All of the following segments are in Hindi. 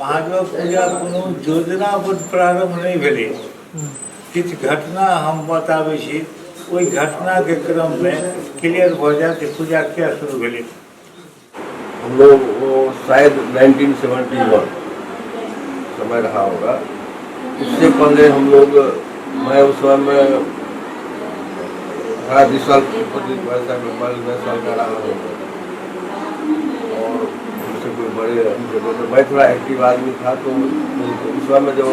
महादेव पूजा कोनो योजनाबद्ध प्रारंभ नहीं भेलै। किछु घटना हम बताबै छी, ओहि घटना के क्रम में क्लियर हो जाए कि पूजा क्या शुरू भेलै। हम लोग वो शायद 1971 समय रहा होगा। उससे पहले हम लोग, मैं उस समय 20 साल का रहा हूँ और उससे कोई बड़े तो मैं थोड़ा एक्टिव आदमी था। तो उस समय जब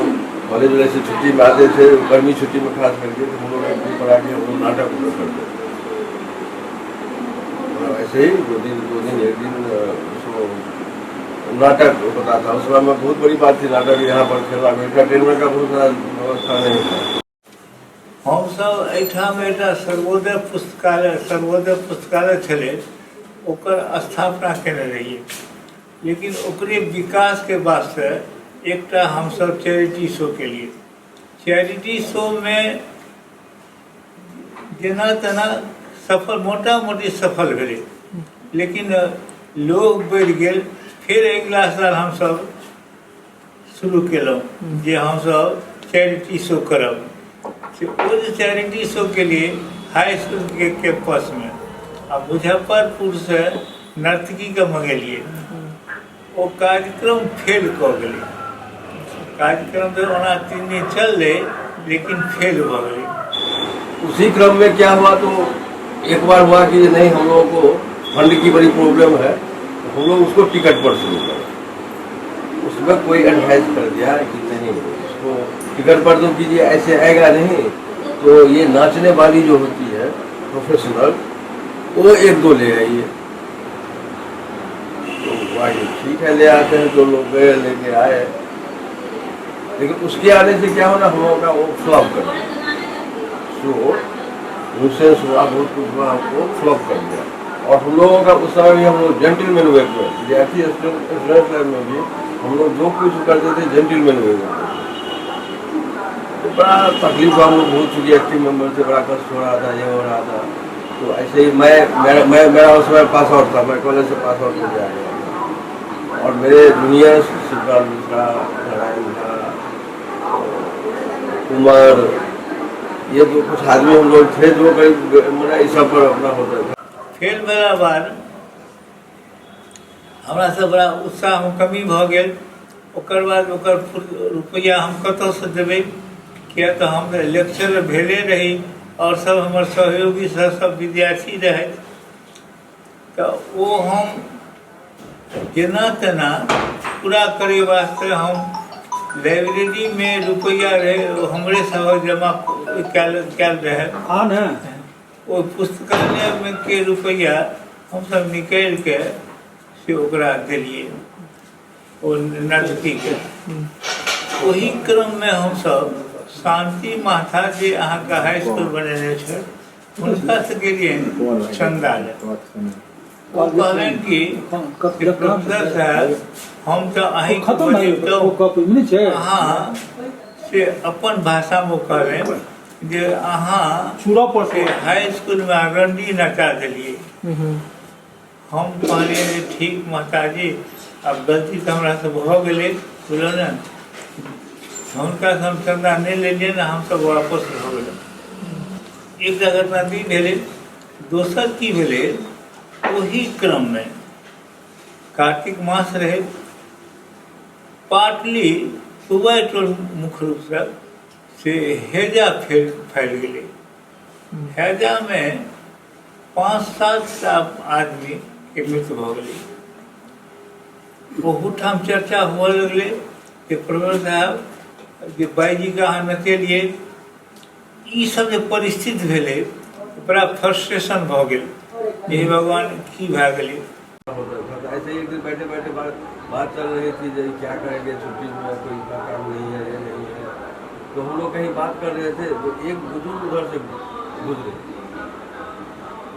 कॉलेज वाले से छुट्टी में आते थे, गर्मी छुट्टी में खास करके, तो हम लोग एक्टिव पढ़ा के हम लोग नाटक करते थे। ऐसे ही दो दिन एक दिन उसको नाटक होता था। उस समय बहुत बड़ी बात थी नाटक यहाँ पर खेला। एंटरटेनमेंट का बहुत सारा व्यवस्था नहीं था। हम सब एठाम एकटा सर्वोदय पुस्तकालय छलै, ओकर स्थापना केने रहिए। लेकिन ओकरे विकास के वास्ते एकटा हम सब चैरिटी शो के लिए, चैरिटी शो में जेना तेना सफल, मोटा मोटी सफल भेलै। लेकिन लोग बढ़ि गेल। फिर अगिला साल हम सब शुरू केलहुँ जे हम सब चैरिटी शो करब। वो चैरिटी शो के लिए हाई स्कूल के कैंपस में आ मुजफ्फरपुर से नर्तकी के मंगेलिए। वो कार्यक्रम फेल क गेलै। कार्यक्रम तो ओना 3 दिन चललै, लेकिन फेल भ गेलै। उसी क्रम में क्या हुआ, तो एक बार हुआ कि नहीं, हम लोगों को फंड की बड़ी प्रॉब्लम है, तो हम लोग उसको टिकट पर शुरू करें। उसमें कोई एडवाइस कर दिया कि नहीं, उसको टिकट पर तो कीजिए, ऐसे आएगा नहीं। तो ये नाचने वाली जो होती है प्रोफेशनल, वो 1-2 ले आइए। तो आइए ठीक है, ले आते हैं, तो लोग गए लेके आए, लेकिन उसके आने से क्या होना, हम लोगों का वो फ्लॉप कर दिया, तो न्यूसेंस हुआ, बहुत कुछ हुआ, हमको फ्लॉप कर दिया। और हम लोगों का उस समय भी हम लोग जेंटलमैन वे में, विद्यार्थी स्टूडेंट लाइफ में भी हम लोग जो कुछ करते थे जेंटलमैन वे में। तो बड़ा तकलीफ हुआ, हम लोग बहुत चुकी एक्टिव मेंबर से, बड़ा कष्ट हो रहा था, ये हो रहा था। तो ऐसे ही मेरा उस समय पास आउट था, मैं कॉलेज से पास आउट करके आ गया, और मेरे जूनियर शिवपाल मिश्रा, नारायण झा, कुमार, ये जो कुछ आदमी हम लोग थे जो मैंने इस सब पर अपना होता था। फेल भेला बाद हमरा से बड़ा उत्साह में कमी भ गेल। ओकर बाद ओकर रुपया हम कतऽ से देबै, किया तऽ हम लेक्चर भेले रही और सब हमर सहयोगी सब विद्यार्थी रहे, तो वो हम जेना तेना पूरा करे वास्ते हम लाइब्रेरी में रुपया रहे हमरे सब जमा कैल रहे, हाँ ना, वो पुस्तकालय में के रुपया हम सब निकाल के से ओकरा दिलिए, वो नर्तकी के। वही क्रम में हम सब शांति माथा जे अहाँके हाई स्कूल बनेने छै हुनका से गेलिए चंदा ले। वो कहलन कि प्रोफेसर साहब हम तो अहीं खत्म अहाँ से अपन भाषा में कहलें जे अहाँ चूड़ा पर से हाई स्कूल में रंडी नचा दिलिए। हम कहलिए जे ठीक माताजी, अब गलती तो हमरा से भ गेलै, बोलो ने हुनका से हम चंदा नहीं लेलिए ना, हम सब वापस भ गेलै। एक घटना दी भेलै। दोसर की भेलै, वही क्रम में कार्तिक मास रहे, पाटली सुबह टोल मुख्य रूप से हैजा फैल गए। हैजा में 5-7 आदमी के मृत्यु भ गई। बहुत ठाम चर्चा हुआ लगले कि प्रोफेसर साहब जे बाईजी के अहाँ नचेलिए, ई सब जे परिस्थिति भेलै बड़ा फ्रस्ट्रेशन भ गेल, हे भगवान की भए गेलै। ऐसे ही एक दिन बैठे बैठे बात चल रही थी, जो क्या करेंगे छुट्टी में, कोई काम नहीं है, ये नहीं है। तो हम लोग कहीं बात कर रहे थे, तो एक बुजुर्ग उधर से गुजरे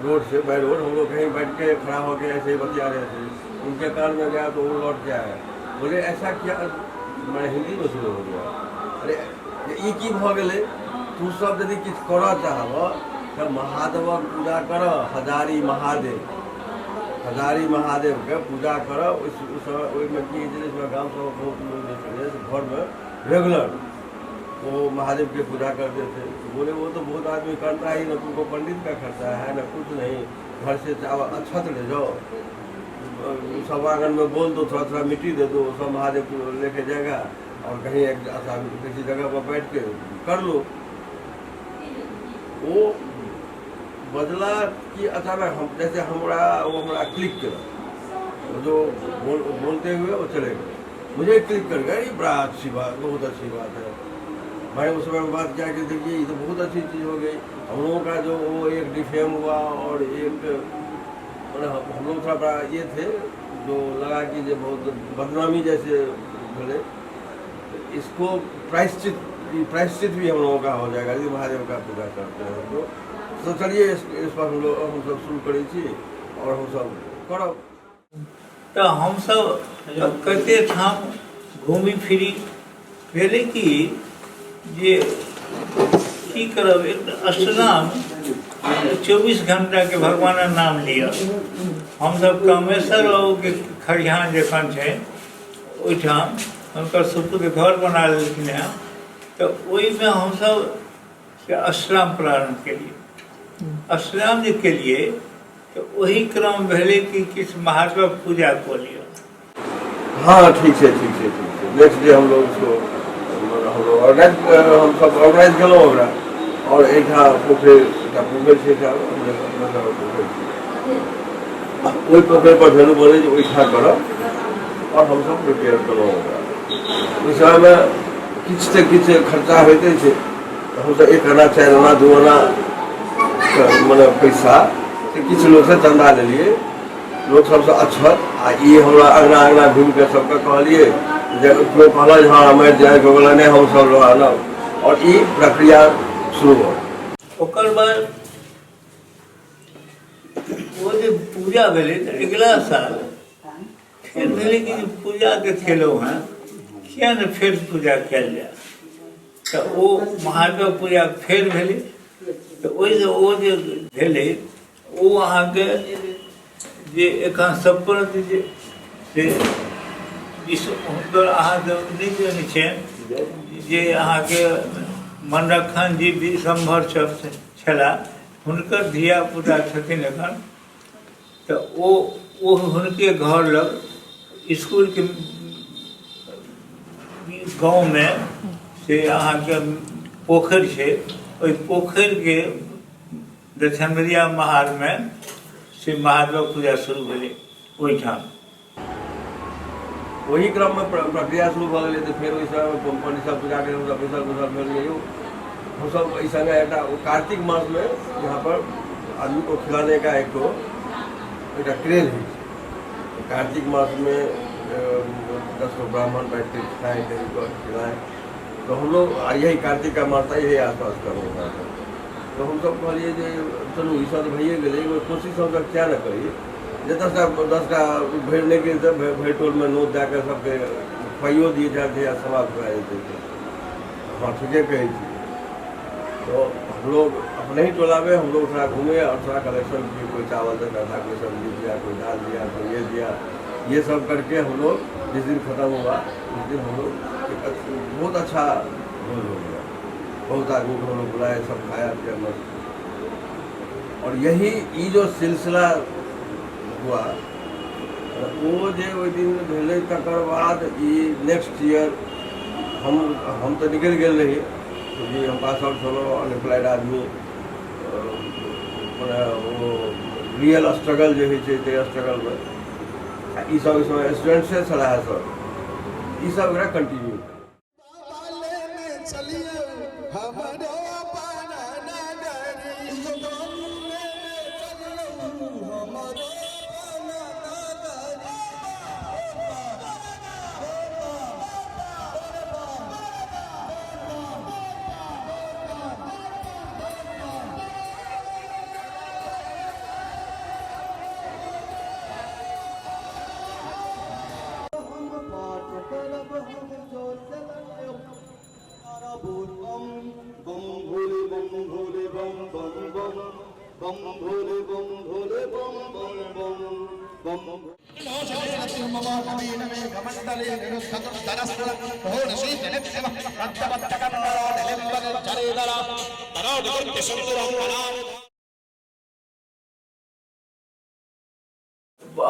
रोड से, बाई रोड। हम लोग कहीं बैठ के खड़ा होकर ऐसे ही बतिया रहे थे, उनके कान में गया तो वो लौट के आया, बोले ऐसा क्या, मैं हिंदी में शुरू हो गया, अरे ये की भ गेलै, तू सब यदि किछु करऽ चाहब तो महादेवक पूजा कर, हजारी महादेव के पूजा कर। उस समय की गाँव सब बहुत लोग घर में रेगुलर वो महादेव की पूजा करते थे। तो बोले वो तो बहुत आदमी करता ही, न तुमको पंडित का खर्चा है न कुछ नहीं, घर से चावल अक्षत ले जाओ, सब आंगन में बोल दो, थोड़ा थोड़ा मिट्टी दे दो, सब महादेव को लेके जाएगा और कहीं एक किसी जगह पर बैठ के कर लो। वो बदला कि अचानक हम जैसे हमारा क्लिक किया, जो बोलते हुए वो चले गए, मुझे क्लिक कर गया, ये बड़ा अच्छी बात, बहुत अच्छी बात है भाई। उस समय बात क्या कि देखिए ये तो बहुत अच्छी चीज़ हो गई। हम लोगों का जो वो एक डिफेम हुआ और एक हम लोग थोड़ा बड़ा ये थे, जो लगा कि ये बहुत बदनामी जैसे बोले, इसको प्रायश्चित भी हम लोगों का हो जाएगा यदि महादेव का पूजा करते हैं। तो चलिए इस पर हम सब शुरू करी थी और हम सब करब। तो हम सब कते ठाम घूमी फिरी भेले कि जे की करब, अष्टनाम 24 घंटा के भगवान नाम लिया। हम सब कामेश्वर बाबू के खरिहान जखन है ओहिठाम हुनकर सुपुत्र घर बना लेलखिन हैं, तो ओहिमे हम सब अष्टनाम प्रारंभ केलिए। अष्टनाम जे केलिए तो वही क्रम भेले कि किछु महादेवक पूजा कऽ लिअ। हाँ ठीक है नेक्स्ट डे हम लोग उसको हम सब ऑर्गेनाइज केलहुँ ओकरा, और एक पोखरि छै, ओहि पोखरि पर धेनु बोले जे ओहिठाम करब, और हम सब प्रिपेयर केलहुँ ओकरा। ओहि समयमे किछु तऽ किछु खर्चा होइते छै, हम सब 1 आना 4 आना 2 आना मने पैसा से किछु लोग से चंदा लेलिए, लोग सबसे अक्षत आ ये हमरा अगना अगना घूम के सबके कहलिए जे केओ कहला जे हाँ हमारे जाए के बोला नहीं हम सब लोग आनब और ये प्रक्रिया शुरू हो। ओकर बाद वो जो पूजा भेलै तऽ अगिला साल फिर भेलै कि पूजा के खेलहुँ हैं किया ने फिर पूजा कयल जाय, तऽ ओ महादेव पूजा फेर भेलै। तऽ ओहिसँ ओ जे भेलै ओ अहाँके जे एखन सम्पूर्ण जे से हुनकर अहाँके नहि जानै छियनि जे अहाँके मनरखन जी विशम्भर सब छलाह, हुनकर धियापुता छथिन एखन, तऽ ओ हुनके घर लग इसकुलके गाँवमे से अहाँके पोखरि छै, ओहि पोखरिके दक्षिणबरिया महालमे से महादेव पूजा शुरू भेलै ओहिठाम। वही क्रम में प्रक्रिया शुरू भऽ गेलै। तऽ फेर ओहि समय कंपनी सब पूजा के बैसल बैसल भेल गयो। हम सब इस समय एक कार्तिक मास में यहाँ पर आदमी को खिलाने का एक क्रेज है। कार्तिक मास में 10 ब्राह्मण बैठ के खिलाएं, तो हम लोग यही कार्तिक का मास था, यही आसपास कर होता था। तो हम सब कहलिए जे चलू ई सब भइए गेलै, कोशिश हम सब क्या न करिए जे 10 का भेड़ने के भेड़ टोल में नोट जाकर सबके खुआइयो दिए जाते या समाप्त कराए देते थे। हाँ ठीक है कही थी। तो हम लोग अपने ही टोला में हम लोग थोड़ा घूमे और थोड़ा कलेक्शन किए, कोई चावल देता था, कोई सब्जी दिया, कोई दाल दिया, कोई ये दिया, ये सब करके हम लोग जिस दिन खत्म हुआ उस दिन हम लोग बहुत अच्छा भोज हो गया। बहुत आदमी को हम लोग बुलाए, सब खाया पिया मस्त। और यही ये जो सिलसिला हुआ वो जे ओहि दिन भेलै, तकर बाद ई नेक्स्ट ईयर हम तो निकल गए रही, क्योंकि हम पास आउट छलहुँ अनएम्प्लॉयड आदमी। वो रियल स्ट्रगल जो है ताहि स्ट्रगल में ई सब स्टूडेंट से छला सब ई सब एकरा कंटिन्यू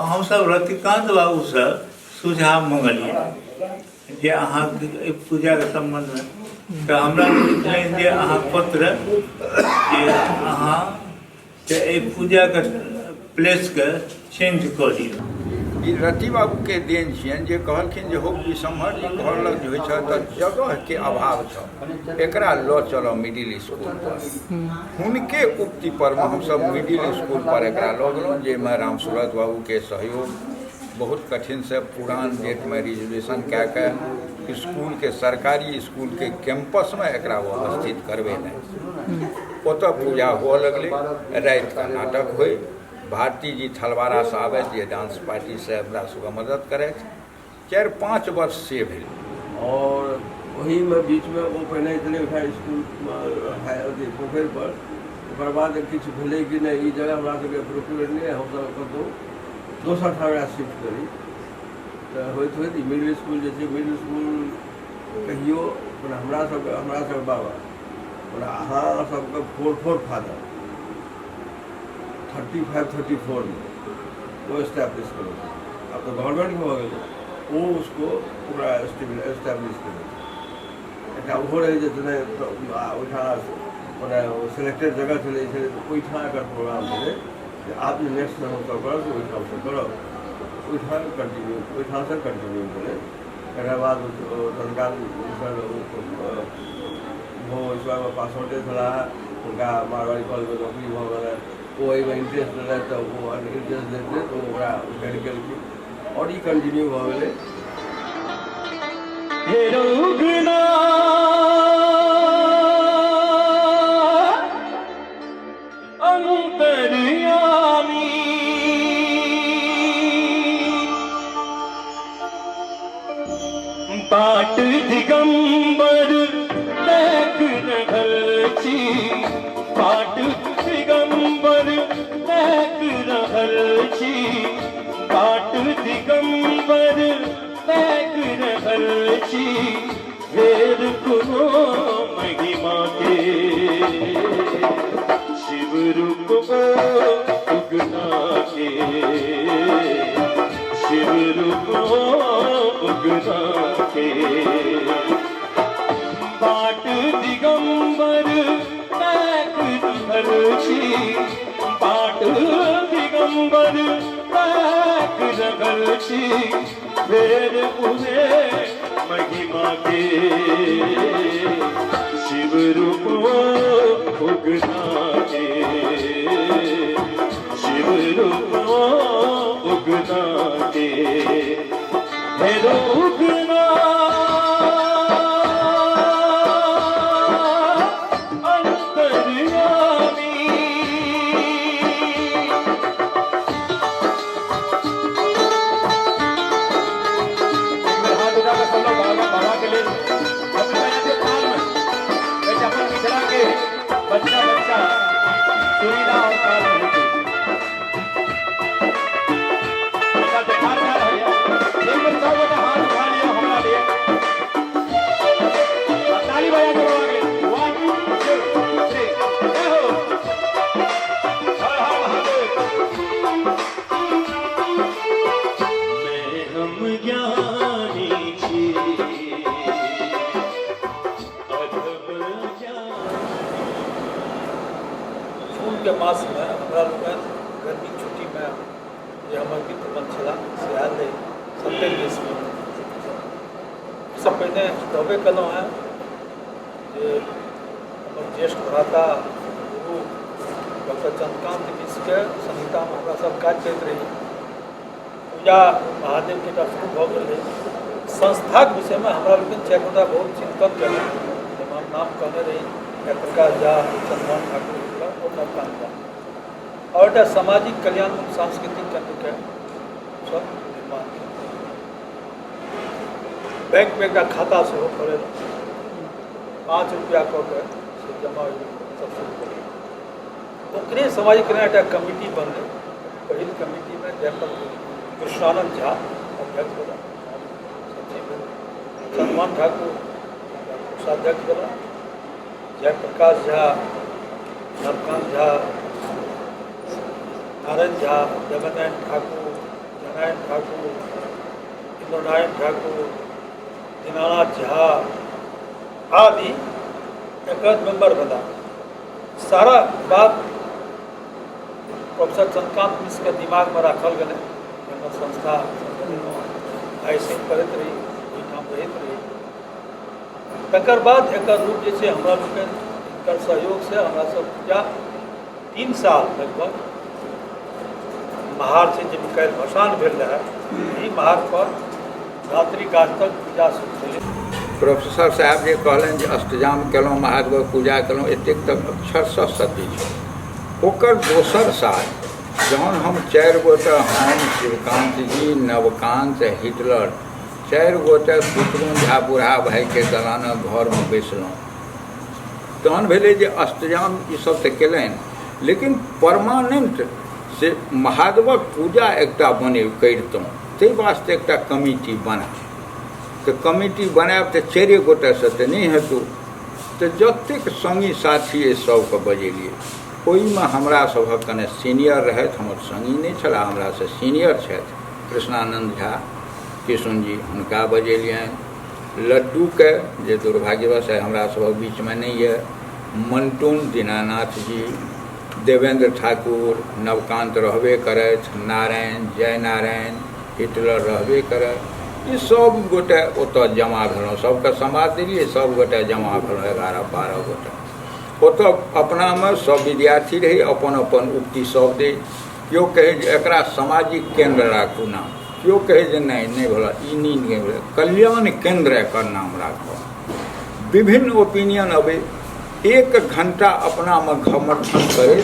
हम सब रतिकांत बाबू से सुझाव मंगलिए जे अहाँके पूजा के संबंध में। तो हमरा लिखलनि जे अहाँ पत्र जे अहाँ से पूजा के प्लेस के चेंज कऽ दियौ। ई रति बाबू के देन छियनि जे कहलखिन जे हो विशम्भर जी घर लग जे होइ छै तऽ जगह के अभाव छ, एकरा लऽ चलऽ मिडिल स्कूल पर। हुनके उक्ति पर में हमसब मिडिल स्कूल पर एकरा लऽ गेलहुँ, जाहिमे रामसूरत बाबू के सहयोग बहुत कठिन से पुरान डेट में रिजर्वेशन कए के स्कूल के सरकारी स्कूल के कैंपस में एकरा व्यवस्थित करबेने। ओतऽ पूजा हुअ लगलै, राति का नाटक होइ, भारती जी थलवारा से आबे जे डांस पार्टी से हमरा सबके मदद करे। 4-5 वर्ष से भेल। और वही में बीच में वो पहले इतने उठा स्कूल है पोखर पर, ओकर बाद किछु भेलै कि नहीं ई जगह हमरा सबके प्रोक्योर नहीं, हम सब कतौ दोसर ठाम शिफ्ट करी। तो होइत होइत मिडिल स्कूल जे छै, मिडिल स्कूल कहियो हमरा सबके बाबा अहाँ सबके 4 फादर 35-34 में वो इस्टेब्लिश करो। अब तो गवर्नमेंट हो गए, वो उसको पूरा इस्टेब्लिश करो। एक वो रही जितने मैंने सिलेक्टेड जगह चले ओठा एकर प्रोग्राम चले आप नेक्स्ट में हम करो तो ओठा से करो, ओठा कंटिन्यू ओठा से कंटिन्यू करे। एक बाद तत्काल वो इस बार पासआउटे थोड़ा उनका मारवाड़ी कॉलेज में नौकरी हो गए, वो एहिमे इंटरेस्ट रहै तऽ वो इंटरेस्ट लेतै तऽ ओकरा मेडिकल की और ई कंटिन्यू भऽ गेलै। बाट दिगंबर देख रहलछी, बाट दिगंबर देख रहलछी, बाट दिगंबर देख रहलछी, फेर कोनो महिमा के शिव रूप उगना के, शिव रूप उगना के। बाट दिगंबर देख रहलछी, बाट दिगंबर देख रहलछी, फेर उहे महिमा के शिव रूप उगना के, शिव रूप उगना के। हेरो उगना अंतर्यामी, हाथ उठा कर सब लोग बाबा के लिए अपने बजाते ताल में वैसे अपन मिथिला के बच्चा बच्चा सुरीला और ताल में होते ऐसा देखा रहा है। एक बच्चा वो हाथ उठा लिया हमारा लिए, ताली बजा के बोलोगे 1 2 3 जय हो, हर हर महादेव। मैं हम ज्ञानी छी अधम ज्ञान। जून के मास में हमरा लोगन गर्मी छुट्टी में जे हमर मित्र मन छला से आयल रही 70 ईस्वी में। सब पहिने कहबे कलहुँ हेँ जे हमर ज्येष्ठ भ्राता गुरु डॉक्टर चंद्रकांत मिश्रके संहितामे हमरा सब काज करैत रही। पूजा महादेवके एकटा शुरू भऽ गेल रही। संस्थाक विषयमे हमरा लोकनि 4 गोटा बहुत चिंतन केलहुँ, जाहिमे हम नाम कहने रही जयप्रकाश झा, चंद्रमोहन ठाकुर और नवकांत झा, और एकटा सामाजिक कल्याण सांस्कृतिक केन्द्रके सब निर्माण केलहुँ। बैंक में एकटा खाता सेहो खोलेलहुँ, 5 रुपया कऽ के से जमा सब शुरू केलहुँ। ओकरे सामाजिक कल्याण एकटा कमिटी बनलै। पहिल कमिटी में जयप्रकाश कृष्णानंद झा अध्यक्ष भेला, सचिव भेला, चंद्रमोहन ठाकुर कोषाध्यक्ष भेला, जयप्रकाश झा, नवकांत झा, नारायण झा, देवनारायण ठाकुर, जनारायण ठाकुर, इंद्रनारायण ठाकुर, दीनानाथ झा आदि एकर मेंबर भेला। सारा बात प्रोफेसर चंद्रकांत मिश्र के दिमाग में राखल गेलै। हमर संस्था ऐसे करैत रही, ओहिठाम रहैत रही। तकर बाद एकर रूप जे छै हमरा लोकनि हिनकर सहयोग से हमरा सब पूजा 3 साल लगभग महार छै जे काल्हि भसान भेल रहै, ई महार पर रात्रि काल तक पूजा शुरू भेलै। प्रोफेसर साहब जे कहलनि जे अष्टजाम केलहुँ, महादेवक पूजा केलहुँ, एतेक तक अक्षरशः सत्य छै। ओकर दोसर साल जहन हम 4 गोटे, हम शिवकांत जी, नवकांत, हिटलर 4 गोटे पुतरून झा बूढ़ा भाइके दलानक घरमे बैसलहुँ, तहन भेलै जे अष्टजाम ईसभ तऽ केलनि, लेकिन परमानेंट से महादेवक पूजा एकटा करितहुँ, ताहि वास्ते एकटा कमिटी बना। तऽ कमिटी बनायब तऽ 4 गोटेसँ तऽ नहि हेतौ, तऽ जतेक सङ्गी साथी अइ सभके बजेलियै। ओहिमे हमरा सभक कने सीनियर रहथि, हमर सङ्गी नहि छलाह, हमरासँ सीनियर छथि कृष्णानंद झा, किशुन जी, हुनका बजेलियनि। लड्डूके जे दुर्भाग्यवश हमरा सभक बीचमे नहि यऽ, मंटून, दीनानाथ जी, देवेंद्र ठाकुर, नवकांत रहबे करथि, नारायण, जय नारायण, हिटलर रहबे करथि। ई सब गोटे ओतऽ जमा भेलहुँ, सबके समाद देलियै, सब गोटे जमा भेलहुँ 11-12 गोटे। ओतऽ अपनामे सब विद्यार्थी रही अपन अपन उक्ति सब दे। केओ कहे जे एकरा सामाजिक केंद्र राखू नाम, केओ कहे जे नहीं भला ई नहीं भेल, कल्याण केंद्र एकर नाम राखो। विभिन्न ओपिनियन अबे, 1 घंटा अपनामे समर्थन करे।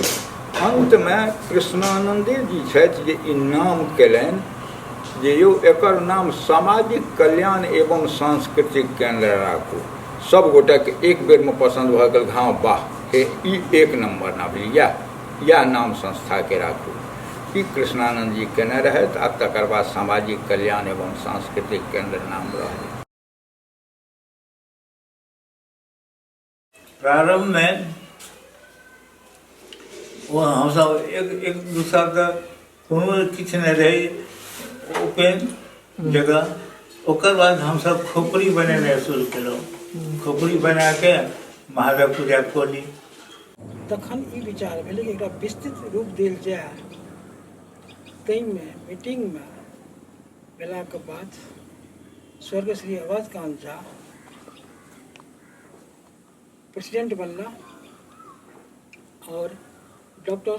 अंत में कृष्णानंदे जी छथि जे ई नाम केलनि जे यौ एकर नाम सामाजिक कल्याण एवं सांस्कृतिक केंद्र राखू। सब गोटे के एक बेर में पसंद भ गेल, हाँ वाह ई 1 नंबर नाम या नाम संस्था के राखू। ई कृष्णानंद जी केने रहथि आ तकर बाद सामाजिक कल्याण एवं सांस्कृतिक केंद्र नाम रहलै। प्रारंभ में वो हम सब एक दूसरा का कोनो किछु नहीं रही, ओपन जगह। ओकर बाद हम सब खोपड़ी बनेनाइ शुरू केलहुँ। खोपड़ी बना के महादेव पूजा करी। तखन ई विचार भेलै कि एकरा विस्तृत रूप देल जाय। ताहिमे मीटिंगमे भेलाके बाद स्वर्गीय श्री अवधकांत झा प्रेसिडेंट बनला और डॉक्टर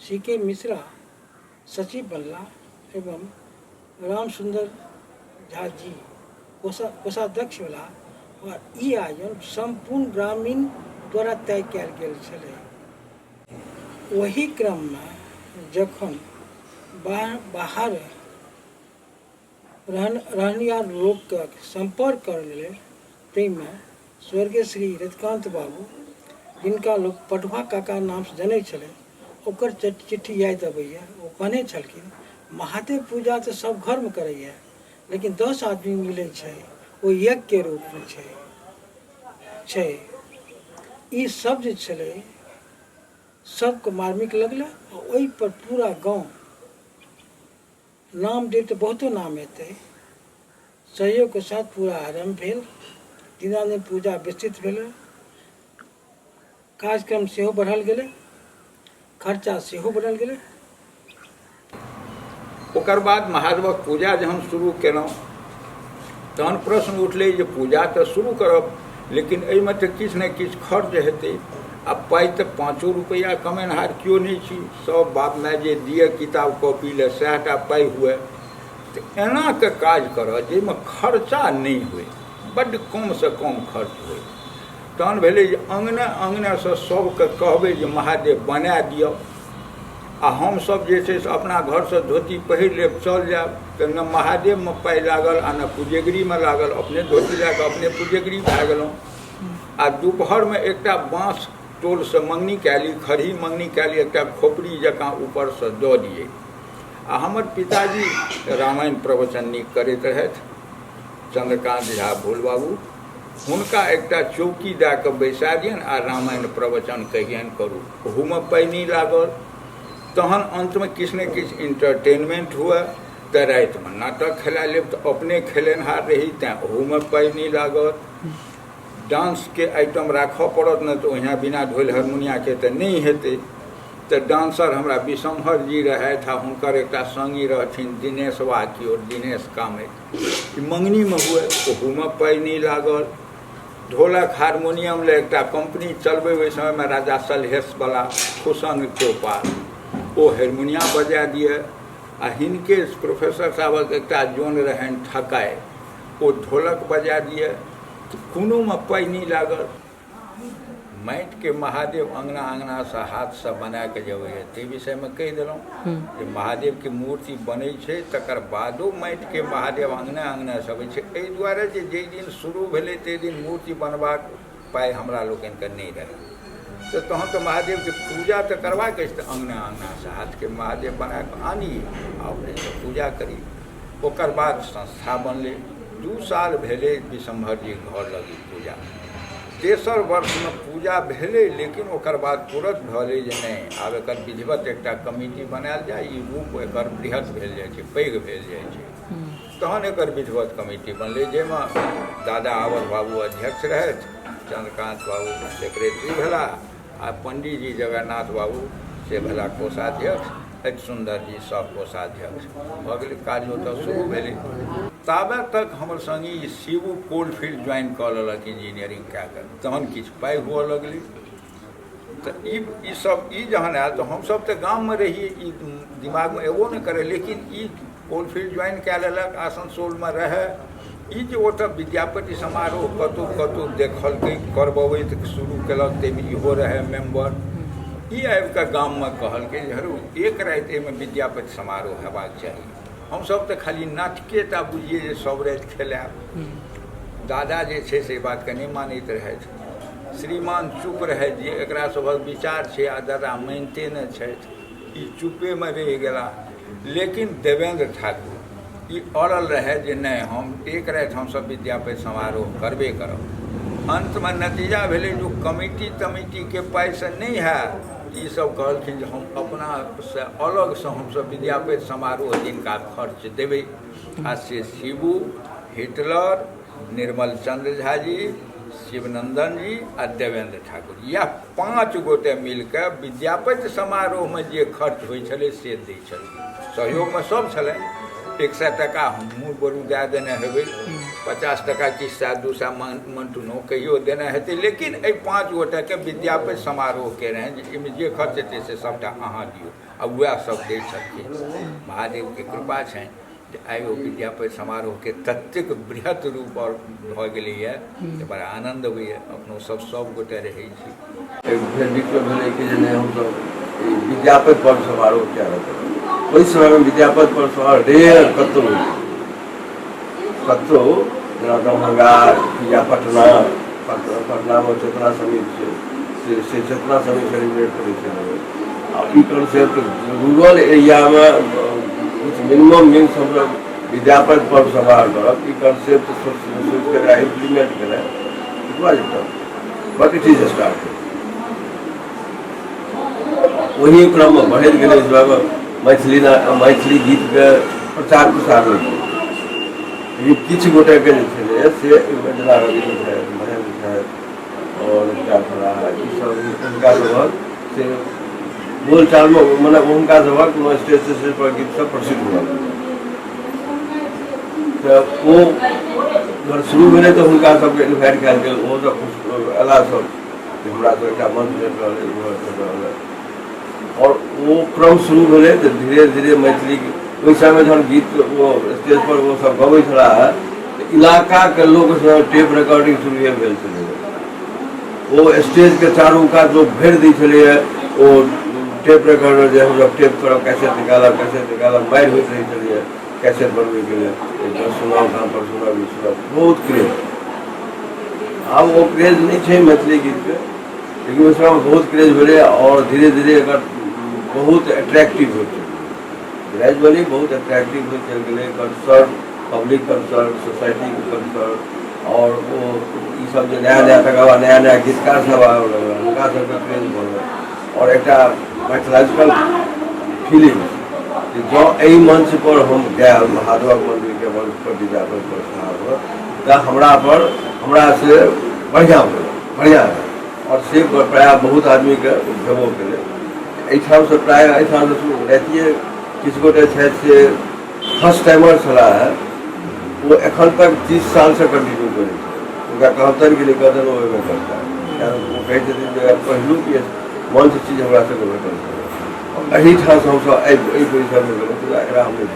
C.K. मिश्रा सचिव बनला एवं राम सुंदर झा जी कोषाध्यक्ष भेला। और ई आयोजन संपूर्ण ग्रामीण द्वारा तय कयल गेल छलै। वही क्रममे जखन बाहर रहनिहार लोकके संपर्क कर लेल, ताहिमे स्वर्गीय श्री रजकांत बाबू, जिनका लोक पटवा काका नाम से जनै छलै, ओकर चिट्ठी याद अबैया। ओ कहने छलखिन महादेव पूजा तऽ सब घरमे करैया, लेकिन 10 आदमी मिलै छै, ओ यज्ञ के रूपमे छै। ई सब जे छलै सबके मार्मिक लगलै। और ओहि पर पूरा गांव नाम दे तऽ बहुतो नाम एतै, सहयोग के साथ पूरा आरंभ भेल। दिनादिन पूजा विस्तृत भेलै, कार्यक्रम सेहो बढ़ल गेलै, खर्चा सेहो बढ़ल गेलै। ओकर बाद महादेवक पूजा जहन शुरू केलहुँ तहन प्रश्न उठलै जे पूजा तऽ शुरू करब, लेकिन एहिमे तऽ किछु ने किछु खर्च हेतै। आ पाइ तऽ 5 रुपैआ कमेनिहार केओ नहि छी, सब बाप माय जे दिए किताब कॉपी ले सएह टा पाइ हुए। तऽ एनाके काज करऽ जाहिमे खर्चा नहि होइ, बड्ड कमसँ कम खर्च होइ। तहन भेलै जे अङ्गनेसँ सबके कहबै जे महादेव बना दिअ, आ हमसब जे छै से अपना घरसँ धोती पहिर लेब, चल जायब। तऽ ने महादेवमे पाइ लागल आ ने पूजेगरीमे लागल, अपने धोती लए कऽ अपने पूजेगरी भए गेलहुँ। आ दुपहरमे एकटा बाँस टोलसँ मङ्गनी कए ली, खरही मङ्गनी कए ली, एकटा खोपड़ी जकाँ ऊपरसँ दऽ दियै। आ हमर पिताजी रामायण प्रवचन नीक करैत रहथि, चंद्रकांत झा भोल बाबू, हुनका एकटा चौकी दए कऽ बैसा दियनि आ रामायण प्रवचन कहियनि करू। ओहूमे पाइ नहि लागल। तहन अंतमे किछु ने किछु इंटरटेनमेंट हुए, तऽ रातिमे नाटक खेला लेब, तऽ अपने खेलेनहार रही, तैँ ओहूमे पाइ नहि लागत। डांसके आइटम राखऽ पड़त ने, तऽ ओहिना बिना ढोल हारमोनियाके तऽ नहि हेतै। तऽ डांसर हमरा विशंभर जी रहथि, आ हुनकर एकटा संगी रहथिन दिनेश वाकियोर, दिनेश कामैत। मङ्गनीमे हुए ओहूमे पाइ नहि लागल। ढोलक हारमोनियम ले एकटा कंपनी चलबै ओहि समयमे राजा सलहेशवला खुशन चौपाल, ओ हारमोनिया बजा दिए। आ हिनके प्रोफेसर साहबक एकटा जोन रहनि ठकाय, ओ ढोलक बजा दिए। कोनोमे पाइ नहि लागल। माटिके महादेव अङ्गनासँ हाथसँ बना कऽ जे होइए, ताहि विषयमे कहि देलहुँ जे महादेवके मूर्ति बनै छै, तकर बादो माटिके महादेव अङ्गनेसँ अबै छै। एहि दुआरे जे जाहि दिन शुरू भेलै ताहि दिन मूर्ति बनबाक पाइ हमरा लोकनिके नहि रहै। तऽ तहन तऽ महादेवके पूजा तऽ करबाक अछि, तऽ अङ्गनासँ हाथके महादेव बना कऽ आनी आ ओकरेसँ पूजा करी। ओकर बाद संस्था बनलै। 2 साल भेलै विशंभर जी घर लगी पूजा। 3 वर्षमे पूजा भेलै, लेकिन ओकर बाद तुरंत भेलै जे नहि, आब एकर विधिवत एकटा कमिटी बनायल जाय, ई रूप एकर बृहत भेल जाइ छै, पैघ भेल जाइ छै। तहन एकर विधिवत कमिटी बनलै, जाहिमे दादा अवध बाबू अध्यक्ष रहथि, चंद्रकांत बाबू सेक्रेटरी भेला, आ पंडितजी जगन्नाथ बाबू से भेला कोषाध्यक्ष, सुंदर जी सब कोषाध्यक्ष। भऽ गेलै, काज ओतऽ शुरू भेलै। ताबे तक हमर संगी शिवू कोलफील्ड ज्वाइन कऽ लेलक इंजीनियरिंग कए कऽ। तहन किछु पाइ हुअ लगलै, तो ई सब ई जहन आयल तो हम सब तो गाँव में रहिए, ई दिमाग में एबो नहीं करे, लेकिन ई कोलफील्ड ज्वाइन कए लेलक, आसनसोल में रहे, ई जे ओतऽ विद्यापति समारोह कतौ कतौ देखलकै करबबैत शुरू केलक, ताहिमे इहो रहै मेम्बर। ई आबिकऽ गाममे कहलकै जे हरौ एक राति एहिमे विद्यापति समारोह हेबाक चाही। हमसभ तऽ खाली नाटके टा बुझिए जे सब राति खेलाएब। दादा जे छै से बातके नहि मानैत रहथि, श्रीमान चुप रहै जे एकरा सभक विचार छै आ दादा मानिते नहि छथि, ई चुप्पेमे रहि गेला। लेकिन देवेंद्र ठाकुर ई अड़ल रहै जे नहि, हम एक राति हमसभ विद्यापति समारोह करबे करब। अंतमे नतीजा भेलै जो कमिटी तमिटीके पाइसँ नहि हैत, ई सब कहलखिन जे हम अपनासँ अलगसँ हमसभ विद्यापति समारोह जिनका खर्च देबै। आ से शिबू, हिटलर, निर्मल चंद्र झा जी, शिवनंदन जी आ देवेंद्र ठाकुर, यह 5 गोटे मिलकर विद्यापति समारोहमे जे खर्च होइ छलै से दै छलै। सहयोगमे सब छलै, 100 टका हमहूँ बरू दए देने हेबै, 50 टका किछु 100-200 मंटूनो कहियो देने हेतै, लेकिन एहि 5 गोटेके विद्यापति समारोहके रहै जे एहिमे जे खर्च हेतै से सबटा अहाँ दियौ, आ वएह सब दै छथिन। महादेवके कृपा छनि जे आइ ओ विद्यापति समारोहके ततेक बृहत रूप और भऽ गेलैए जे बड़ा आनन्द अबैए। अपनो सब गोटे रहै छी। भेलै कि जे नहि हमसभ विद्यापति पर्व समारोह कए रहल, ओहि समयमे विद्यापति पर्व समारोह ढेर कतहु होइ छै, कतहु जेना दरभंगा या पटनामे चेतना समिति छै, से चेतना समिति सेलिब्रेट करै छै। आ ई कॉन्सेप्ट रूरल एरियामे मिनिमम मीन्स हमसभ विद्यापति पर्व समारोह करब, ई कॉन्सेप्ट सोचि कऽ इम्प्लीमेंट केनाइ it was tough, but it is start. वही क्रममे बढ़ैत गेलै, इस बार मैथिली गीतके प्रचार प्रसार होइ छै। लेकिन किछु गोटेके जे छलै से जेना रवि छथि, महेंद्र छथि और ईसभ हुनका सभक से बोलचालमे मतलब हुनका सभक स्टेज पर गीत सब प्रसिद्ध हुआ। तऽ ओ जब शुरू भेलै तऽ हुनका सबके इन्वाइट कयल गेल, ओ सब अयला सब जे हमरा सब एकटा मंच भेट रहलै और वो क्रम शुरू भेलै तऽ धीरे धीरे मैथिली ओहि समयमे जहन गीत वो स्टेज पर वो सब गबै छला तऽ इलाकाके लोक टेप रिकॉर्डिंग शुरू भेल छलै। ओ स्टेजके चारू कात लोक भरि दै छलैए, ओ टेप रिकॉर्डर जे हमसब टेप करब, कैसेट निकालब मारि होइत रहै छलैए कैसेट बनबैके लेल, सुनाउ गाम पर सुनाउ, बहुत क्रेज। आब ओ क्रेज नहि छै मैथिली गीतके, लेकिन ओहि समयमे बहुत क्रेज भेलै और धीरे धीरे एकर बहुत अट्रैक्टिव होइत चलि गेलै, ग्रेजुअली बहुत अट्रैक्टिव होइत चलि गेलै। कंसर्न, पब्लिक कंसर्न, सोसाइटीके कंसर्न और ओ ईसभ जे नया तकर बाद नया गीतकार सब आबऽ लगल, हुनका सबके क्रेज बढ़ल और एकटा माइथोलॉजिकल फीलिंग जे जँ एहि मंच पर हम गायब महादेवक मन्दिरके मंच पर विद्यापति पर समारोह तऽ हमरा से बढ़िआँ रहल और से प्रायः बहुत आदमीके भेबो केलै। एहिठामसँ प्रायः एहिठामसँ शुरू रातिए किछु गोटे छथि से फर्स्ट टाइमर छलाह है, वो एखन तक 30 सालसँ कंटिन्यू करै छै। हुनका कहतनि कि नहीं कहतनि ओ एहिमे करता है, वो कहै छथिन जे पहिलुक मंच चीज हमरा सबके भेटल छै, एहिठामसँ हमसभ एहि पोजिशनमे गेलहुँ तऽ एकरा हम नहि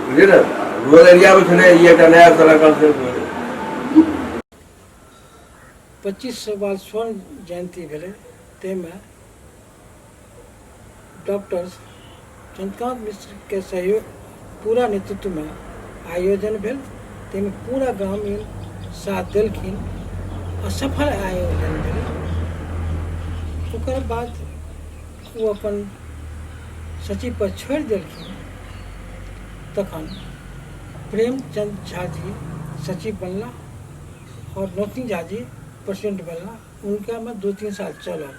बुझलियै ने। रूरल एरियामे छलै ई एकटा नया तरह कॉन्सेप्ट भेलै। 25 साल स्वर्ण जयंती भेलै, ताहिमे डॉक्टर चंद्रकांत मिश्र के सहयोग पूरा नेतृत्वमे आयोजन भेल। ताहिमे पूरा ग्रामीण साथ देलखिन आ सफल आयोजन भेल। ओकर बाद वो अपन सचिव पर छोड़ि देलखिन, तखन प्रेमचंद झा जी सचिव बनला और नौतनी झा जी प्रेसिडेंट बनला। उनका में 2-3 साल चलल।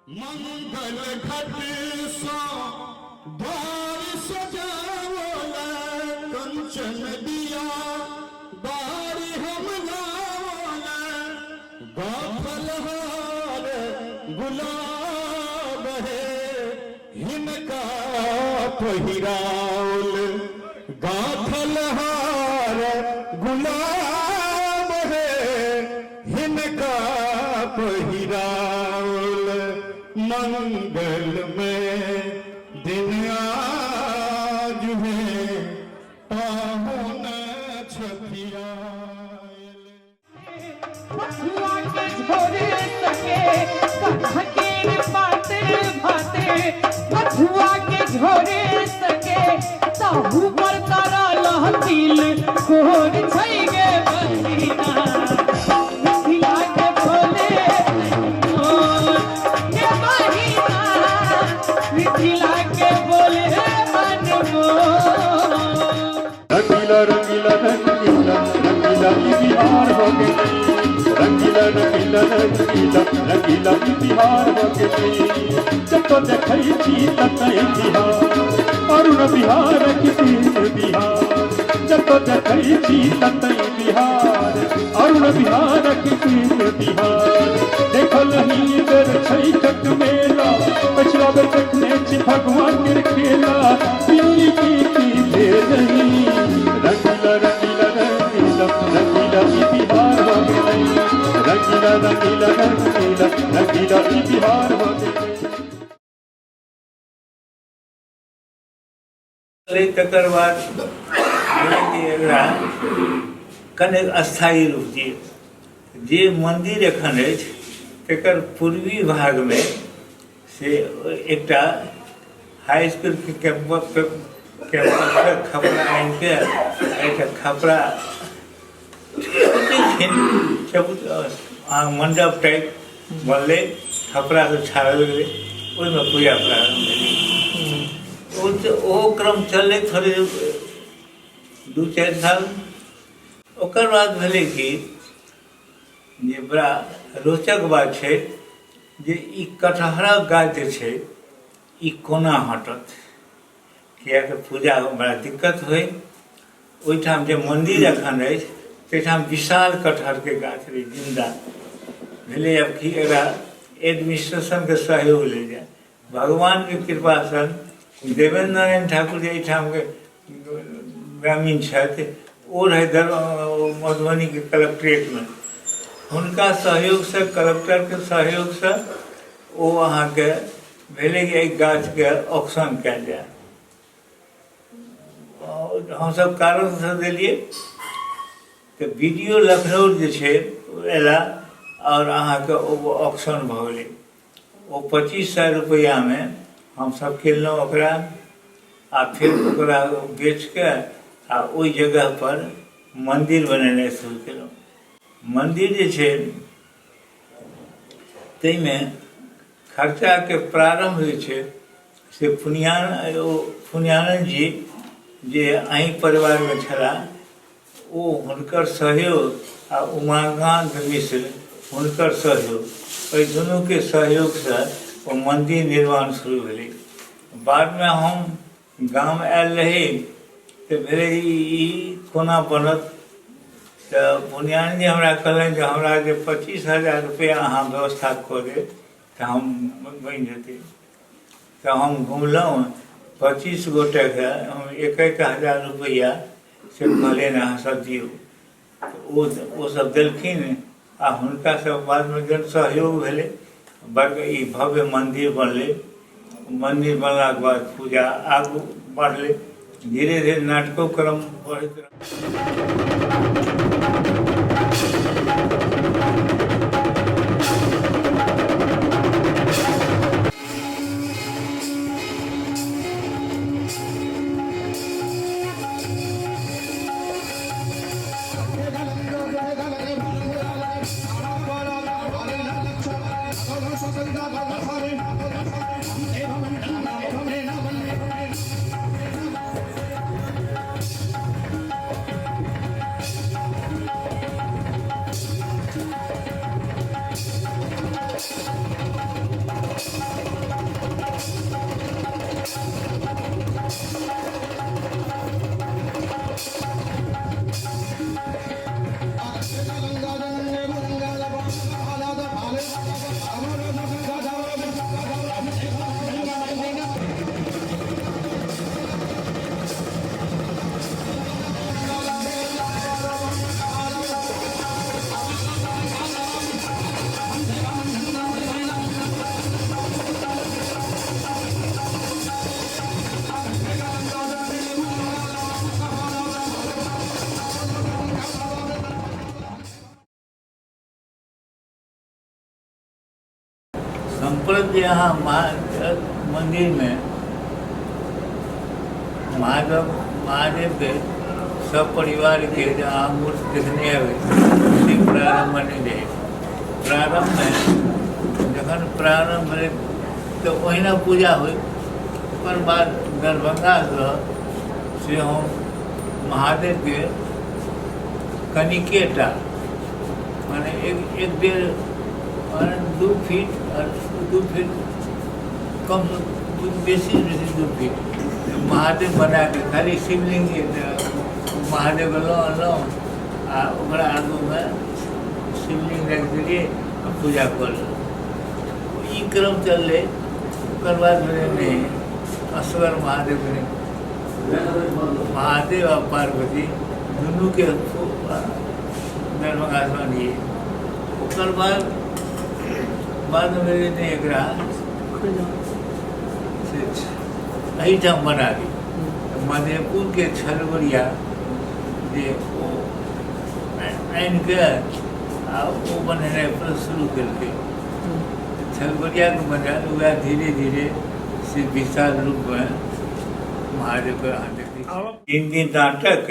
मंगल घट सो द्वार सजावला, कंचन दिया बारी हम लावला, गाफल हार गुलाब है हिनका पहिराउल, गाफल हार गुलाब है हिनका मंगल में दिन आज है पाहुन छठिया बथुआ के झोरे सके कन्हा के बाते भाते बथुआ के झोरे सके ताहू पर तारा लहतिल कोर छै गे बसीना मिथिला के भोले मोर के बहिना मिथिला के बोले मन मोर रंगीला रंगीला रंगीला रंगीला की बिहार हो गई रंगीला रंगीला रंगीला रंगीला की बिहार हो गई जब तो देखई छी ततई बिहार अरुण बिहार किसी बिहार जब तो देखई छी ततई बिहार अरुण बिहार किसी बिहार देखल ही बेर छै तक मेला पछला बेर देखने छी भगवान के खेला दिल्ली की ले रही रंगीला रंगीला रंगीला रंगीला की बिहार हो गई रंगीला रंगीला रंगीला रंगीला की बिहार हो गई तकर बाद कने स्थायी रूप दिए जे मंदिर एखन अछि तकर पूर्वी भाग में से एकटा हाई स्कूल के कैंपस खपड़ा आनि के एकटा खपड़ा मंडप टाइप बनलै खपड़ा से छाड़ल गेलै ओहिमे पूजा प्रारंभ भेलै ओ क्रम चललै थोड़े 2-4 साल ओकर बाद भेलै कि जे बड़ा रोचक बात छै जे ई कटहरक गाछ जे छै ई कोना हटत किएकि पूजामे बड़ा दिक्कत होइ ओहिठाम जे मन्दिर एखन अछि ताहिठाम विशाल कटहरके गाछ रहै जिन्दा भेलै अब कि एकरा एडमिनिस्ट्रेशनके सहयोग ले जाए भगवानके कृपासँ देवेंद्र नारायण ठाकुर जे एहिठामके ग्रामीण छथि ओ रहै मधुबनीके कलेक्ट्रेटमे हुनका सहयोगसँ कलेक्टरके सहयोगसँ ओ अहाँके भेलै कि एहि गाछके ऑक्शन कयल जाय हमसभ कारणसँ देलियै तऽ BDO लखनऊ जे छै अयला आओर अहाँके ओ ऑक्शन भऽ गेलै ओ 2500 रुपैआमे हमसभ किनलहुँ ओकरा आ फिर ओकरा बेचके आ ओहि जगह पर मन्दिर बनेनाइ शुरू केलहुँ मन्दिर जे छै ताहिमे खर्चाके प्रारम्भ जे छै से फुनियानन्द जी जे अहीं परिवारमे छलाह ओ हुनकर सहयोग आ उमाकान्त मिश्र हुनकर सहयोग एहि दुनूके सहयोगसँ ओ मन्दिर निर्माण शुरू भेलै बादमे हम गाम आयल रही तऽ भेलै ई कोना बनत तऽ फुनियानन्द जी हमरा कहलनि जे हमरा जे 25,000 रुपैआ अहाँ व्यवस्था कऽ देब तऽ हम बनि जेतै तऽ हम घुमलहुँ 25 गोटेके हम 1,000 रुपैआ से कहलियनि अहाँसभ दियौ ओ सब देलखिन आ हुनकासँ बादमे जन सहयोग भेलै बड़ ई भव्य मन्दिर बनलै मन्दिर बनलाके बाद पूजा आगू बढ़लै धीरे धीरे नाटको क्रम बढ़ैत रहल संप्रद यहाँ मंदिर में महादेव के सब परिवार के जहाँ मूर्ति देखने आवे उसी प्रारंभ नहीं रहे। प्रारंभ में जखन प्रारंभ रहे तो ओहिना पूजा हुई। ओकर बाद दरभंगा से हम महादेव के कनिकेटा माने एक डेढ़ माने 2 फीट और 2 फीट कम बेसी 2 फीट महादेव बना के खाली शिवलिंग महादेव लो आ ओकरा आगू में शिवलिंग रख दिए पूजा कर ई क्रम चलले। ओकर बाद में असगर महादेव ने महादेव और पार्वती दोनों के दरभंगा से लिए। ओकर बाद मेरे ने एक अहिठाम बना दी। मधेपुर के छलबरिया जे आन के वो बने शुरू करके छलबरिया को बना वह धीरे धीरे से विशाल रूप में महादेव के हाथ 3 दिन नाटक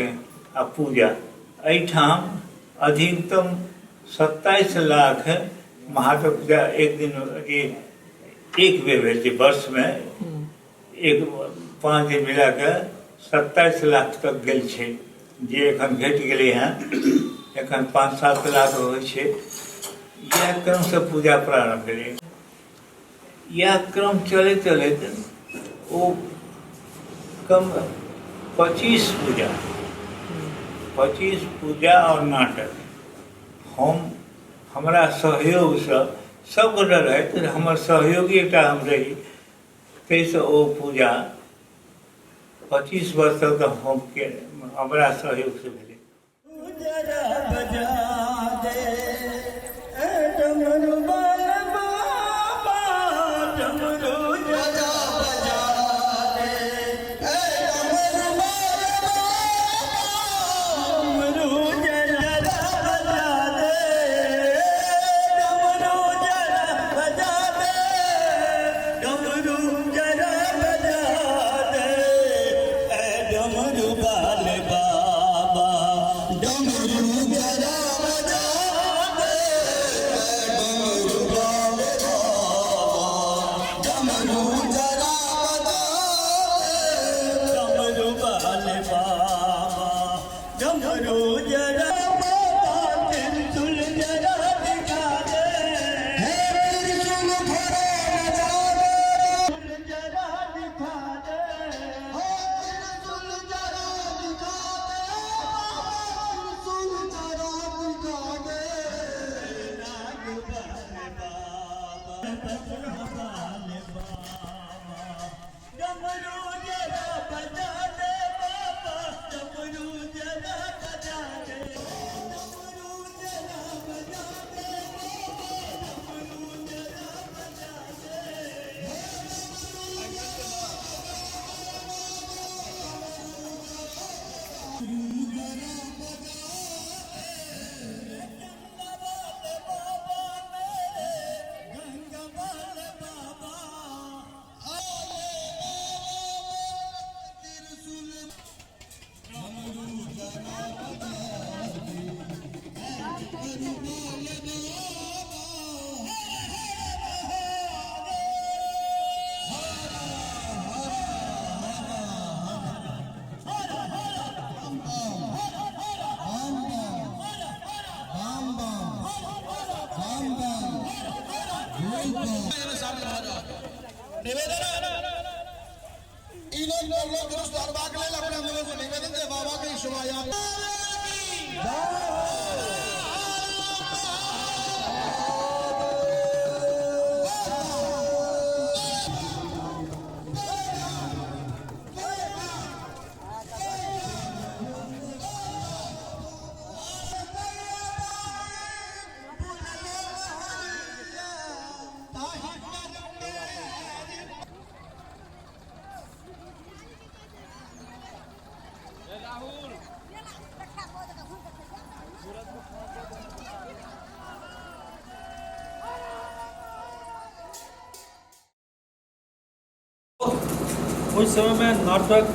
आ पूजा। अठाम अधिकतम 27 लाख महादेव पूजा एक दिन एक बेर भेल छै वर्ष में। एक 5 दिन मिला के 27 लाख तक गेल छै जे एखन घटि गेलै हैं। एखन 5-7 लाख होइ छै। यह क्रम से पूजा प्रारंभ भेलै। यह क्रम चलैत चलैत ओ कम 25 पूजा और नाटक हमरा सहयोग से सब गोटे रहे। हमर सहयोगी एक हम रही तैसे ओ पूजा 25 वर्ष तक हमरा सहयोग से भेलै। राहुल ओहि समय में नाटक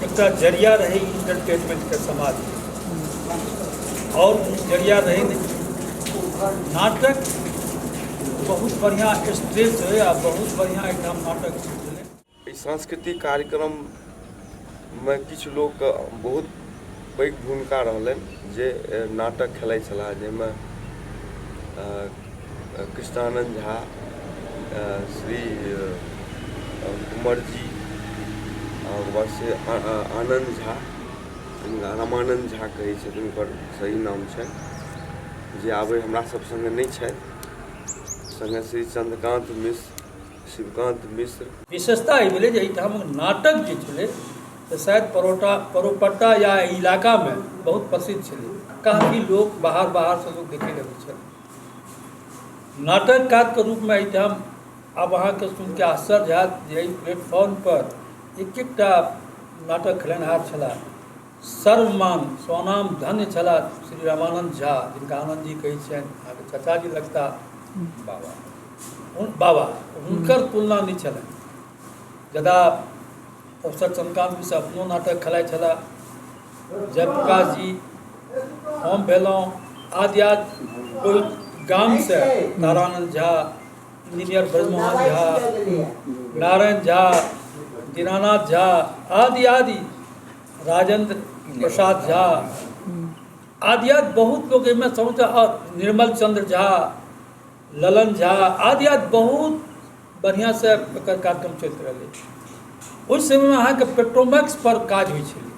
एक जरिया रहे इंटरटेनमेंट के समाज में, और जरिया रहे नहीं। नाटक बहुत बढ़िया स्टेज है आ बहुत बढ़िया एकदम नाटक चले। सांस्कृतिक कार्यक्रम में किछु लोग के बहुत पैघ भूमिका रहलन जे नाटक खेलै छलाह, जाहिमे कृष्णानंद झा, श्री कुंवर जी, से आनंद झा, रामानंद झा कहै छथिन, हुनकर सही नाम छै, जे आबै हमरा सब संगे नहीं छै, संगे श्री चंद्रकांत मिश्र, शिवकांत मिश्र। विशेषता ई भेलै जे एहिठाम नाटक जे छलै तऽ शायद परोपट्टा या इलाका में बहुत प्रसिद्ध छलै, काफी लोग बाहर से लोग देखे लगे छल। नाटककार के रूप में एहिठाम आब अहाँके सुन के आश्चर्य हैत जे प्लेटफॉर्म पर एक नाटक खेलनहार छलाह, सर्वमान स्वनाम धन्य छलाह श्री रामानंद झा, जिनका आनंद जी कहै छियनि, अहाँके चाचा जी लगता बाबा, हुनकर तुलना नहीं छल। जदा प्रोफेसर चंद्रकांत मिश्र अपनो नाटक खेलाइ छलाह, जयप्रकाश जी, हम भेलहुँ आदि कोई गाम से तारानंद झा, इंजीनियर ब्रजमोहन झा, नारायण झा, दीनानाथ झा आदि, राजेंद्र प्रसाद झा आदि बहुत लोग इनमें समझ, और निर्मल चंद्र झा, ललन झा आदि बहुत बढ़िया से कार्यक्रम चलते रहे। उस समय में अहाँके पेट्रोमैक्स पर काज होइ छलै,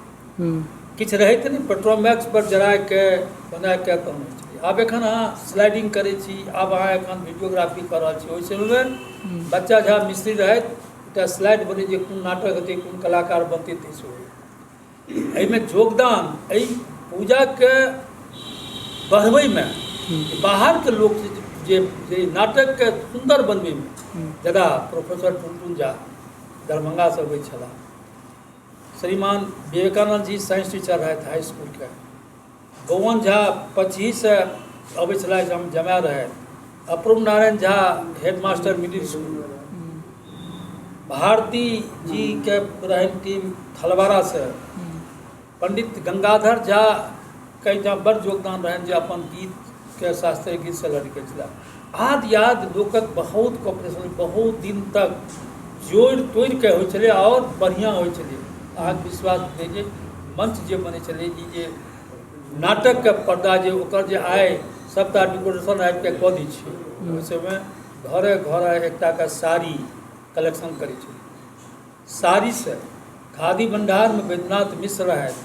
किछु रहै तऽ नहीं, पेट्रोमैक्स पर जरा के बना के तऽ होइ छलै। आब एखन अहाँ स्लाइडिंग करै छी, आब अहाँ एखन वीडियोग्राफी कर रहल छी। ओहि समय में बच्चा झा मिस्त्री रहैत, एकटा स्लाइड बनै जे कोन नाटक हेतै, कोन कलाकार बनतै, एहिमे योगदान एहि पूजा के बढ़बै में बाहर के लोग जे नाटक के सुंदर बनबै में जदा प्रोफेसर टुनटुन झा दरभंगा से अबै छलाह, श्रीमान विवेकानंद जी साइंस टीचर रहथि हाई स्कूल के, गोवन झा पचही से अबै छलाह जमा रहे, Apurva Narayan Jha headmaster middle school, Bharti ji के रहन टीम थलवारा से, पंडित गंगाधर झा के बड़ योगदान रहन जे अपन गीत के शास्त्रीय गीत से लड़के छला। आदि लोकक बहुत कॉपरेशन, बहुत दिन तक जोड़ तोड़ के होइ छलै और बढ़िया होइ छलै। अहाँके विश्वास दीजिए, मंच जे बने छलै, ई जे नाटक के पर्दा जे ओकर जे आइ सबटा डेकोरेशन आबि के कऽ दै छै, ओहि समय घरे घरे एकटा के साड़ी कलेक्शन करै छै। साड़ी से खादी भंडार में वैद्यनाथ मिश्र रहथि,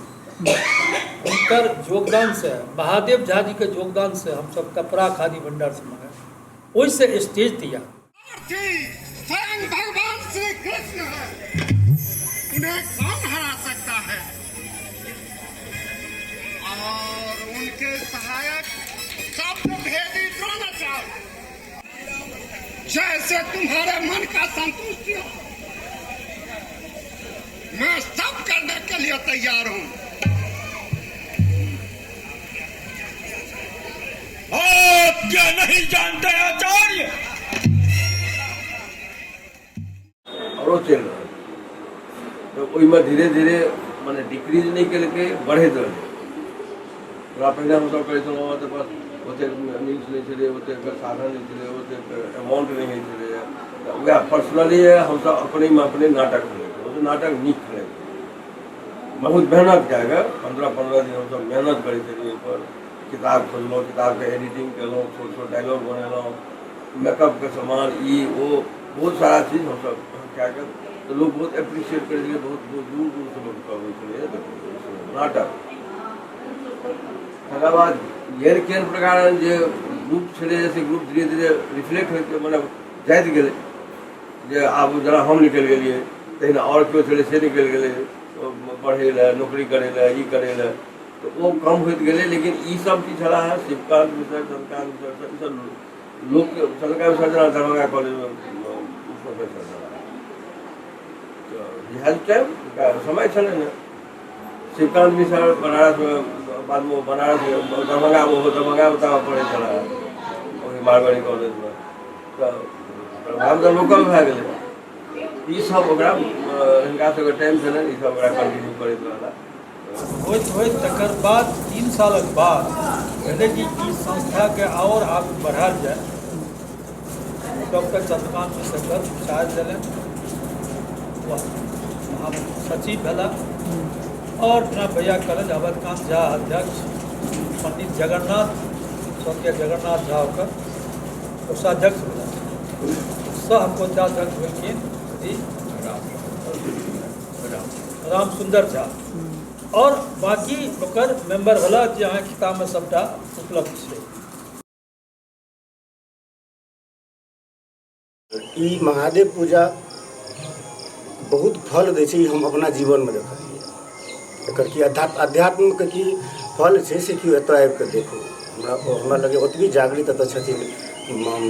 उनकर योगदान से, महादेव झा जी के योगदान से हम सब कपड़ा खादी भंडार से मंगाए, ओहि से स्टेज तैयार। स्वयं भगवान श्री कृष्ण है, उन्हें कौन हरा सकता है, और उनके सहायक शब्द भेदी द्रोणाचार्य, जैसे तुम्हारे मन का संतुष्टि हो, मैं सब करने के लिए तैयार हूँ। आप क्या नहीं जानते आचार्य? और चल रहा तो ओहि में धीरे धीरे माने डिक्रीज नहीं करके बढ़े रहे। पहले हम सब कहते तो बस ओते मीन्स नहीं चले, ओते साधन नहीं चले, ओते अमाउंट नहीं चले, वह पर्सनली हम सब अपने में अपने नाटक खेले, नाटक नहीं खेले, बहुत मेहनत जाएगा। 15-15 दिन हम सब मेहनत करे थे, किताब खोलूँ, किताब के एडिटिंग करूँ, छोट डायलॉग बनेलूँ, मेकअप के सामान, ये वो बहुत सारा चीज़ हम सब क्या कर, तो लोग बहुत अप्रिशिएट कर दिए, बहुत दूर दूर से लोग कहे नाटक। तकर बाद केहन केहन प्रकार जे ग्रुप छे, जैसे ग्रुप धीरे धीरे रिफ्लेक्ट होते मैंने जाइत गए, जे आब जना हम निकल गए, तहन और क्यों छे से निकल गए पढ़े ला, नौकरी करे ला, ई करे ला, तो वो कम होते गए। लेकिन ई सब की छला है शिवकांत मिश्र, चंद्रकांत मिश्र, ई सब लोग चंद्रकांत मिश्र दरभंगा कॉलेज में प्रोफेसर टाइम समय चले ना। शिवकांत मिश्र बनारस में, बाद में बनारस दरभंगा बतावा पड़े चला मारवाड़ी कॉलेज में, तो लोकल भए गेलै। ई सब ओकरा हिनका सबके टाइम छलनि ई सब ओकरा कंटिन्यू करैत रहला। होइत होइत तकर बाद 3 सालक बाद पहले कि ई संस्थाके और आगू बढ़ायल जाए, डॉक्टर चंद्रकांत मिश्र विचार देलनि, हम सचिव भेला और भैया कॉलेज अवधकांत झा अध्यक्ष, पंडित जगन्नाथ स्वर्गीय जगन्नाथ झा ओकर कोषाध्यक्ष भेला, सह कोषाध्यक्ष भेलखिन राम सुंदर झा और बाकी ओकर मेंबर भेला जे अहाँ किताबमे सबटा उपलब्ध छै। ई महादेव पूजा बहुत फल दै छै, हम अपना जीवनमे देखलियै। एकर कि अध्यात्मके की फल छै से कि एतऽ आबि कऽ देखू। हमरा लगे ओतबी जागृत एतऽ छथिन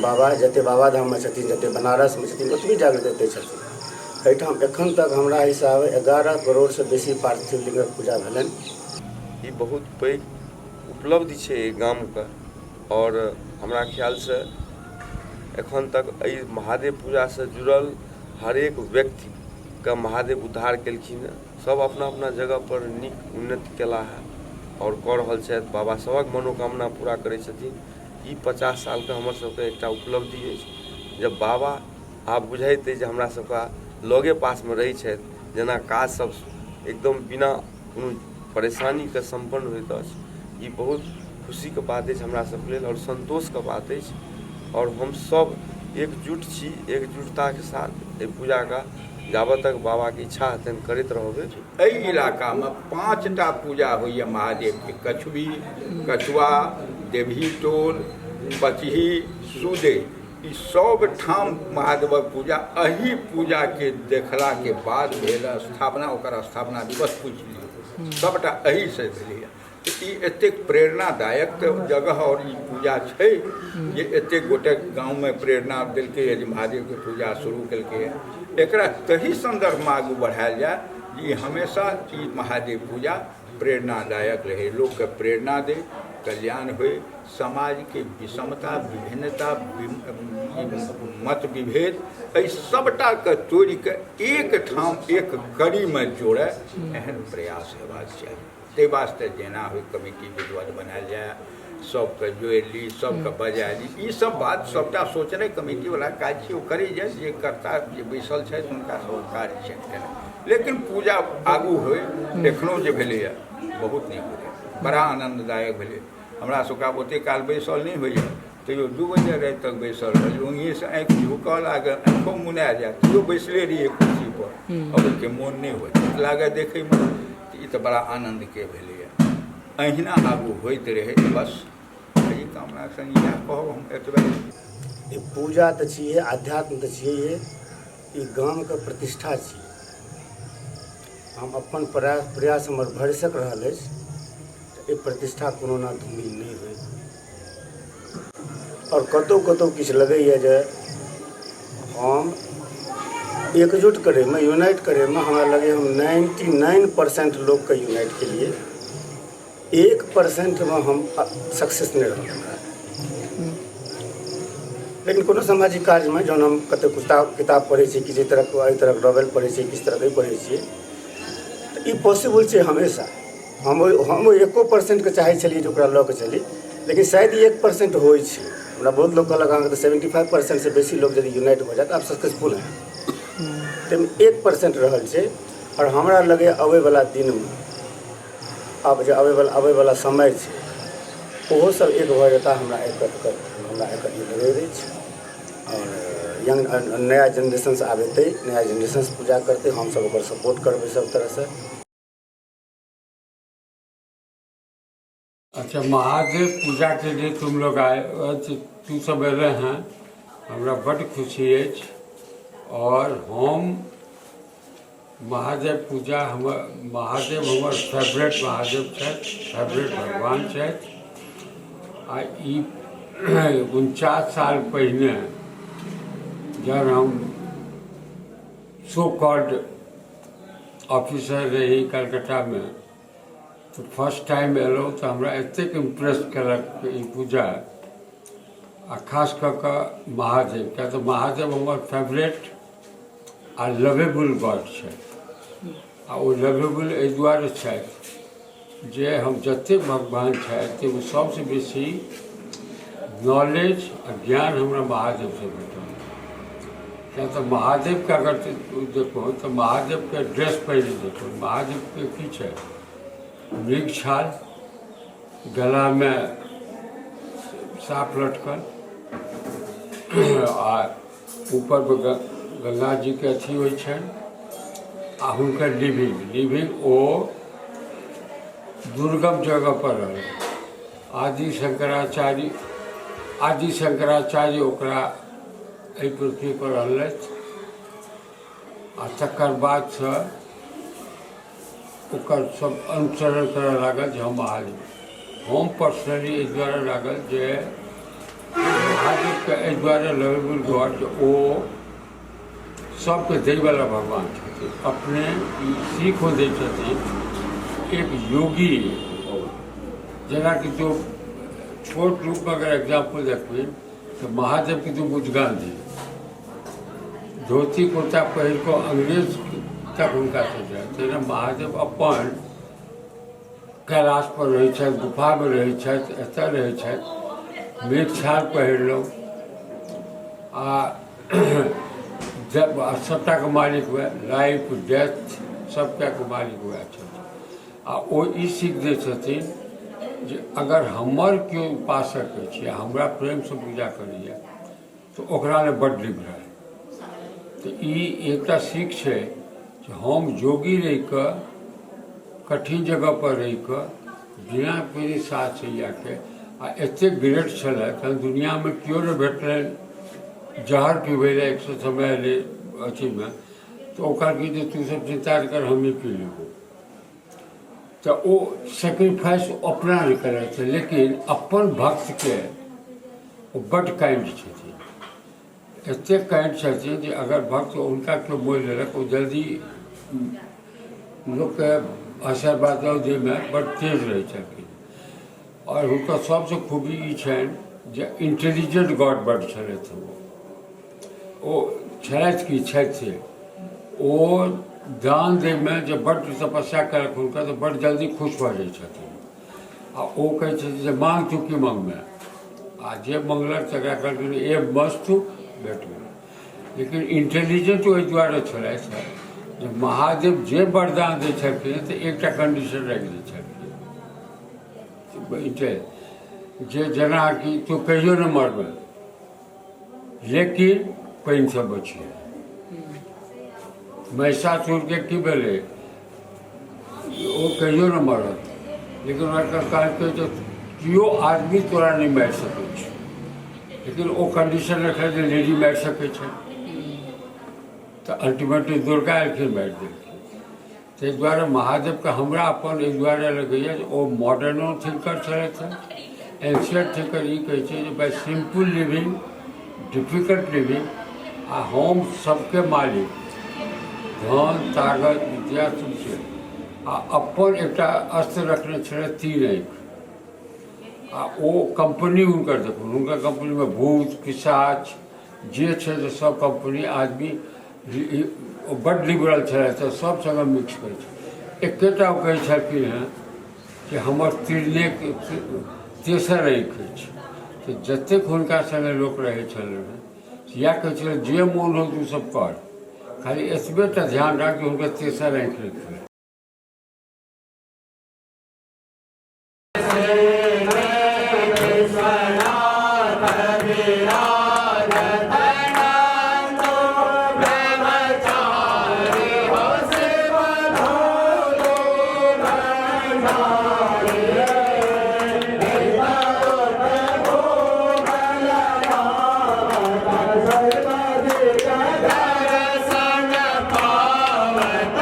बाबा, जते बाबाधाममे छथिन, जते बनारसमे छथिन, ओतबी जागृत एतऽ छथिन। एहिठाम एखन तक हमरा हिसाबे 11 करोड़सँ बेसी पार्थिव लिंगक पूजा भेलनि। ई बहुत पैघ उपलब्धि छै एहि गामके और हमरा ख्यालसँ एखन तक एहि महादेव पूजासँ जुड़ल हरेक व्यक्तिके महादेव उद्धार केलखिन हँ। सब अपना अपना जगह पर नीक उन्नति केला है और कऽ रहल छथि। बाबा सबक मनोकामना पूरा करै छथिन। ई 50 सालके हमर सबके एकटा उपलब्धि अछि। जब बाबा आब बुझैत अछि जे हमरा सबके लगे पासमे रहै छथि, जेना काज सब एकदम बिना कोनो परेशानीके सम्पन्न होइत अछि। ई बहुत खुशीके बात अछि हमरा सबके लेल और संतोषके बात अछि और हम सब एकजुट छी। एकजुटताके साथ एहि पूजाके जाबत तक बाबाके इच्छा हेतनि करैत रहबै। एहि इलाकामे 5टा पूजा होइए महादेवके, कछुवी, कछुआ, देवही टोल, पचही, सुदे। ई सब ठाम महादेवक पूजा एही पूजाके देखलाके बाद भेल। स्थापना, ओकर स्थापना दिवस पूछि लियौ, सबटा एहीसँ भेलैए। ई एतेक प्रेरणादायक जगह और ई पूजा छै जे एतेक गोटे गाँवमे प्रेरणा देलकै जे महादेवके पूजा शुरू केलकै। एकरा तही संदर्भमे आगू बढ़ायल जाय जे हमेशा ई महादेव पूजा प्रेरणादायक रहे, लोकके प्रेरणा दे, कल्याण होए, समाज के विषमता, विभिन्नता, मत विभेद एहि सबटा के तोड़ के एक ठाम एक कड़ी में जोड़े, एहन प्रयास हेबाक चाही। ताहि वास्ते जेना हो कमिटी विधिवत बनायल जाए, सबके जोड़ि ली, सबके बजा ली, ई सब बात सबटा सोचनाइ कमिटी वाला काज छै। ओ करै जाइ जे कर्ता जे बैसल छथि हुनका सब कार्य छनि। लेकिन पूजा आगू होय, एखनो जे भेलैए बहुत नीक भेलै, बड़ा आनंददायक भेलै। हमरा सबके ओतेक काल बैसल नहि होइए, तैयो 2 बजे राति तक बैसल रहली। ओहिसँ आँखि झुकऽ लागल, आँखो मुना जाए, तैयो बैसले रहिए कुर्सी पर, अब ओहिके मोन नहि होइत लागै देखैमे। ई तऽ बड़ा आनन्दके भेलैए। अहिना आगू होइत रहै, बस एहि कामना संग इएह कहब हम एतबे। ई पूजा तऽ छियै, आध्यात्म तऽ छियै, ई गामके प्रतिष्ठा छियै। हम अपन प्रयास हमर भरिसक रहल अछि ई प्रतिष्ठा कोनो ना धूमिल नहीं हुई। और कतौ कतौ किछु लगैए जे हम एकजुट करे में, यूनाइट करे में, हमरा लगे हम 99% लोग के यूनाइट के लिए 1% में हम सक्सेस नहीं रह। लेकिन कोनो सामाजिक कार्य में जौन हम कते किताब पढ़े छी, किसी तरह के नॉवेल पढ़े छी, किस तरह के पढ़े छी, तो ये पॉसिबल है हमेशा। हम 1% के चाहे छलिए जो लऽ के चली, लेकिन शायद 1% हो। बहुत लोग कहलक अहाँ तो 75% से बेसी लोग यदि यूनाइट हो जाए तो आप सक्सेसफुल हैं। तो 1% रहल छै। और हमरा लगे आवे वाला दिन में, अब जो आवे वाला समय छै, ओहो सब एक भऽ जेता। हमरा एकर लगे छै। और यंग नया जनरेशन आबेतै, नया जनरेशन पूजा करते, हम सब ओकर सपोर्ट करबै सब तरह से। अच्छा, महादेव पूजा के लिए तुम लोग आए, तू सब अयले हैं, हमरा बड़ खुशी है। और हम महादेव पूजा महादेव हमर फेवरेट महादेव छथि, फेवरेट भगवान छथि। आ 49 साल पहिने जब हम सो कॉल्ड ऑफिसर रही कलकत्ता में, तो फर्स्ट टाइम एलहुँ तो हमरा एतेक इम्प्रेस कयलक ई पूजा, आ खास कऽ कऽ महादेव, किया तऽ महादेव हमर फेवरेट आ लवेबल गॉड छथि आ ओ लवेबल एहि दुआरे छथि जे हम जतेक भगवान छथि ओ सबसँ बेसी नॉलेज आ ज्ञान हमरा महादेवसँ भेटल। किया तऽ महादेवके अगर देखो तऽ महादेवके ड्रेस पहिने देखो, महादेवके की छै, मृग छाल, गलामे साँप लटकल आ ऊपर गंगा जीके अथी होइ छनि आ हुनकर लिविंग ओ दुर्गम जगह पर रहल। आदि शंकराचार्य ओकरा एहि पृथ्वी पर रहलथि आ तकर बादसँ ओकर सब अनुसरण करऽ लागल जे हम महादेव। हम पर्सनली एहि दुआरे लागल जे महादेवके एहि दुआरे लवेबल गॉड ओ सबके दैवला भगवान छथिन। अपने ई सीखो दै छथिन एक योगी, जेनाकि जो छोट रूपमे अगर एग्जाम्पल देखबिन तऽ महादेवके तो बुझ गांधी धोती कुर्ता पहिर कऽ अंग्रेज तक हुनकासँ जाइ, तेना महादेव अपन कैलाश पर रहै छथि, गुफामे रहै छथि, एतऽ रहै छथि, मृग छाल पहिरलहुँ आ जब सबटाके मालिक हुए, लाइफ डेथ सबटाके मालिक हुए छथि। आ ओ ई सीख दै छथिन जे अगर हमर केओ उपासक अछि या हमरा प्रेमसँ पूजा करैए तऽ ओकरा लेल बड्ड निग्रह। तऽ ई एकटा सीख छै जे हम जोगी रहि कऽ कठिन जगह पर रहि कऽ बिना कोई साथ सैयाके आ एतेक ग्रेट छलै तहन दुनिआँमे केओ नहि भेटलनि जहर पीबै लए एक सौ समय एलै अथीमे तऽ ओकर की जे तू सब चिन्ता कर हमही पी लेबो। तऽ ओ सेक्रीफाइस अपना नहि करै छै, लेकिन अपन भक्तके ओ बड्ड काइंड छथिन, एतेक काइंड छथिन जे अगर भक्त हुनका केओ मोहि लेलक ओ जल्दी लोकके आशीर्वाद दैमे बड्ड तेज रहै छथिन। आओर हुनकर सबसँ खूबी ई छनि जे इंटेलिजेंट गॉड बड्ड छलथि। ओ छलथि कि छथि से ओ दान दैमे जे बड्ड तपस्या कयलक हुनका तऽ बड्ड जल्दी खुश भऽ जाइ छथिन आ ओ कहै छथिन जे माँग चुकी माँगमे आ जे मङ्गलक तकरा कहलखिन ए मस्तु भेट गेल। लेकिन इंटेलिजेंट ओहि दुआरे छलथि जे महादेव जे वरदान दै छलखिन तऽ एकटा कंडीशन राखि दै छलखिन जे जेनाकि तू कहियो नहि मरबै लेकिन पानिसँ बचिहे। महिषासुरके की भेलै, ओ कहियो नहि मरत लेकिन ओकरा कहलकै जे केओ आदमी तोरा नहि मारि सकै छै, लेकिन ओ कंडीशन रखै जे लेडी मारि सकै छै तऽ अल्टीमेटली दुर्गा एलखिन मारि देलखिन। ताहि दुआरे महादेवके हमरा अपन एहि दुआरे लगैए जे ओ मॉडर्नो थिंकर छलथि। एंशियंट थिंकर ई कहै छै जे by simple living difficult living आ हम सबके मालिक धन ताकत विद्या से आ अपन एकटा अस्त्र रखने छलै 3 आँखि आ ओ कंपनी हुनकर देखू, हुनकर कंपनीमे भूत पिशाच जे छै से सब कंपनी आदमी बड्ड लिबरल छलै तऽ सब संगे मिक्स करै छै। एकेटा ओ कहै छलखिन हेँ कि हमर तेसर आँखि अछि, तऽ जतेक हुनका संगे लोक रहै छलै इएह कहै छलै जे मोन हो तू सब कर, खाली एतबे टा ध्यान राख जे हुनकर तेसर आँखि रखिहे। दर्शन पावत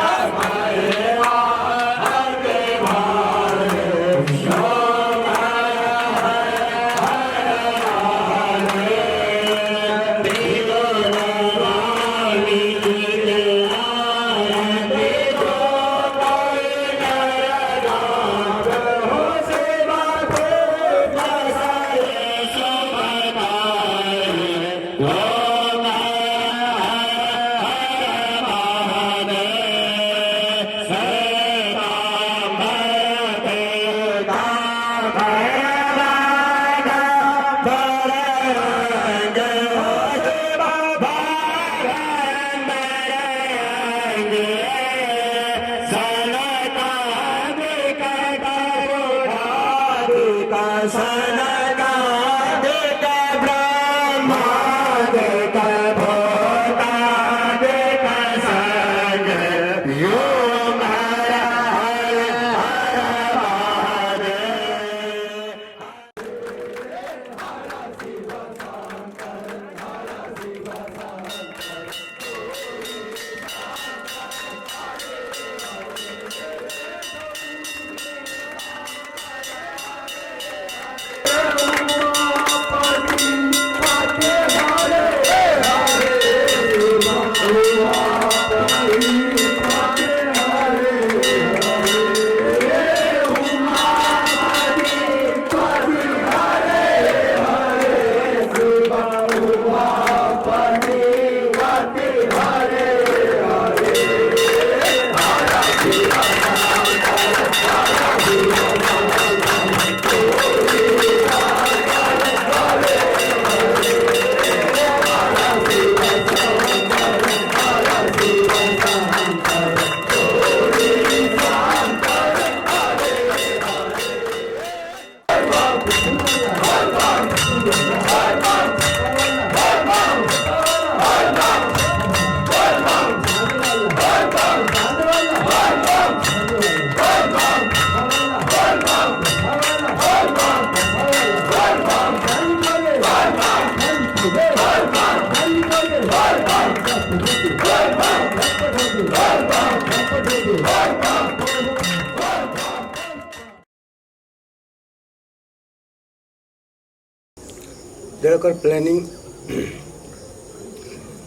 एकर प्लानिंग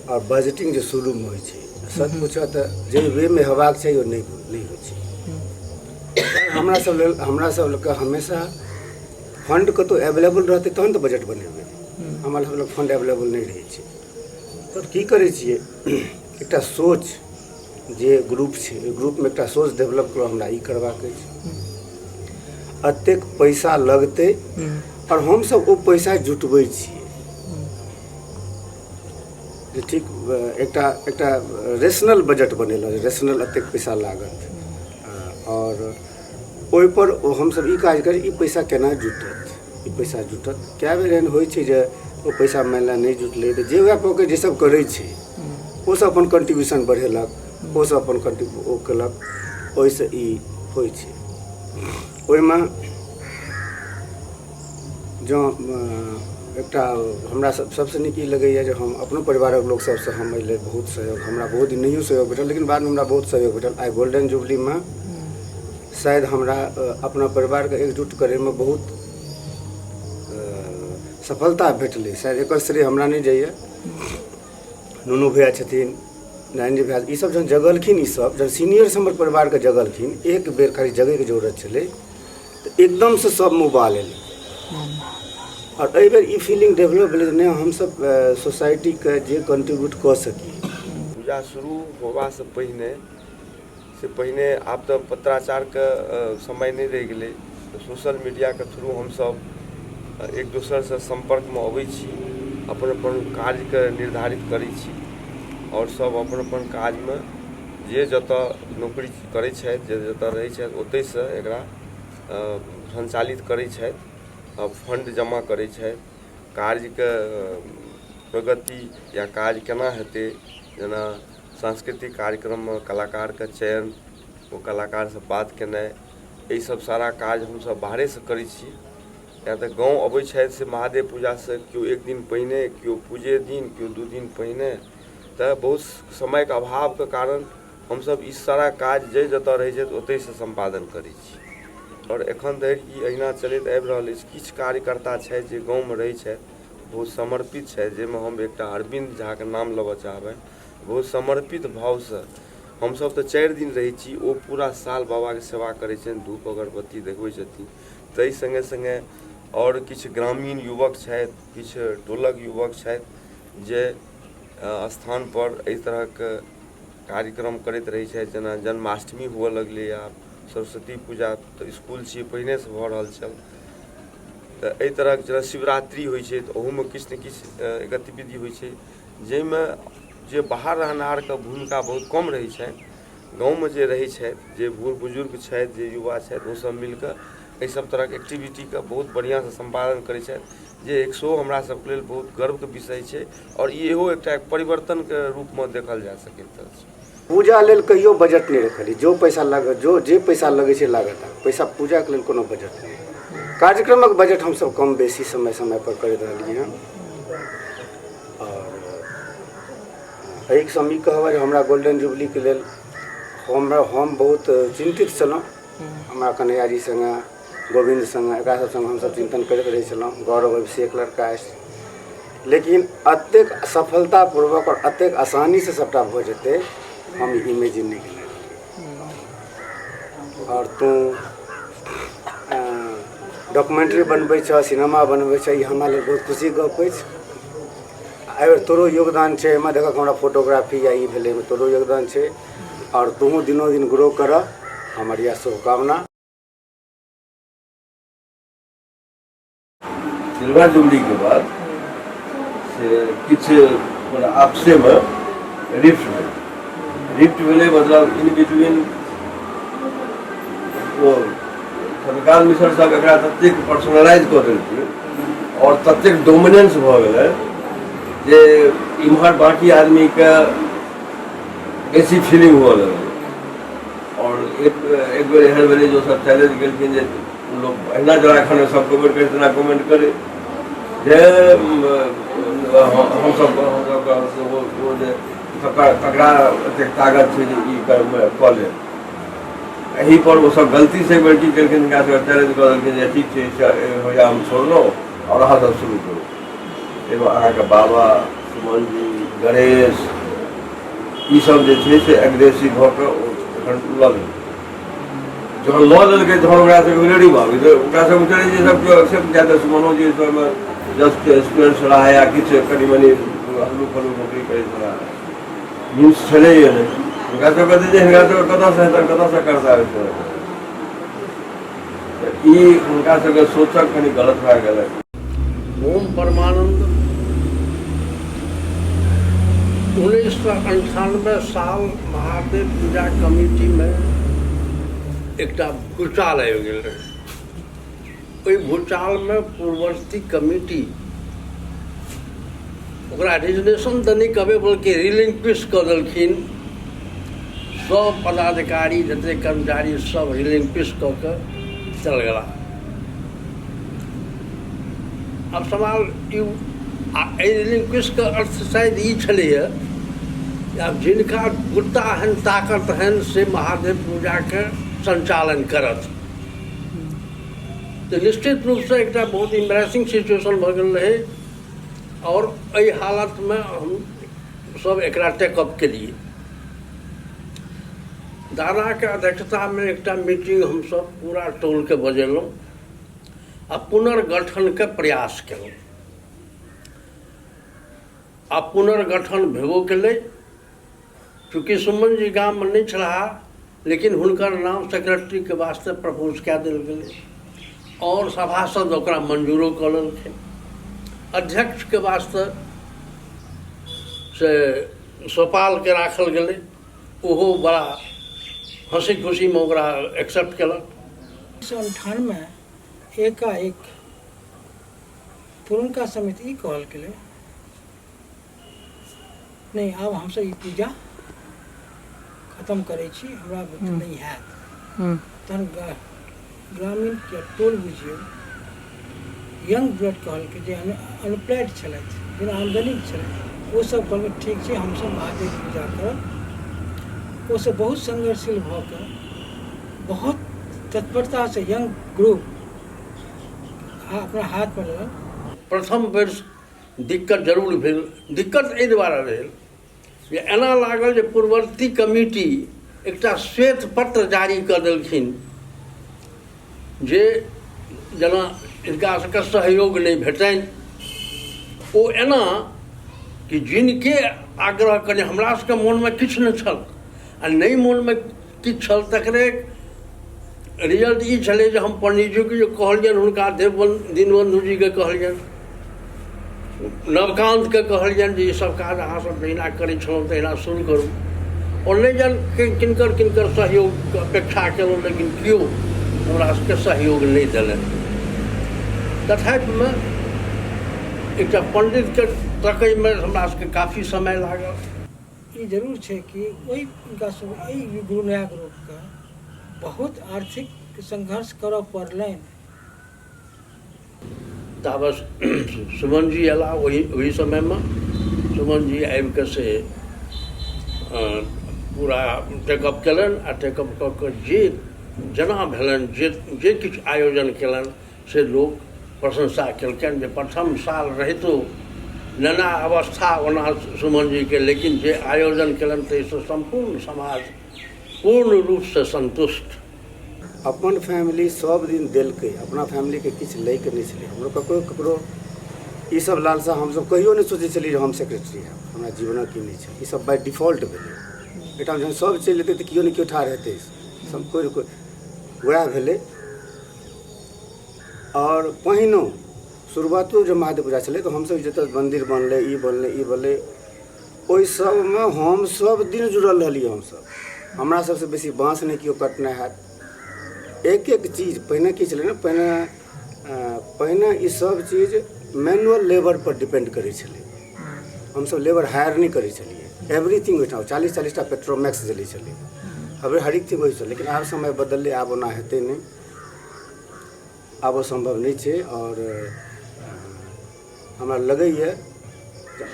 और बजटिंग जो शुरू में होइ छै सच पूछो तो जे वे में हेबाक चाहिए नहीं होइ छै। हमरा सब के हमेशा फंड कतौ अवेलेबल रहते तहन तो बजट बनेबै, हमरा सब लग फंड अवेलेबल नहीं रहे छै। तो की करै छियै एकटा सोच जे ग्रुप छै, ग्रुप में एकटा सोच डेवलप करो, हमरा ई करबाक अछि, अतेक पैसा लगते और हम सब ओ पैसा जुटबै छियै जे ठीक एकटा रेशनल बजट बनेलहुँ, रेशनल अतेक पैसा लागत और ओहि पर हम सब ई काज करी ई पैसा केना जुटत, ई पैसा जुटत। कए बेर एहन होइ छै जे ओ पैसा मानि लिअ नहि जुटलै तऽ जे वएह पॉकेट जे सब करै छै ओ सब अपन कंट्रीब्यूशन बढ़ेलक, ओ सब अपन ओ केलक, ओहिसँ ई होइ छै। ओहिमे जँ एकटा हमरा सबसँ नीक ई लगैए जे हम अपनो परिवारक लोक सबसँ हम एहि लेल बहुत सहयोग, हमरा बहुत दिन नहियो सहयोग भेटल लेकिन बादमे हमरा बहुत सहयोग भेटल। आइ गोल्डन जुबलीमे शायद हमरा अपना परिवारके एकजुट करैमे बहुत सफलता भेटलै, शायद एकर श्रेय हमरा नहि जाइए। नुनू भैया छथिन, नारायण भैया, ई सब जहन जगलखिन, ई सब जहन सीनियर हमर परिवारके जगलखिन, एक बेर खाली जगैके जरूरत छलै तऽ एकदमसँ सब मुँह लेलै और एहि बेर ई फीलिंग डेवलप भेलै नहि हमसब सोसाइटीके जे कंट्रीब्यूट कऽ सकी। पूजा शुरू होबासँ पहिने आब तऽ पत्राचारके समय नहीं रहि गेलै, सोशल मीडियाके थ्रू हमसब एक दोसरसँ सम्पर्कमे अबै छी, अपन अपन कार्यके निर्धारित करै छी और सब अपन अपन काजमे जे जतऽ नौकरी करै छथि, जे जतऽ रहै छथि ओतहिसँ एकरा संचालित करै छथि, फंड जमा करै छथि, कार्यके प्रगति या काज केना हेतै, जेना सांस्कृतिक कार्यक्रममे कलाकारके चयन, ओ कलाकारसँ बात केनाइ, एहि सब सारा काज हमसब बाहरेसँ करै छी। या तऽ गाँव अबै छथि से महादेव पूजासँ केओ एक दिन पहिने, केओ पूजे दिन, केओ 2 दिन पहिने, तऽ बहुत समयके अभावके कारण हमसब ई सारा काज जे जतऽ रहै छथि ओतहिसँ सम्पादन करै छी। और एखन धरि ई अहिना चलैत आबि रहल अछि। किछु कार्यकर्ता छथि जे गाँवमे रहै छथि, बहुत समर्पित छथि, जाहिमे हम एकटा अरविंद झाके नाम लेबऽ चाहबनि। बहुत समर्पित भावसँ हमसब तऽ 4 दिन रहै छी, ओ पूरा साल बाबाके सेवा करै छथिन, धूप अगरबत्ती देखबै छथिन। ताहि सङ्गे सङ्गे और किछु ग्रामीण युवक छथि, किछु टोलक युवक छथि जे स्थान पर एहि तरहके कार्यक्रम करैत रहै छथि। जेना जन्माष्टमी हुअ लगलै, आब सरस्वती पूजा तऽ स्कूल छियै पहिनेसँ भऽ रहल छल, तऽ एहि तरहक जेना शिवरात्रि होइ छै तऽ ओहूमे किछु ने किछु गतिविधि होइ छै, जाहिमे जे बाहर रहनिहारके भूमिका बहुत कम रहै छनि। गाँवमे जे रहै छथि, जे बूढ़ बुजुर्ग छथि, जे युवा छथि, ओसब मिलकऽ एहि सब तरहके एक्टिविटीके बहुत बढ़िआँसँ सम्पादन करै छथि, जे एक सो हमरा सबके लेल बहुत गर्वके विषय छै और इहो एकटा परिवर्तनके रूपमे देखल जा सकैत अछि। पूजा लेल कहियो बजट नहीं रखली, जो पैसा जे पैसा लगे छै लागत, पैसा पूजा के लेल कोनो बजट नहीं। कार्यक्रमक बजट हम सब कम बेसी समय समय पर करैत रहलियै हँ। और एहि हम ई कहब जे हमरा गोल्डन जुबली के लेल हम बहुत चिंतित छलहुँ। हमरा कन्हैया जी संगे, गोविंद संगे, एकरा सब संगे हम सब चिंतन करैत रहै छलहुँ। गौरव अभिषेक लड़का अछि, लेकिन अतेक सफलतापूर्वक और अतेक आसानी से सबटा भऽ जेतै हम इमेजिन नहीं केने। और तू डॉक्यूमेंट्री बनबै छ, सिनेमा बनबै छ, ई हमरा लेल बहुत खुशी गप अछि। एहि बेर तोरो योगदान छै एहिमे, देखक हमरा फोटोग्राफी या ई भेलै, एहिमे तोरो योगदान छै और तूहूँ दिनोदिन ग्रो करऽ, हमर यह शुभकामना। सिल्वर जुबली के बाद से किछु आपसेमे रिफ्ट भेलै, मतलब इन बिटवीन ओ सरकार मिश्र सब एकरा ततेक पर्सनलाइज कऽ देलखिन और ततेक डोमिनेंस भऽ गेलै जे इम्हर बाकी आदमीके बेसी फीलिंग हुअ लगलै। और एक बेर एहन भेलै जो सब चैलेंज केलखिन जे लोग अहिना जरा एखन सब कमेंट करे, तेना कमेंट करे जे हमसब तकरा एतेक ताकत छै जे ई कऽ ले। एही पर वो सब गलती से एक बेर की केलखिन, चैलेंज कऽ देलखिन जे ठीक छै हम छोड़लहुँ और अहाँ सब शुरू करू। एगो अहाँके बाबा सुमन जी गणेश ई सब जे छै से एग्रेसिव भऽ कऽ एखन लऽ लेलकै। जखन लऽ लेलकै तखन ओकरा सबके रेडी भऽ गेलै। ओकरा सब चलै छै सब केओ एक्सेप्ट कए कऽ सुमनो जी ओहिमे जस्ट स्टूडेंट छलाह या किछु कनि मनि हल्लू फल्लू नौकरी करै छलाह, मीन्स छलैए नहि। हुनका सब कहतै जे हिनका सबके कतऽसँ हेतै कतऽसँ करता है, ई हुनका सबके सोचक कनि गलत भए गेलै। ओम परमानंद 1998 साल महादेव पूजा कमिटी में एकटा भूचाल आबि गेल रहे। ओहि भूचाल में पूर्ववर्ती कमिटी ओकरा रिजनेशन तऽ नहीं कहबै बल्कि रिलिंक्विश कऽ देलखिन। सब पदाधिकारी जते कर्मचारी सब रिलिंक्विश कऽ कऽ चल गेला। अब सवाल रिलिंक्विश के अर्थ शायद ई छलैए अब जिनका गुत्ता हन ताकत हन से महादेव पूजा के संचालन करत। तो निश्चित रूप से एक बहुत इम्ब्रेसिंग सिचुएशन भऽ गेल रहे और एहि हालत में हम सब एकरा टेकअप केलिए। दादा के अध्यक्षता में एक मीटिंग हम सब पूरा टोल के बजेलहुँ आ पुनर्गठन के प्रयास केलहुँ। आ पुनर्गठन भेबो केलै। चूँकि सुमन जी गाम में नहीं छलाह लेकिन हुनकर नाम सेक्रेटरी के वास्ते प्रपोज कए देल गेलै और सभासद ओकरा मंजूरो कऽ लेलखिन। अध्यक्ष के वास्ते से सोपाल के राखल गेलै, ओहो बड़ा हंसी खुशी में ओकरा एक्सेप्ट केलक। 1998 एकाएक पुरनका समिति कहल गेलै नहीं आब हमसब ई पूजा खत्म करै छी, हमरा बुते नहीं हैत। तहन ग्रामीण के टोल बुझियौ यंग ब्लड कहलकै जे अनप्लाइड छलथि, बिना आमदनी छलथि, वो सब कहलकै ठीक छै हमसब महादेव पूजा करब। वो सब बहुत संघर्षशील भऽ कऽ बहुत तत्परता से यंग ग्रुप अपना हाथ पर लेलक। प्रथम बेर दिक्कत जरूर भेल। दिक्कत एहि दुआरे भेल जे एना लागल जे पूर्ववर्ती कमिटी एकटा श्वेत पत्र जारी कऽ देलखिन जे जेना हिनका सबके सहयोग नहीं भेटनि। ओ एना कि जिनके आग्रह कने हमरा सबके मन में किछु नहि छल आ नहीं मन में किछु छल तकरे रिजल्ट ई छलै जे हम पंडित जी के कहलियनि, हुनका दीनबंधु जी के कहलियनि, नवकांत के कहलियनि जे ई सब काज अहाँ सब जहिना करै छलहुँ तहिना शुरू करू। और नहीं जान किनकर किनकर सहयोग के अपेक्षा केलहुँ लेकिन केओ हमरा सबके सहयोग नहीं देलनि। तथापि में एकटा पंडित के तकै में हमरा सबके काफी समय लागल। ई जरूर छै कि ओहि हुनका सब एहि नया ग्रुप के बहुत आर्थिक संघर्ष करऽ पड़लनि। ताबत सुमन जी अयला वही समय में सुमन जी आबि कऽ से पूरा टेकअप केलनि आ टेकअप कऽ कऽ जे जेना भेलनि जे किछु आयोजन केलनि से लोक प्रशंसा केलकनि जे प्रथम साल रहितो नाना अवस्था ओना सुमन जी के लेकिन जे आयोजन केलनि ताहिसँ संपूर्ण समाज पूर्ण रूप से संतुष्ट। अपन फैमिली सब दिन देलकै, अपना फैमिली के किछु लै के नहीं छलै। हमरो ककरो ई सब लालसा हमसब कहियो नहीं सोचै छलियै जे हम सेक्रेटरी हैब, हमरा जीवनक की नहीं छै। ई सब बाय डिफॉल्ट भेलै। एहिठाम जहन सब चलि जेतै तऽ केओ ने केओ ठाढ़ हेतै, सब कोइ वएह भेलै। और पहिनो शुरुआतो जब महादेव पूजा छलै तऽ हमसब जतऽ मंदिर बनलै ई बनलै ओहि सबमे हम सब दिन जुड़ल रहलियै। हमसब हमरा सबसे बेसी बाँस नहीं केओ कटने हैत। एक एक चीज पहिने की छलै ने, पहिने ई सब चीज मैनुअल लेबर पर डिपेंड करै छलै। हमसब लेबर हायर नहीं करै छलियै। एवरीथिंग ओहिठाम 40-40टा पेट्रोमैक्स जलै छलै। अब हर एक चीज होइ छलै। लेकिन आब समय बदललै, आब ओना हेतै नहीं, आब ओ संभव नहीं छै। और हमरा लगैए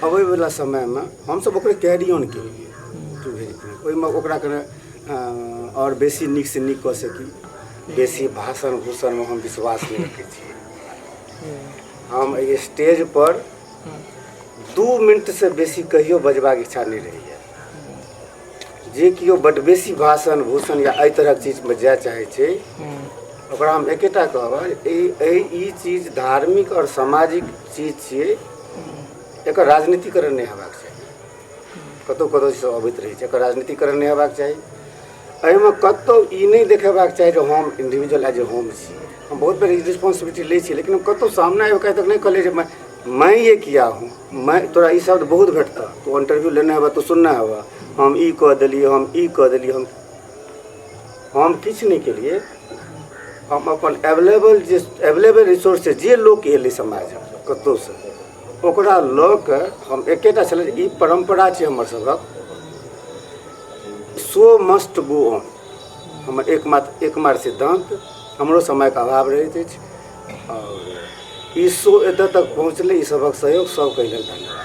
अबैवला समयमे हमसब ओकरे कैरी ऑन केलिए। ओहिमे ओकरा कने और बेसी नीक से नीक कऽ सकी। बेसी भाषण भूषण में हम विश्वास नहीं रखै छी। हम एहि स्टेज पर 2 मिनट से बेसी कहियो बजबाक इच्छा नहीं रहैए। जे किओ बड बेसी भाषण भूषण या एहि तरहक चीजमे जाय चाहै छै ओकरा हम एकेटा कहब, ई चीज धार्मिक और सामाजिक चीज छियै, एकर राजनीतिकरण नहीं हेबाक चाही। कतौ कतौ सब अबैत रहै छै, एकर राजनीतिकरण नहीं हेबाक चाही। एहिमे कतौ ई नहीं देखेबाक चाही जे हम इंडिविजुअल एज ए होम छी। हम बहुत बड़ी रिस्पॉन्सिबिलिटी लै छी, लेकिन कतौ सामने आबि कहीं तक नहीं कहले जे मैं ये किया हूँ, मैं तोरा ई शब्द बहुत भेटता, तो इंटरव्यू लेना हेबा तो सुनना हेबा, हम ई कह देलियै, हम ई कह देलियै, हम किछु नहीं केलियै। हम अपन अवेलेबल रिसोर्स जे लोक एलै समाज कतौ से ओकरा लऽ कऽ हम एकेटा छलै, ई परम्परा छै हमर सभक, सो मस्ट गो ऑन, हमर एकमात्र सिद्धांत। हमरो समयके अभाव रहैत अछि और ई शो एतऽ तक पहुँचलै, ई सभक सहयोग सबके लेल धन्यवाद।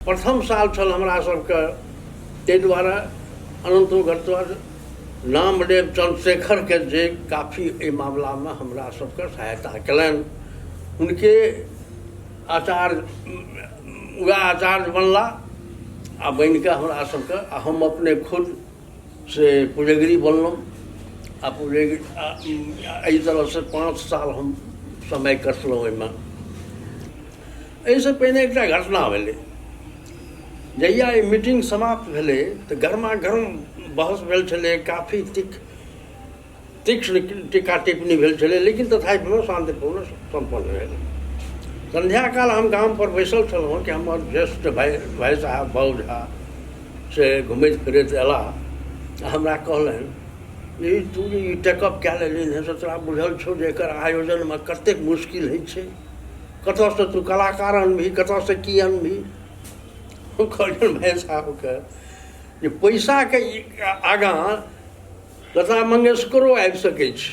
प्रथम साल छल हमरा सबके, ताहि दुआरे अनंतो घटवा नामदेव चंद्रशेखर के जे काफी एहि मामला में हमरा सबके सहायता कयलनि। हुनके आचार्य वएह आचार्य बनला आ बनि कऽ हमरा सबके, आ हम अपने खुद से पूजगिरी बनलहुँ आ पूजगिरी एहि तरह से 5 साल हम समय कटलहुँ ओहिमे। एहिसँ पहिने एकटा घटना भेलै, जहिया ई मीटिंग समाप्त भेलै तऽ गरमा गर्म बहस भेल छलै, काफी तीक्ष्ण टीका टिप्पणी भेल छलै, लेकिन तथापि शांतिपूर्ण सम्पन्न भेल। संध्या काल हम गाम पर बैसल छलहुँ कि हमर ज्येष्ठ भाई साहब बाबू झा से घुमैत फिरैत अयला, हमरा कहलनि जे तू ई टेकअप कए लेलिन हँ से तोरा बुझल छौ जे एकर आयोजनमे कतेक मुश्किल होइ छै, कतऽसँ तू कलाकार अनबही, कतऽसँ की अनबही। हम कहलियनि भाई साहबके जे पैसाके आगाँ लता मंगेशकरो आबि सकै छै,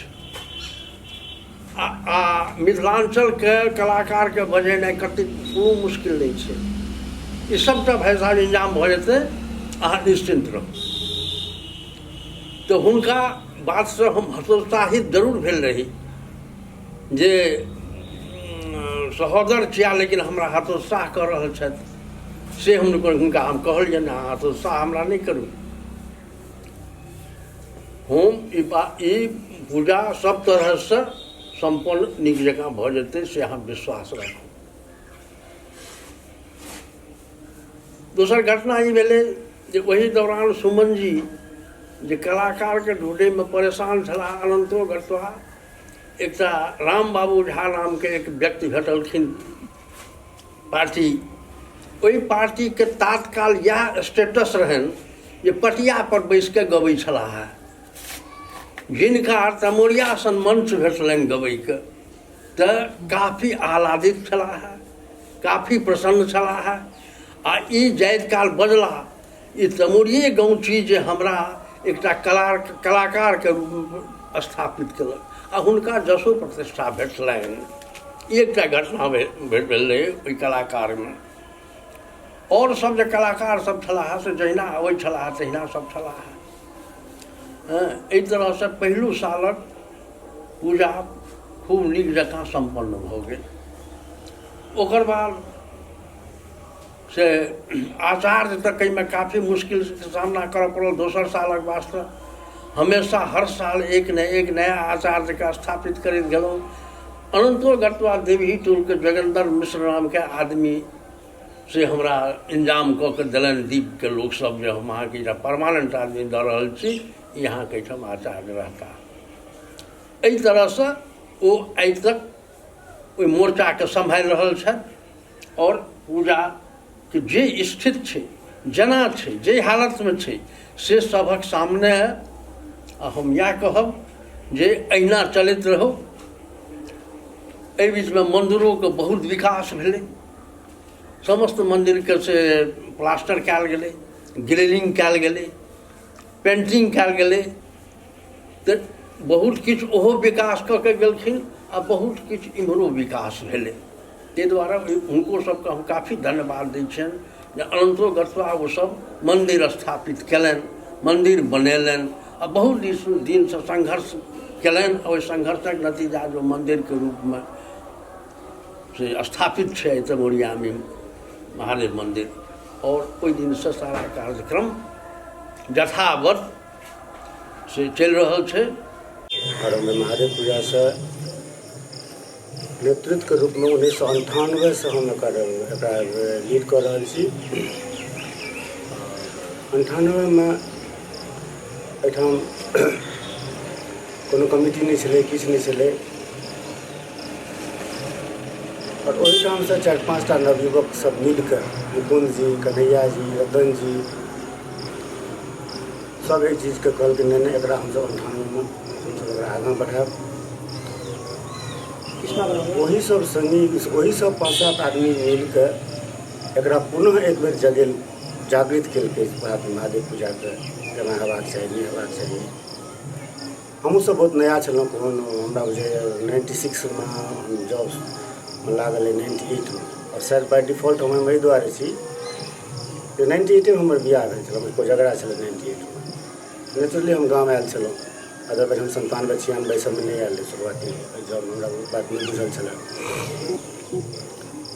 आ मिथिलांचलके कलाकारके बजेनाइ कतेक कोनो मुश्किल नहीं छै। ई सबटा भाई साहब इंजाम भऽ जेतै, अहाँ निश्चिंत रहू। तऽ हुनका बातसँ हम हतोत्साहित जरूर भेल रही जे सहोदर छिया लेकिन हमरा हतोत्साह कऽ रहल छथि, से हुनका हम कहलियनि अहाँ हतोत्साह हमरा नहीं करू। हम ई पूजा सब तरहसँ संपन्न नीक जकाँ भऽ जेतै से अहाँ विश्वास राखू। दोसर घटना ई भेलै जे ओहि दौरान सुमन जी जे कलाकारके ढूंढैमे परेशान छलाह, अनंतो घटवा एकटा राम बाबू झा नामके एक व्यक्ति भेटलखिन पार्टी, ओहि पार्टीके तात्काल इएह स्टेटस रहनि जे पटिया पर बैस कऽ गबै छलाह। जिनका तमोरिया सन मंच भेटलनि गबैके तऽ काफी आह्लादित छलाह, काफी प्रसन्न छलाह। आ ई जाइत काल बजला ई तमोरिये गौची जे हमरा एकटा कलाकारके रूपमे स्थापित केलक आ हुनका जसो प्रतिष्ठा भेटलनि। एकटा घटना भेलै ओहि कलाकारमे। और सब जे कलाकार सब छलाह से जहिना अबै छलाह तहिना सब छलाह। एहि तरहसँ पहिलू सालक पूजा खूब नीक जकाँ सम्पन्न भऽ गेल। ओकर बाद से आचार्य तक एहिमे काफी मुश्किलसँ सामना करऽ पड़ल। दोसर सालक वास्ते हमेशा हर साल एक नया आचार्यके स्थापित करैत गेलहुँ। अनंतो गत्वा देवी टोलके जोगेंद्र मिश्र नामके आदमी से हमरा इंजाम कऽ के देलनि दीपके लोकसभ जे हम अहाँके एहिठाम परमानेंट आदमी दऽ रहल छी, यहाँके एहिठाम आचार्य रहता। एहि तरहसँ ओ आइ तक ओहि मोर्चाके सम्हारि रहल छथि। और पूजाके जे स्थिति छै, जेना छै, जे हालतमे छै से सभक सामने हम इएह कहब जे अहिना चलैत रहू। एहि बीचमे मन्दिरोके बहुत विकास भेलै। समस्त मन्दिरके से प्लास्टर कयल गेलै, ग्रिलिंग कयल गेलै, पेंटिंग कयल गेलै। तऽ बहुत किछु ओहो विकास कऽ के गेलखिन आ बहुत किछु इम्हरो विकास भेलै। ताहि दुआरे हुनको सबके हम काफ़ी धन्यवाद दै छियनि जे अनंतो गत्वा ओ सब मन्दिर स्थापित कयलनि, मन्दिर बनेलनि आ बहुत दिनसँ संघर्ष कयलनि। ओहि संघर्षक नतीजा जो मन्दिरके रूपमे से स्थापित छै तमोरियामे महादेव मंदिर। और ओहि दिनसँ सारा कार्यक्रम यथावत से चलि रहल छै। और हमें महादेव पूजा से नेतृत्व के रूप में 1998 से हम लीड कर रहल छी। 98 में एहिठाम कोनो कमिटी नहीं छलै, किछु नहीं छलै। और ओहिठाम से 4-5 टा नवयुवक सब मिलकर मुकुंद जी, कन्हैया जी, रतन जी सब एक चीज के कहल कि नहीं एकरा हमसब 98 में हमसब आगाँ बढ़ाब। वही सब संगी, वही सब 5-7 आदमी मिलकर एकरा पुनः एक बेर जागृत केलकै महादेव पूजा के केना हेबाक चाही, नहीं हेबाक चाही। हमहूँ सब बहुत नया छलहुँ। हमरा बुझे 96 में हम जॉब लागल है 98 में। और शायद बाय डिफॉल्ट हम एहि दुआरे छी कि 98 में हमर बियाह भेल छल, हमर कोजगरा छल 98 में। नेचुरली हम गाँव आयल छलहुँ, अदरवाइज हम 97-96 सबमे नहीं आयल शुरुआती जॉब हमरा बात नहीं बुझल छल।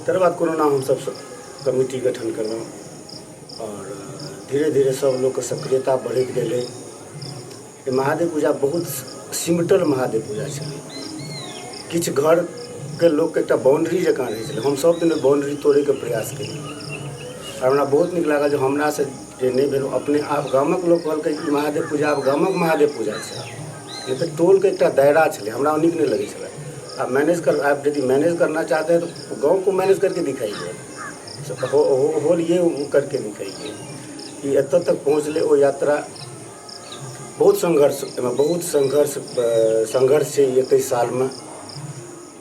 तकर बाद कोरोना हमसब कमिटी गठन कयलहुँ और धीरे धीरे सब लोग के सक्रियता बढ़ैत गेलै। महादेव पूजा बहुत सिमटल महादेव पूजा छलै। किछु घर के लोग के एकटा बाउंड्री जकाँ रहै छलै। हम सब दिन बाउंड्री तोड़ैके प्रयास केलियै और हमरा बहुत नीक लागल जे हमरा से जे नहीं भेल। अपने आप गामक लोग कहलकै कि महादेव पूजा आब गामक महादेव पूजा छै। नहीं तो टोल के एकटा दायरा छलै, हमरा नीक नहीं लगे छलै। आप यदि मैनेज करना चाहते हैं तो गाँव को मैनेज करके दिखाइए, होल ये वो करके दिखाइए। ये एतऽ तक पहुँचले वो यात्रा बहुत संघर्ष छै 21 साल में।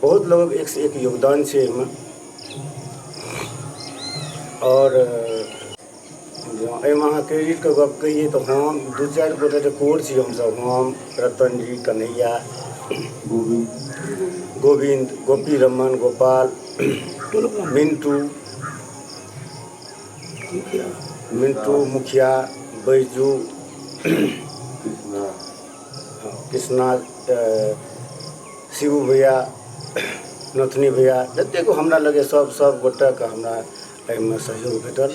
बहुत लोग एक से एक योगदान छै एहिमे। और एहिमे अहाँ क्रेडिटके गप कहिए तो हम 2-4 गोटे जे कोर छी हमसब, हम रतन जी, कन्हैया, गोविंद, गोपी रमन, गोपाल, मिंटू मुखिया, बैजू, कृष्णा, शिवू भैया, नथनी भैया, जतेक हमरा लगे सब गोटेके हमरा एहिमे सहयोग भेटल।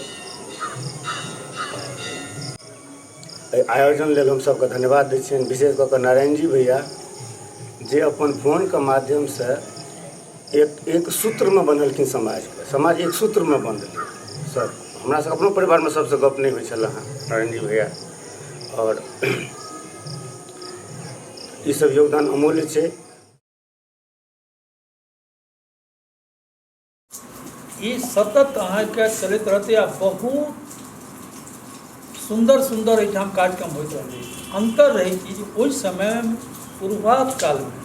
आयोजन लेल हम सबके धन्यवाद दै छियनि। विशेष कऽ कऽ नारायण जी भैया जे अपन फोनके माध्यम से एक सूत्र में बन्हलखिन समाज एक सूत्र में बंधलै। सब हमरा सब अपनो परिवार में सबसे गप नहीं होइ छलै हँ, नारायण जी भैया। और ई सब योगदान अमूल्य छै। ई सतत अहाँके चलैत रहतै आ बहुत सुंदर सुंदर एहिठाम कार्यक्रम होइत रहलै। अंतर रही कि जे ओहि समय पूर्वात काल में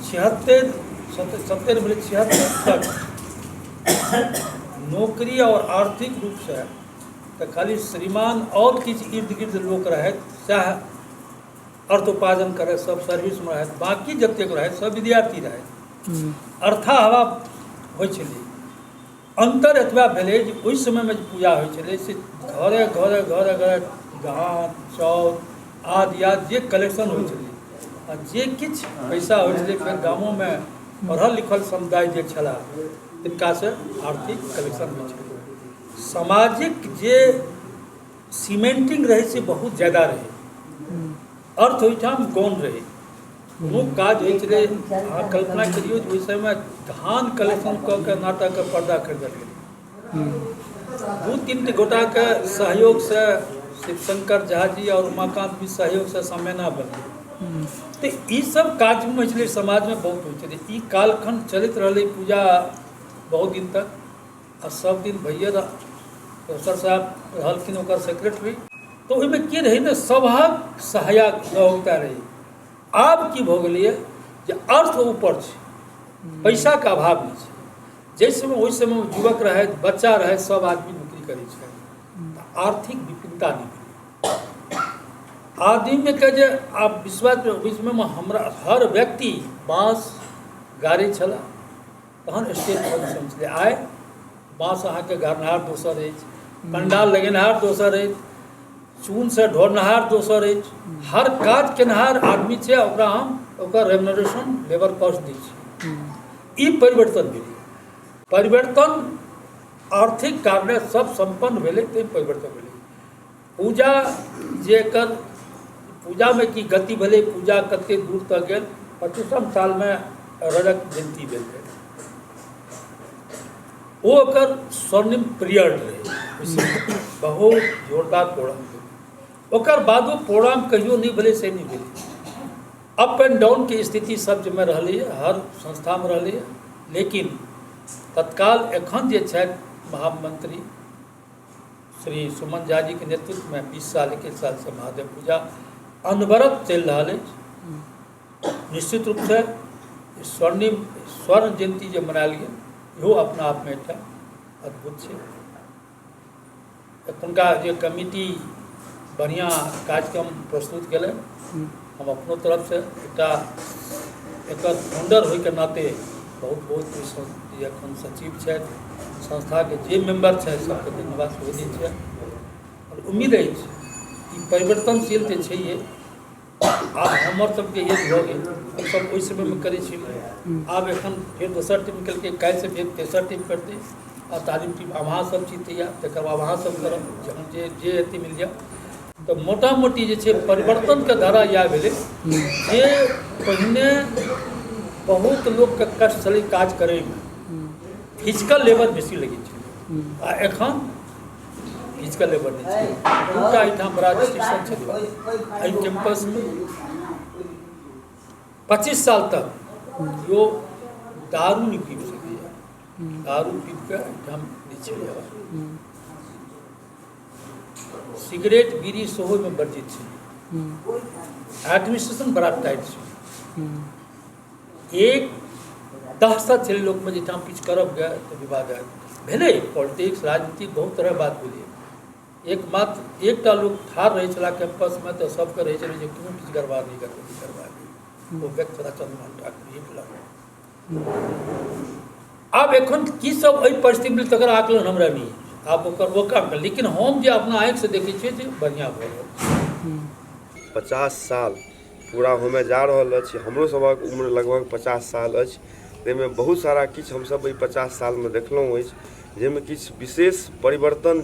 76 भेलै 76 तक नौकरी और आर्थिक रूप से तो खाली श्रीमान और किछु इर्द गिर्द लोक रहथि, चाहे अर्थोपार्जन करे, सब सर्विस में रहथि, बाकी जतेक रहथि सब विद्यार्थी रहथि। अर्था हवा होइ छलै। अंतर एतबा भेलै जे ओहि समय में जे पूजा होइ छलै से घरे घरे घरे घरे धान चाउर आदि आदि जे कलेक्शन होइ छलै आ जे किछु पैसा होइ छलै फेर गामों में पढ़ल लिखल समुदाय जे छलाह तिनका से आर्थिक कलेक्शन होइ छलै। सामाजिक जे सीमेंटिंग रहे से बहुत ज्यादा रहे। अर्थ ओहिठाम गौण रहे। कोनो काज होइ छलै, अहाँ कल्पना करियौ जे ओहि समय धान कलेक्शन कऽ के नाटक के पर्दा खरीदल गेलै। 2-3 गोटा के सहयोग से शिवशंकर झा जी और उमाकांत भी सहयोग से समेना बनलै। तो ई सब काज में छलै, समाज में बहुत होइ छलै। ई कालखंड चलैत रहलै पूजा बहुत दिन तक। आ सब दिन भैया प्रोफेसर साहब रहलखिन ओकर सेक्रेटरी। तो ओहिमे की रही ने सभक सहायक सहयोगिता रही। आब की भऽ गेलैए जे अर्थ ऊपर छै, पैसा के अभाव नहीं छै। जाहि समय ओहि समय युवक रहथि, बच्चा रहथि, सब आदमी नौकरी करै छै, आर्थिक विपिनता नहीं भेलै। आदमी के जे आब विश्वास बीचमे हमरा हर व्यक्ति बाँस गाड़ी छला, तहन स्टेट पोजिशन छलै। आइ बाँस अहाँके गाड़नहार दोसर अछि, पंडाल लगेनहार दोसर अछि, चून से ढोरनहार दोसर अछि। हर काज केनहार आदमी छै, ओकरा हम ओकर रेम्यूनरेशन लेबर कॉस्ट दै छी। ई परिवर्तन भेलै। परिवर्तन आर्थिक कारणे सब संपन्न भेलै, तै परिवर्तन भेलै। पूजा जे एकर पूजा में की गति भेलै, पूजा कते दूर तक गेल। 25म साल में रजक जयंती भेल रहै। वो ओकर स्वर्णिम पीरियड रहे, बहुत जोरदार प्रोग्राम भेल। ओकर बादो प्रोग्राम कहियो नहीं भेलै से नहीं भेलै। अप एंड डाउन के स्थिति सब में रहलै, हर संस्था में रहलै। लेकिन तत्काल एखन जे छथि महामंत्री श्री सुमन झा जी के नेतृत्व में 20 साल 21 साल से महादेव पूजा अनवरत चलि रहल अछि। निश्चित रूप से स्वर्ण जयंती जे मनायल गेल, इहो अपना आप में एकटा अद्भुत छै। एखुनका जे कमिटी बढ़िया कार्यक्रम प्रस्तुत केलै, हम अपनो तरफ से एकटा एकर फाउंडर होय के नाते बहुत बहुत जे एखन सचिव छथि, संस्था के जे मेंबर छथि सबके धन्यवाद सेहो दै छियै। और उम्मीद अछि ई परिवर्तनशील तऽ छैहे। आब हमर सबके एज भऽ गेल, हमसब ओहि समय में करै छी। आब एखन फेर दोसर टीम केलकै, काल्हि से फेर तेसर टीम करतै आ तालीम टीम। आब अहाँ सब छी तैयार, तकर बाद अहाँ सब करब, जहन जे एते मिल जाए। तो मोटा मोटी जे छै परिवर्तन के धारा इएह भेलै जे पहिने बहुत लोक के कष्ट छलै काज करे में, फिजिकल लेबर बेसी लगै छै। आ एखन फिजिकल लेबर नहीं छै। दूटा एहिठाम बड़ा डिस्ट्रिक्शन छलै एहि कैंपस में। 25 साल तक यो दारू नहीं पीब सकैए। दारू पीब के एहिठाम नहीं छलै। सिगरेट बीड़ी सेहो में वर्जित छै। एडमिनिस्ट्रेशन बड़ा टाइट छै। एक 10 साल छलै लोक में जहिठाम किछु करब गए तो विवाद भेलै। पॉलिटिक्स राजनीतिक बहुत तरह बात भेलै। एकमात्र एकटा लोक ठाढ़ रहै छला कैंपस में, तो सबके रहै छलै जे कोनो किछु गड़बड़ नहीं करबै। वो व्यक्ति छला चंद्रमोहन ठाकुर। आब एखन की सब एहि परिस्थिति में तकर आकलन हमरा नहीं है। आब ओकर लेकिन हम जे अपना आँखि से देखै छियै जे बढ़िया भऽ रहल छै। 50 साल पूरा होमे जा रहल अछि। हमरो सबक उम्र लगभग 50 साल अछि। ताहिमे बहुत सारा किछु हमसब एहि 50 सालमे देखलहुँ अछि, जाहिमे किछु विशेष परिवर्तन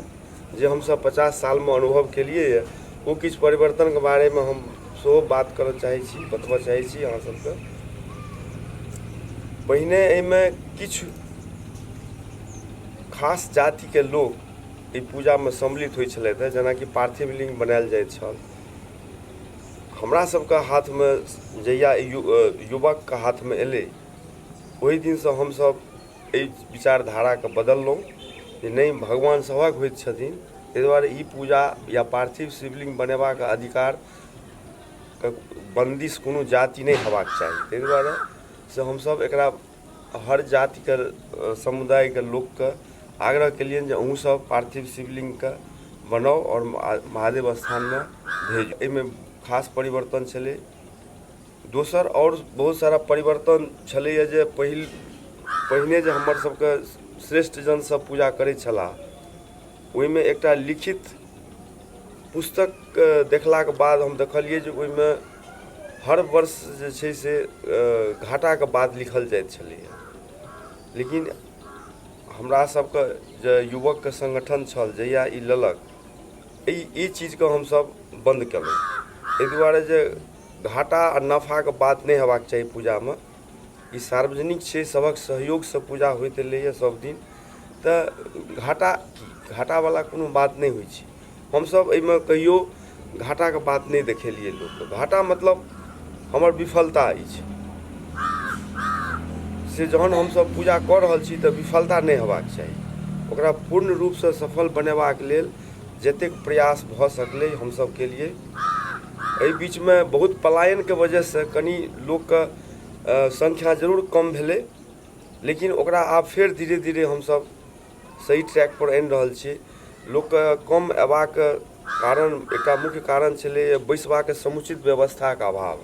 जे हमसब 50 सालमे अनुभव केलिए है, ओ किछु परिवर्तनके बारेमे हम सेहो बात करऽ चाहै छी, बतबऽ चाहै छी अहाँ सबके। पहिने एहिमे किछु खास जातिके लोक एहि पूजामे सम्मिलित होइ छलथि, जेनाकि पार्थिव लिंग बनायल जाइत छल। हमरा सबके हाथमे जहिया युवकके हाथमे एलै, ओहि दिनसँ हमसब एहि विचारधाराके बदललहुँ जे नहि, भगवान सभक होइत छथिन ताहि दुआरे ई पूजा या पार्थिव शिवलिंग बनेबाक अधिकार बंदिश कोनो जाति नहीं हेबाक चाही। ताहि दुआरे से हमसब एकरा हर जाति के समुदाय के लोक के आग्रह केलियनि जे अहूँ सब पार्थिव शिवलिंग के बनाओ और महादेव स्थान में भेजो। एहिमे खास परिवर्तन छलै। दोसर और बहुत सारा परिवर्तन छलैए जे पहिने जे हमर सबके श्रेष्ठ जन सब पूजा करै छलाह ओहिमे एकटा लिखित पुस्तक देखलाक बाद हम देखलिए जे ओहिमे हर वर्ष जे छै से घाटाके बात लिखल जाइत छलैए। लेकिन हमरा सबके जे युवकके संगठन छल जहिया ई लेलक ई चीजके हमसब बंद केलहुँ। एहि दुआरे जे घाटा आ नफाके बात नहीं हेबाक चाही पूजामे। ई सार्वजनिक छै, सबक सहयोग से पूजा होइत एलैए सब दिन, तऽ घाटावला कोनो बात नहीं होइ छै। हमसब एहिमे कहियो घाटाके बात नहीं देखेलिए लोकके। घाटा मतलब हमर विफलता अछि से जहन हमसब पूजा कऽ रहल छी तऽ विफलता नहीं हेबाक चाही। ओकरा पूर्ण रूप से सफल बनेबाक लेल जतेक प्रयास भऽ सकलै हमसब केलिए। एहि बीच में बहुत पलायन के वजह से कनी लोक के संख्या जरूर कम भेलै, लेकिन ओकरा आब फेर धीरे धीरे हमसब सही ट्रैक पर आनि रहल छियै। लोक के कम अयबाक कारण एकटा मुख्य कारण छलै बैसबाक समुचित व्यवस्था के अभाव,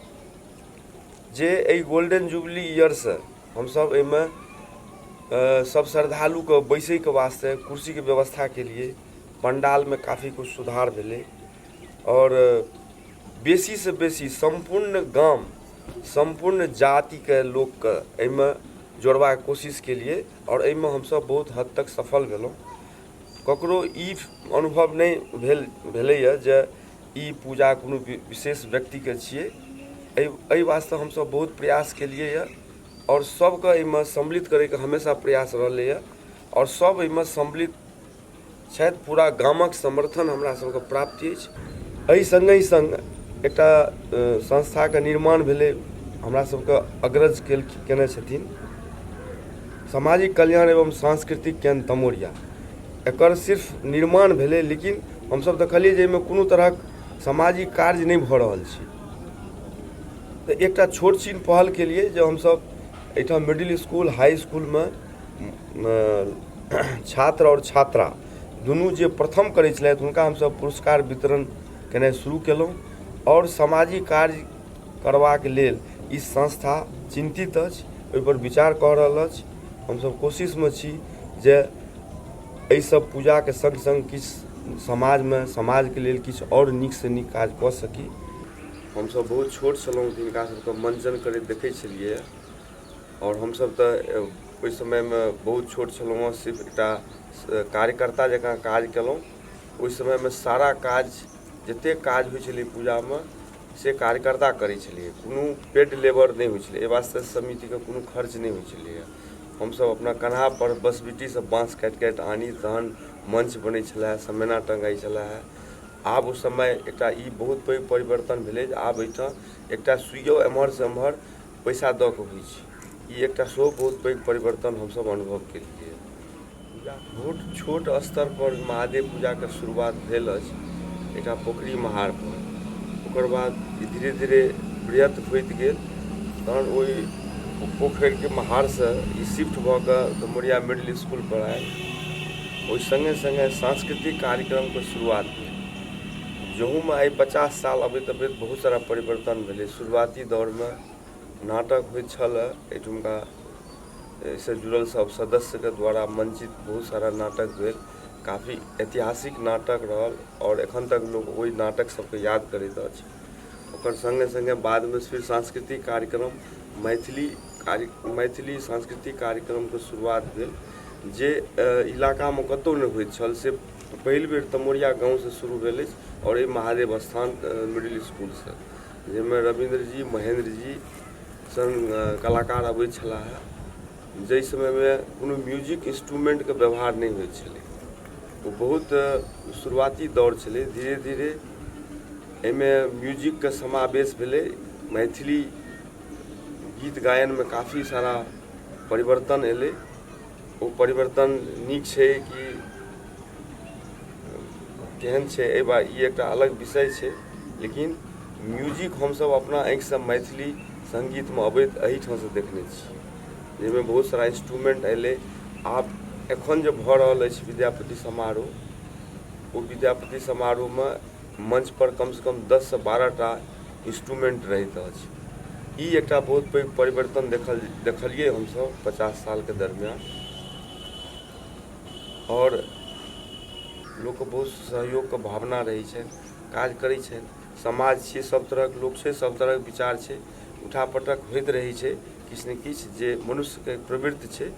जे एहि गोल्डन जुबली ईयर से हमसब एहिमे सब श्रद्धालु के बैसै के वास्ते कुर्सी के व्यवस्था के लिए पंडाल में काफ़ी कुछ सुधार भेलै और बेसी से बेसी संपूर्ण गाम संपूर्ण जाति के लोक के एहिमे जोड़बाक कोशिश केलिए और एहिमे हमसब बहुत हद तक सफल भेलहुँ। ककरो ई अनुभव नहीं भेलैए जे ई पूजा कोनो विशेष व्यक्ति के छियै। एहि वास्ते हमसब बहुत प्रयास केलिए और सबके एहिमे सम्मिलित करे के हमेशा प्रयास रहलैए और सब एहिमे सम्मिलित छथि। पूरा गामक समर्थन हमरा सबके प्राप्त अछि। एहि संगे संग एकटा संस्था के निर्माण भेलै, हमरा सबके अग्रज केने छथिन सामाजिक कल्याण एवं सांस्कृतिक केंद्र तमोरिया। एकर सिर्फ निर्माण भेलै, लेकिन हमसब देखलिए जे एहिमे कोनो तरहक सामाजिक कार्य नहीं भऽ रहल छै। तऽ एकटा छोट छीन पहल के लिए जे हमसब एहिठाम मिडिल स्कूल हाई स्कूल में छात्र और छात्रा दुनू जे प्रथम करै छलथि हुनका हमसब पुरस्कार वितरण केनाइ शुरू केलहुँ और सामाजिक कार्य करबाक लेल ई संस्था चिंतित अछि, ओहि पर विचार कऽ रहल अछि। हमसब कोशिश में छी जे एहि सब पूजा के संग संग किछु समाज के लेल किछु और नीक से नीक काज कऽ सकी। हमसब बहुत छोट छलहुँ हिनका सबके मंचन करैत देखै छलिए और हमसब तऽ ओहि समय में बहुत छोट छलहुँ, सिर्फ एकटा कार्यकर्ता जकाँ काज केलहुँ। ओहि समय में सारा काज जतेक काज होइ छलै पूजा में से कार्यकर्ता करै छलिए, कोनो पेड लेबर नहीं होइ छलै। एहि वास्ते समिति के कोनो खर्च नहीं होइ छलैए। हमसब अपना कन्हा पर बसबिट्टी से बाँस काटि काटि आनी, तहन मंच बनै छलै, समेना टंगाई छलै। आब उस समय एकटा ई बहुत पैघ परिवर्तन भेलै जे आब एहिठाम एकटा सुइयो एम्हर से एम्हर पैसा दऽ कऽ होइ छै। ई एकटा सेहो बहुत पैघ परिवर्तन हमसब अनुभव केलिए। बहुत छोट स्तर पर महादेव पूजा के शुरुआत भेल अछि एकटा पोखरी महार पर। ओकर बाद धीरे धीरे बृहत होइत गेल, तहन ओहि पोखरि के महार से ई शिफ्ट भऽ कऽ तमोरिया मिडिल स्कूल पर आयल। ओहि संगे संगे सांस्कृतिक कार्यक्रम के शुरुआत भेल, जहू में आई 50 साल अबैत अबैत बहुत सारा परिवर्तन भेलै। शुरुआती दौर में नाटक होइत छल, एहिठुमका से जुड़ल सब सदस्य के द्वारा मंचित बहुत सारा नाटक भेल, काफ़ी ऐतिहासिक नाटक रहल और एखन तक लोग वही नाटक सबके याद करैत अछि। ओकर संगे संगे बाद में फिर सांस्कृतिक कार्यक्रम मैथिली सांस्कृतिक कार्यक्रम के शुरुआत भेल, जे इलाका में कतौ नहीं होइत छल। से पहिल बेर तमोरिया गाँव से शुरू भेल अछि और महादेव स्थान मिडिल स्कूल से, जाहिमे रविंद्र जी महेंद्र जी संग कलाकार अबै छलाह। जाहि समय में कोनो म्यूजिक इंस्ट्रूमेंट के व्यवहार नहीं होइत छलै। वो बहुत शुरुआती दौर छलै। धीरे धीरे एहिमे म्यूजिक के समावेश भेलै। मैथिली गीत गायन में काफ़ी सारा परिवर्तन एलै। वो परिवर्तन नीक छै कि केहन छै एहि बार ई एकटा अलग विषय छै, लेकिन म्यूजिक हमसब अपना आँखिसँ मैथिली सङ्गीतमे अबैत एहिठामसँ देखने छी, जाहिमे बहुत सारा इंस्ट्रूमेंट अयलै। आब एखन जे भऽ रहल अछि विद्यापति समारोह, ओ विद्यापति समारोहमे मंच पर कमसँ कम 10 से 12टा इंस्ट्रूमेंट रहैत अछि। ई एकटा बहुत पैघ परिवर्तन देखलियै हमसब 50 सालके दरमियान, और लोकके बहुत सहयोगके भावना रहै छै, काज करै छै। समाज छै, सब तरहक लोक छै, सब तरहक विचार छै, उठापटक होइत रहै छै किछु ने किछु जे मनुष्यके प्रवृत्ति छै।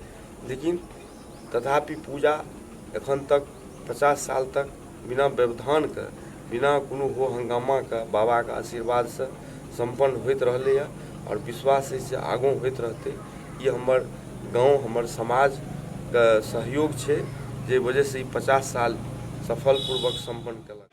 लेकिन तथापि पूजा एखन तक 50 साल तक बिना व्यवधानके, बिना कोनो हो हंगामाके बाबाके आशीर्वादसँ सम्पन्न होइत रहलैए, और विश्वास अछि जे आगाँ होइत रहतै। ई हमर गाँव, हमर समाजके सहयोग छै, जे वजहसँ ई 50 साल सफलपूर्वक सम्पन्न केलक।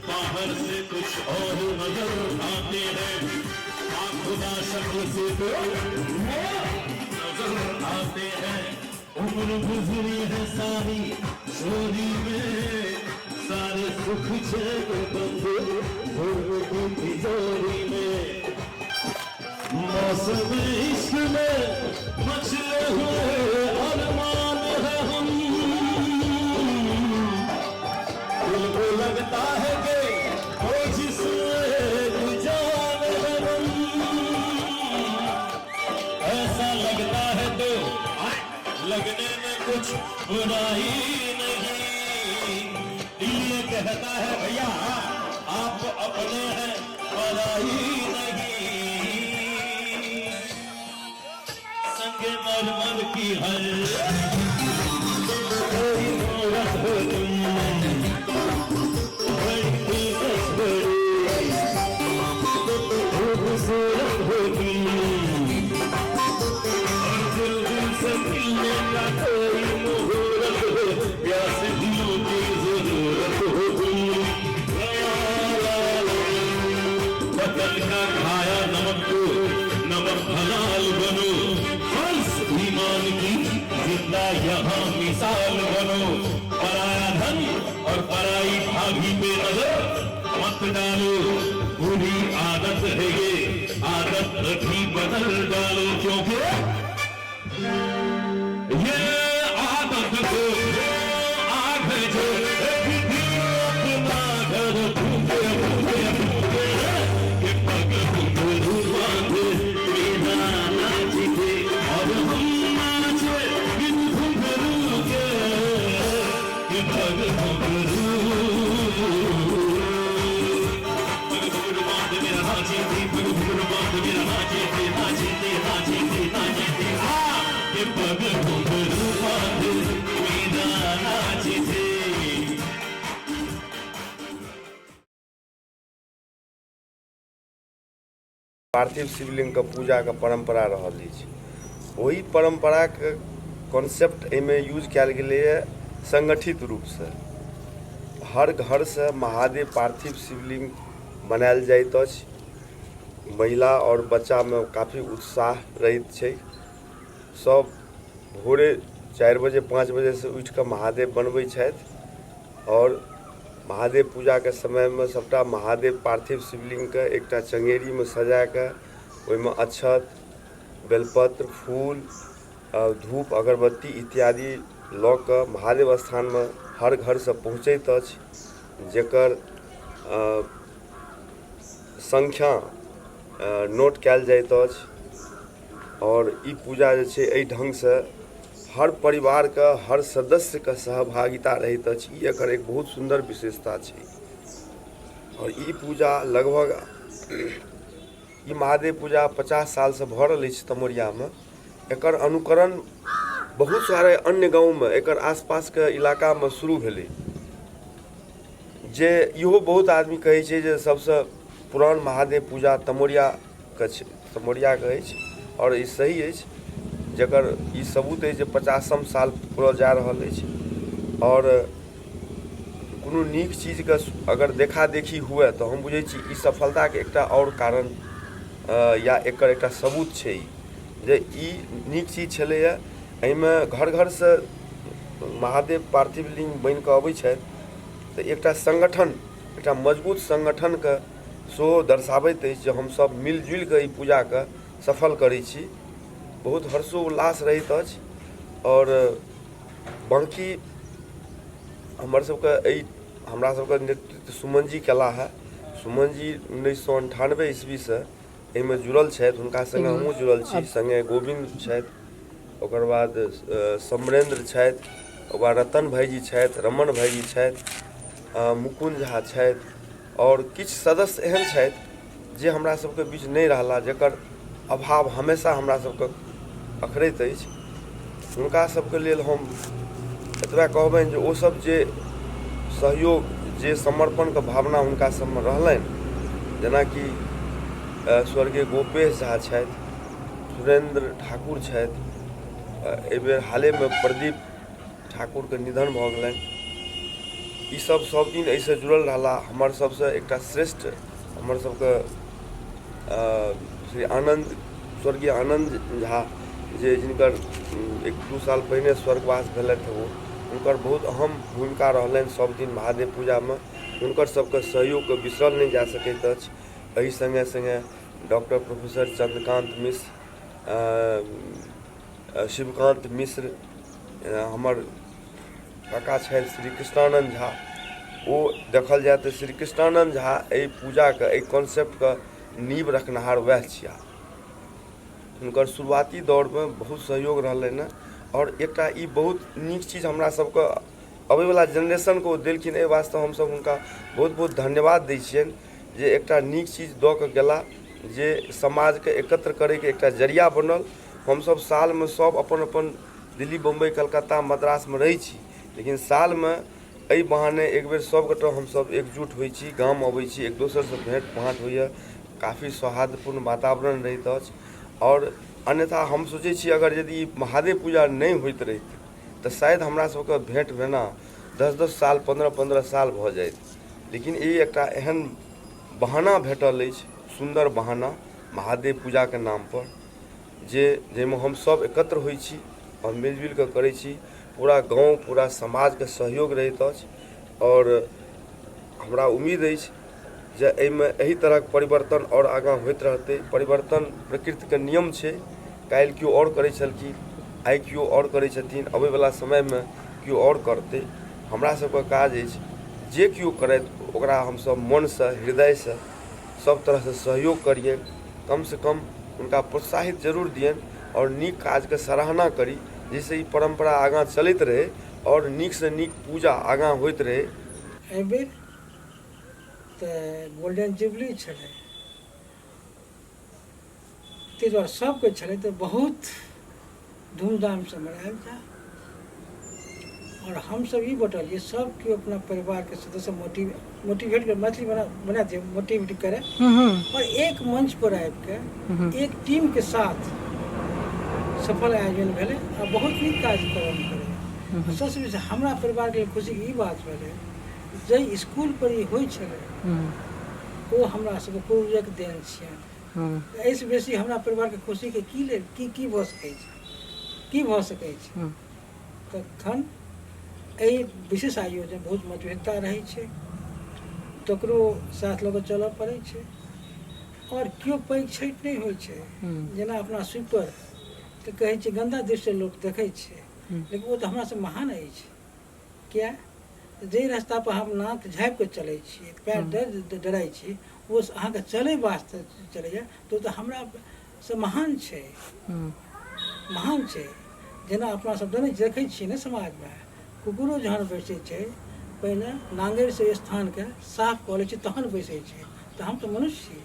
बाहर से कुछ और नजर आते हैं, खुदा शक्ल से तो नजर आते हैं। उम्र गुजरी है सारी चोरी में, सारे सुख चैन बंद की तिजोरी में। मौसम इश्क में मचले हुए अरमान है हम, दिल को लगता है कि वो जिसमें जान है हम। ऐसा लगता है तो लगने में कुछ बुराई नहीं, ये कहता है भैया आप अपने हैं पराई नहीं। संगे मरमर की हर कोई मूरत हो तुम, बड़ी दिलकश बड़ी खूबसूरत हो तुम, और दिल से मिलने का कोई मुहूर्त हो, प्यासे दिलों की जरूरत हो तुम। बदल का खाया नमक को नमक हलाल बनो, फर्ज ईमान की जिंदा यहाँ मिसाल बनो। पराया धन और पराई भाभी पे नजर मत डालो, बुरी आदत है ये, आदत भी बदल डालो, क्योंकि ये आदत को आग जो अपना घर भूखे भूखे भूखे के पग घुंघरू बांधे बिना नाचते, और हम नाचे बिन घुंघरू के पग घुंघरू। पग घुंघरू बांध मेरा नाचते, पग घुंघरू बांध मेरा नाचते, नाचते नाचते नाचते के पग घुंघरू बांध बिना नाचते। पार्थिव शिवलिंगके पूजाके परम्परा रहल अछि, ओहि परम्पराके कॉन्सेप्ट एहिमे यूज कयल गेलैए संगठित रूपसँ। हर घरसँ महादेव पार्थिव शिवलिंग बनायल जाइत अछि, महिला और बच्चामे काफ़ी उत्साह रहैत छै। सब भोरे 4 बजे 5 बजेसँ उठि कऽ महादेव बनबै छथि, और महादेव पूजाके समयमे सबटा महादेव पार्थिव शिवलिंगके एकटा चंगेरीमे सजा कऽ ओहिमे अक्षत, बेलपत्र, फूल, धूप, अगरबत्ती इत्यादि लऽ कऽ महादेव स्थानमे हर घरसँ पहुँचैत अछि, जेकर संख्या नोट कयल जाइत अछि। और ई पूजा जे छै एहि ढङ्गसँ हर परिवारके हर सदस्यके सहभागिता रहैत अछि, ई एकर एक बहुत सुन्दर विशेषता छै। और ई पूजा लगभग ई महादेव पूजा 50 सालसँ भऽ रहल अछि तमोरियामे। एकर अनुकरण बहुत सारे अन्य गाँवमे, एकर आसपासके इलाकामे शुरू भेलै, जे इहो बहुत आदमी कहै छै जे सबसँ पुरान महादेव पूजा तमोरियाके अछि, और ई सही अछि, जकर ई सबूत अछि जे 50म साल पूरा जा रहल अछि। और कोनो नीक चीजके अगर देखा देखी हुए तऽ हम बुझै छी ई सफलताके एकटा आओर कारण या एकर एकटा सबूत छै जे ई नीक चीज छलैए। एहिमे घर घरसँ महादेव पार्थिव लिङ्ग बनि कऽ अबै छथि तऽ एकटा संगठन, एकटा मजबूत संगठनके सेहो दर्शाबैत अछि जे हमसभ मिलजुलि कऽ ई पूजाके सफल करै छी। बहुत हर्षोल्लास रहैत अछि। और बाँकी हमर सबके एहि हमरा सबके नेतृत्व सुमन जी केला है। सुमन जी 1998 ईस्वीसँ एहिमे जुड़ल छथि, हुनका सङ्गे हमहूँ जुड़ल छी। सङ्गे गोविंद छथि, ओकर बाद समरेंद्र छथि, ओकर बाद रतन भाईजी छथि, रमन भाईजी छथि, मुकुंद झा छथि, और किछु सदस्य एहन छथि जे हमरा सबके बीच नहि रहला, जकर अभाव हमेशा हमरा सबके अखरैत अछि। हुनका सबके लेल हम एतबा कहबनि जे ओसब जे सहयोग, जे समर्पणके भावना हुनका सबमे रहलनि, जेनाकि स्वर्गीय गोपेश झा छथि, सुरेंद्र ठाकुर छथि, एहिबेर हालेमे प्रदीप ठाकुरके निधन भऽ गेलनि। ई सब दिन एहिसँ जुड़ल रहला। हमर सबसँ एकटा श्रेष्ठ हमर सबके श्री आनंद, स्वर्गीय आनंद झा, जे जिनकर 1-2 साल पहिने स्वर्गवास भेलथि, हुनकर बहुत अहम भूमिका रहलनि सब दिन महादेव पूजामे। हुनकर सबके सहयोगके बिसरल नहि जा सकैत अछि। एहि सङ्गे सङ्गे डॉक्टर प्रोफेसर चंद्रकांत मिश्र, शिवकांत मिश्र, हमर काका छथि श्री कृष्णानंद झा। ओ देखल जाए तऽ श्री कृष्णानंद झा एहि पूजाके, एहि कॉन्सेप्टके नींव रखनिहार वएह छिया। हुनकर शुरुआती दौरमे बहुत सहयोग रहलनि। और एकटा ई बहुत नीक चीज हमरा सबके अबैवला जेनरेशनके ओ देलखिन। एहि वास्ते हमसब हुनका बहुत बहुत धन्यवाद दै छियनि जे एकटा नीक चीज दऽ कऽ गेला, जे समाजके एकत्र करैके एकटा जरिया बनल। हमसब सालमे सब अपन अपन दिल्ली, बम्बई, कलकत्ता, मद्रासमे रहै छी, लेकिन सालमे एहि बहाने एक बेर सबगोटा हमसब एकजुट होइ छी, गाम अबै छी, एक दोसरसँ भेँट घाँट होइए, काफ़ी सौहार्दपूर्ण वातावरण रहैत अछि। और अन्यथा हम सोचै छी अगर यदि महादेव पूजा नहि होइत रहित तऽ शायद हमरा सबके भेँट भेना 10-10 साल, 15-15 साल भऽ जाइत। लेकिन ई एकटा एहन बहाना भेटल अछि, सुन्दर बहाना महादेव पूजाके नामपर, जाहिमे हम सब एकत्र होइ छी और मिलजुलि कऽ करै छी। पूरा गाँव, पूरा समाजके सहयोग रहैत अछि। और हमरा उम्मीद अछि जे एहिमे एही तरहक परिवर्तन और आगाँ होइत रहतै। परिवर्तन प्रकृतिके नियम छै। काल्हि केओ और करै छलखिन, आइ केओ और करै छथिन, अबैवला समयमे केओ और करतै। हमरा सबके काज अछि जे केओ करथि ओकरा हमसब मनसँ, हृदयसँ, सब तरहसँ सहयोग करिए, कमसँ कम हुनका प्रोत्साहित जरूर दियनि और नीक काजके सराहना करी, जाहिसँ ई परम्परा आगाँ चलैत रहै और नीकसँ नीक पूजा आगाँ होइत रहै। एहि बेर तऽ गोल्डन जुबली छलै, ताहि दुआरे सबके छलै तऽ बहुत धूमधामसँ मनायल जाए। और हमसब ई बटलिए सब केओ अपना परिवारके सदस्य मोटिवेट कर, मैथिली बना दिए, मोटिवेट करे और एक मंच पर आबि के एक टीम के साथ सफल आयोजन भेलै आ बहुत नीक कार्यक्रम भेलै। सबसँ बेसी हमरा परिवारके खुशीके ई बात भेलै जे स्कूल पर ई होइ छलै ओ हमरा सबके पूर्वजक देन छियनि। एहिसँ बेसी हमरा परिवारके खुशीके की भऽ सकै छै, की भऽ सकै छै। तखन एहि विशेष आयोजन बहुत महत्वता रहै छै, तकरो साथ लऽ कऽ चलऽ पड़ै छै। और केओ पैघ छठि नहि होइ छै, जेना अपना स्वीपर तऽ कहै छै गन्दा दृष्टिसँ लोक देखै छै, लेकिन ओ तऽ हमरासँ महान अछि। किया जाहि रास्ता पर हम नाक झाँपि कऽ चलै छियै, पैर डराइ छी, ओ अहाँके चलै वास्ते चलैए तऽ ओ तऽ हमरासँ महान छै, महान छै। जेना अपना सब देखै छियै ने समाजमे, कुकुरो जहन बैसै छै पहिने नांगरिसँ स्थानके साफ कऽ लै छै तहन बैसै छै, तऽ हम तऽ मनुष्य छी।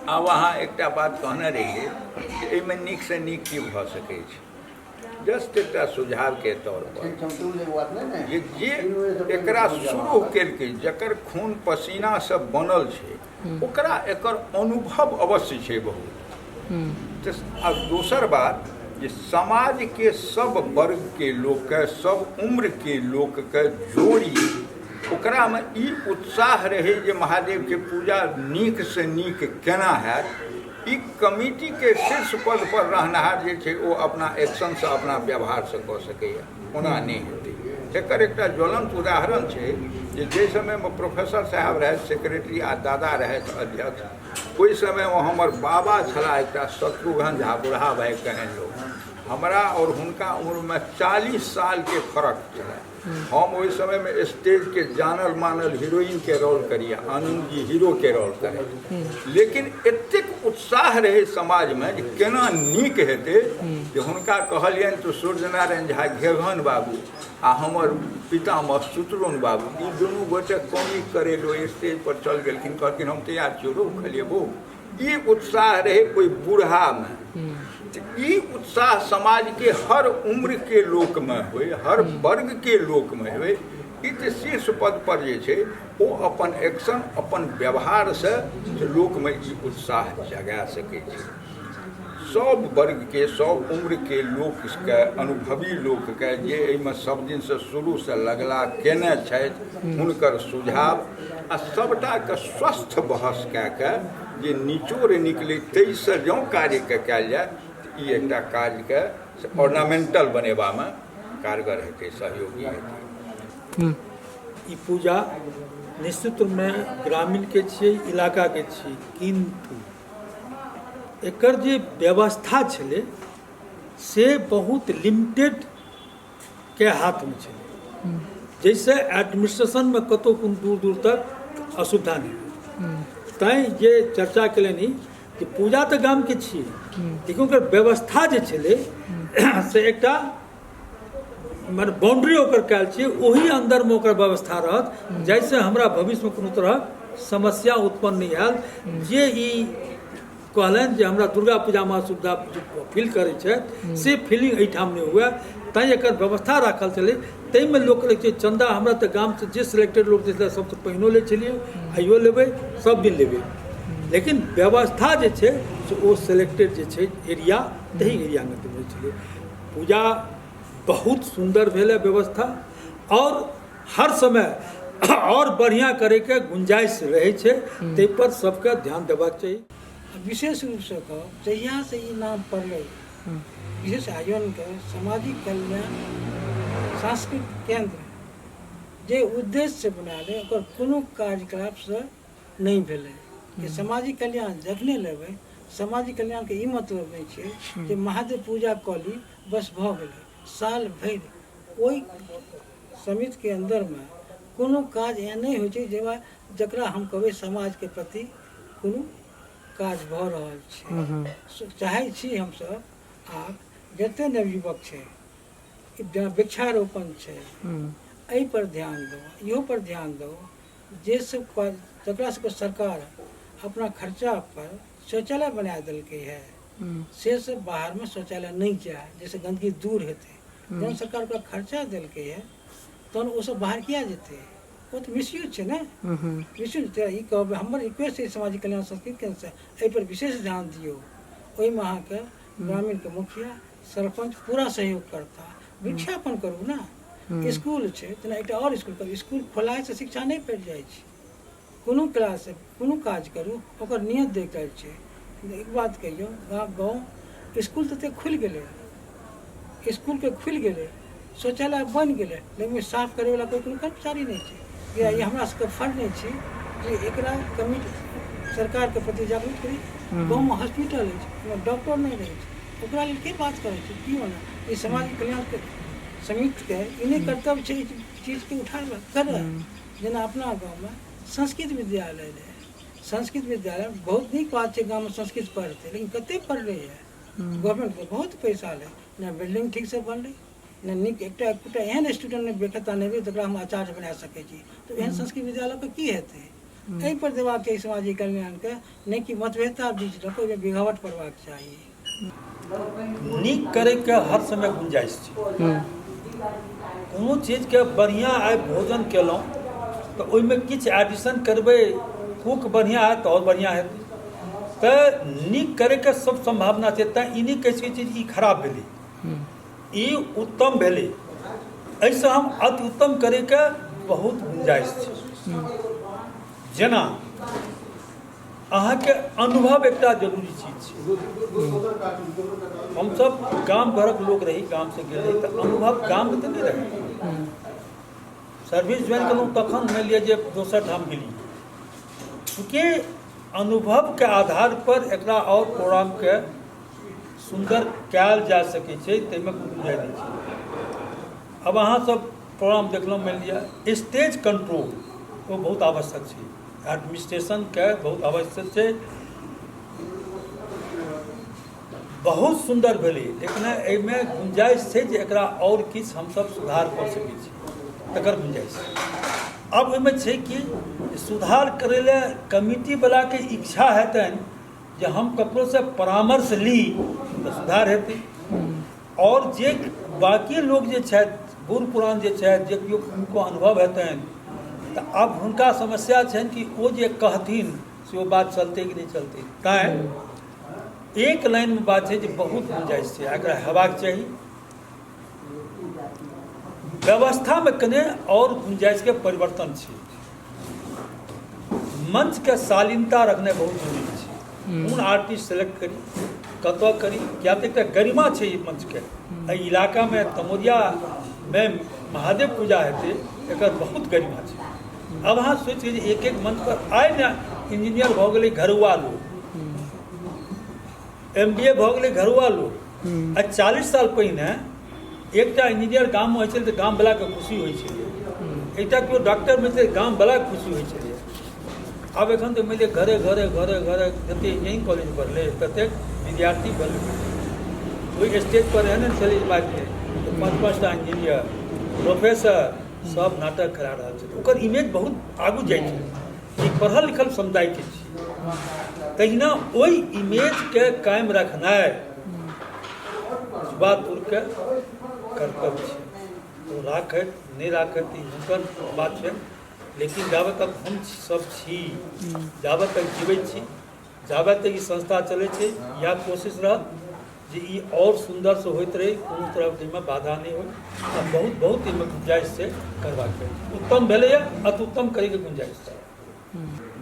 आब अहाँ एकटा बात कहने रहियै जे एहिमे नीकसँ नीक की भऽ सकै छै। जस्ट एकटा सुझाव के तौर पर जे एकरा शुरू केलकै जकर खून पसीना से बनल छै ओकरा एकर अनुभव अवश्य छै बहुत। आ दोसर बात जे समाज के सब वर्ग के लोक के सब उम्र के लोक के जोड़ी ओकरा में ई उत्साह रहे जे महादेव के पूजा नीक से नीक केना हैत। ई कमिटी के शीर्ष पद पर रहनहार जे छै ओ अपना एक्शन से अपना व्यवहार से कऽ सकैए, ओना नहि हेतै। एकर एकटा ज्वलंत उदाहरण छै जे जाहि समयमे प्रोफेसर साहब रहथि सेक्रेटरी आ दादा रहथि अध्यक्ष, ओहि समयमे हमर बाबा छलाह एकटा शत्रुघ्न झा बुढ़ा भाई कहन लोग, हमरा और हुनका उम्र में 40 साल के फर्क छलै। हम ओहि समय में स्टेज के जानल मानल हीरोइन के रोल करिए, आनंद जी हीरो के रोल करे, लेकिन एतेक उत्साह रहे समाज में जे केना नीक हेतै जे हुनका कहलियनि तो सूर्यनारायण झा घेघन बाबू आ हमर पितामह सुतरुन बाबू ई दुनू गोटे कॉमिक करे लो स्टेज पर चल गेलखिन, कहलखिन हम तैयार छियै रो खलिए बो। ई उत्साह रहे कोई बूढ़ा में, ई उत्साह समाज के हर उम्र के लोक में हो, हर वर्ग के लोक में हो। ई तो शीर्ष पद पर जे छै ओ अपन एक्शन अपन व्यवहार से लोक में ई उत्साह जगा सकै छै। सब वर्ग के सब उम्र के लोक के अनुभवी लोक के जे एहिमे सब दिन से शुरू से लगला केने छथि हुनकर सुझाव आ सबटा के स्वस्थ बहस कए के जे निचोड़ निकले ताहिसँ जँ कार्य के कयल जाय ई एकटा कार्य के ऑर्नामेंटल बनेबा में कारगर हेतै, सहयोगी हेतै। ई पूजा निश्चित रूप में ग्रामीण के छियै, इलाका के छियै, किंतु एकर जे व्यवस्था छलै से बहुत लिमिटेड के हाथ में छलै, जैसे एडमिनिस्ट्रेशन में कतौ कोन दूर दूर तक असुविधा नहीं। तैं जे चर्चा केलनि कि पूजा तो गाम के छियै, लेकिन ओकर व्यवस्था जे छलै से एकटा माने बाउंड्री ओकर कयल छै, ओही अंदर में ओकर व्यवस्था रहत जैसे हमरा भविष्य में कोनो तरहक समस्या उत्पन्न नहीं आयल। जे ई कहलनि जे हमरा दुर्गा पूजा में सुविधा फील करै छथि से फीलिंग एहिठाम नहीं हुए, तैं एकर व्यवस्था राखल छलै। ताहिमे लोक लै छै चंदा, हमरा तऽ गाम से जे सिलेक्टेड लोक जे सब तऽ पहिनो लै छलियै, आइयो लेबै, सब दिन लेबै, लेकिन व्यवस्था जे छै से ओ सिलेक्टेड जे छै एरिया तही एरिया में देबै छलै। पूजा बहुत सुंदर भेल व्यवस्था और हर समय और बढ़िया करे के गुंजाइश रहे छै, ताहि पर सबके ध्यान देबाक चाही। विशेष रूप से कहो जहिया से ई नाम पड़लै विशेष आयोजन के सामाजिक कल्याण सांस्कृतिक केंद्र जे उद्देश्य से बनाले ओकर कोनो कार्यकलाप से नहीं भेलै। कि सामाजिक कल्याण जखने लेबै, सामाजिक कल्याण के ई मतलब नहीं छै जे महादेव पूजा कली बस भऽ गेलै। साल भरि ओहि समिति के अंदर में कोनो काज एहन नहीं होइ छै जकरा हम कहबै समाज के प्रति कोनो काज भऽ रहल छै। चाहै छी हमसब आब जते नवयुवक छै जेना वृक्षारोपण छै एहि पर ध्यान दो, इहो पर ध्यान दो, जे सब जकरा सबके सरकार अपना खर्चा पर शौचालय बना देलकै है से सब बाहर में शौचालय नहीं जाए, जैसे गंदगी दूर हेतै। जब सरकार का खर्चा देलकै है तहन ओ सब बाहर किया जेतै, वो तो मिसयूज छै ने। मिसयूज ई कहबै हमर रिक्वेस्ट है सामाजिक कल्याण संस्कृति केंद्र से एहि पर विशेष ध्यान दियौ। ओहिमे अहाँके ग्रामीण के मुखिया सरपंच पूरा सहयोग करता, वृक्षारोपण करू ना। स्कूल छै जेना एकटा और स्कूल करू, स्कूल खोलाइ से शिक्षा नहीं पड़ि जाइ छै। कोनो क्लास से कोनो काज करू ओकर नियत देखल छै। एक बात कहियो गाँव स्कूल तऽ खुलि गेलै, स्कूल के खुलि गेलै, शौचालय बनि गेलै, लेकिन साफ करे वाला कोई कोनो कर्मचारी नहीं छै। ये हमरा सबके फर्ज नहीं छै जे एकरा कमिटी सरकार के प्रति जागरूक करी। गाँव में हॉस्पिटल है, डॉक्टर नहीं रहे छै, ओकरा लेल के बात करे छै की होना। ई समाज कल्याण के समिति के इन्हें कर्तव्य छै चीज के उठावे करे। जेना अपना गाँव में संस्कृत विद्यालय है, संस्कृत विद्यालय बहुत नीक बात छै गाँव में संस्कृत पढ़ते, लेकिन कते पढ़ले है गवर्नमेंट के बहुत पैसा ले, ना बिल्डिंग ठीक से बनलै ना नीक एकटा एहन स्टूडेंट ने बेखता नहीं जकरा हम आचार्य बना सकै छी, तो एहन संस्कृत विद्यालय पर की हेतै। एहि पर देबाक चाही सामाजिक कल्याण के, नहीं कि मतभेदता बीच रखो, बिघावट पड़बाक चाही। नीक करैके हर समय गुंजाइश छै। कोनो चीजके बढ़िआँ आइ भोजन केलहुँ तऽ ओहिमे किछु एडिशन करबै, कुक बढ़िआँ हैत तऽ आओर बढ़िआँ हेतै। तऽ नीक करैके सब संभावना छै। तैँ ई नहि कहि सकै छी ई खराब भेलै, ई उत्तम भेलै। एहिसँ हम अति उत्तम करैके बहुत गुंजाइश छै। जेना अहाँके अनुभव एकटा जरूरी चीज छै। हमसब गाम घरक लोक रही, गामसँ गेल रही तऽ अनुभव गाममे तऽ नहि रहै। सर्विस ज्वाइन केलहुँ तखन मानि लिअ जे दोसर ठाम गेली, चूँकि अनुभवके आधार पर एकरा आओर प्रोग्रामके सुन्दर कयल जा सकै छै, ताहिमे कोनो बुझाइ नहि छै। अब अहाँ सब प्रोग्राम देखलहुँ, मानि लिअ स्टेज कंट्रोल ओ बहुत आवश्यक छै, एडमिनिस्ट्रेशनके बहुत आवश्यक छै। बहुत सुन्दर भेलै, लेकिन एहिमे गुंजाइश छै जे एकरा आओर किछु हमसब सुधार कऽ सकै छी, तकर गुंजाइश। अब ओहिमे छै कि सुधार करै लए कमिटीवलाके इच्छा हेतनि जे हम ककरोसँ परामर्श ली तऽ सुधार हेतै। आओर जे बाकी लोक जे छथि, बूढ़ पुरान जे छथि, जे केओ हुनको अनुभव हेतनि तऽ आब हुनका समस्या छनि कि ओ जे कहथिन से ओ बात चलतै कि नहि चलतै। तैँ एक लाइनमे बात छै जे बहुत गुंजाइश छै, एकरा हेबाक चाही। व्यवस्थामे कने और गुंजाइशके परिवर्तन छै। मंचके शालीनता रखनाइ बहुत जरूरी छै। कोन आर्टिस्ट सेलेक्ट करी, कतऽ करी, किया तऽ एकटा गरिमा छै ई मंचके। एहि इलाकामे तमोरियामे महादेव पूजा हेतै, एकर बहुत गरिमा छै। अब अहाँ सोचिए जे एक एक मंच पर आइ ने इंजीनियर भऽ गेलै घरुआ लोग, MBA भऽ गेलै घरुआ लोग। आ 40 साल पहिने एकटा इंजीनियर गाममे होइ छलै तऽ गामवलाके खुशी होइ छलै, एकटा केओ डॉक्टरमे छै गामवलाके खुशी होइ छलै। आब एखन तऽ मानि लिअ घरे घरे घरे घरे जतेक इंजीनियरिंग कॉलेज बढ़लै ततेक विद्यार्थी बढ़लै। ओहि स्टेज पर एहन छलै बात नहि, 5-5 टा इंजीनियर, प्रोफेसर सब नाटक करा रहल छै। ओकर इमेज बहुत आगू जाइ छै। ई पढ़ल लिखल समुदायके छै, तहिना ओहि इमेजके कायम रखनाइ युवा तौरके कर्तव्य छै। ओ राखैत नहि राखैत ई हुनकर बात छै, लेकिन जाबत तक हम सब छी, जाबत तक जीवैत छी, जाबत तक ई संस्था चलै छै, इएह कोशिश रहत जे ई और सुंदर से होइत रही, कोनो तरहके एहिमे बाधा नहि हो। आ बहुत बहुत एहिमे गुंजाइश छै करबाक चाही। उत्तम भेलैए, अति उत्तम करैके गुंजाइश छै।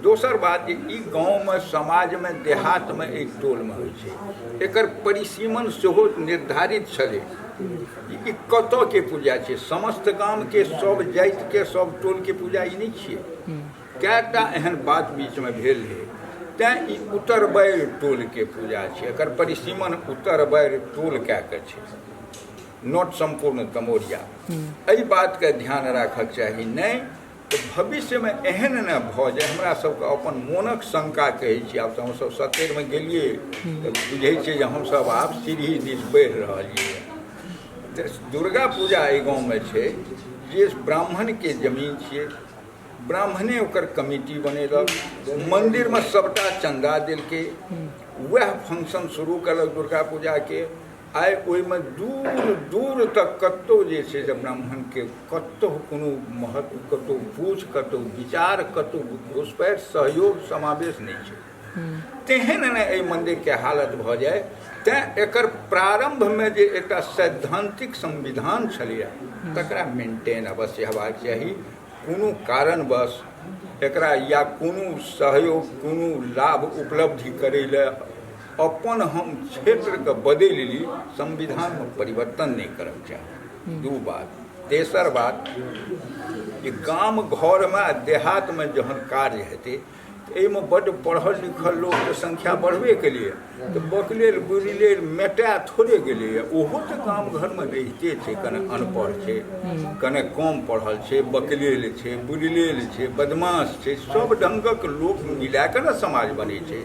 दोसर बात जे ई गाँवमे, समाजमे, देहातमे, एक टोलमे होइ छै, एकर परिसीमन सेहो निर्धारित छलै। ई कतऽके पूजा छै, समस्त गामके सब जातिके सब टोलके पूजा ई नहि छियै। कएटा एहन बात बीचमे भेल रहै, तैँ ई उत्तर बैर टोलके पूजा छै। एकर परिसीमन उत्तर बैर टोल कए कऽ छै, नोट सम्पूर्ण तमोरिया। एहि बातके ध्यान राखक चाही, नहि तऽ भविष्यमे एहन न भऽ जाय। हमरा सबके अपन मोनक शंका कहै छी। आब तऽ हमसब 70 में गेलियै तऽ बुझै छियै जे हमसब आब सीढ़ी दिस बढ़ि रहलियै। दुर्गा पूजा एहि गाँवमे छै जे ब्राह्मणके जमीन छियै, ब्राह्मणे ओकर कमिटी बनेलक, मन्दिरमे सबटा चन्दा देलकै, वएह फंक्शन शुरू कयलक दुर्गा पूजाके। आइ ओहिमे दूर दूर तक कतहु जे छै से ब्राह्मणके कतहु कोनो महत्व, कतहु पूछ, कतहु विचार, कतहु घुसपैठ, सहयोग, समावेश नहि छै। तेहन ने एहि मन्दिरके हालत भऽ जाय। तैँ एकर प्रारम्भमे जे एकटा सैद्धान्तिक संविधान छलैए तकरा मेंटेन अवश्य हेबाक चाही। कोनो कारणवश एकरा या कोनो सहयोग, कोनो लाभ उपलब्धि करै लए अपन हम क्षेत्रके बदलि ली, संविधानमे परिवर्तन नहीं करब चाही। दू बात। तेसर बात कि गाम घरमे देहात में जहन कार्य हेतै एहिमे बड्ड पढ़ल लिखल लोकके संख्या बढ़बे केलिए तऽ बकलेल बुझलेल मेटा थोड़े गेलैए। ओहो तऽ गाम घरमे रहिते छै, कने अनपढ़ छै, कने कम पढ़ल छै, बकलेल छै, बुझलेल छै, बदमाश छै, सब ढंगक लोक मिला कऽ ने समाज बनै छै।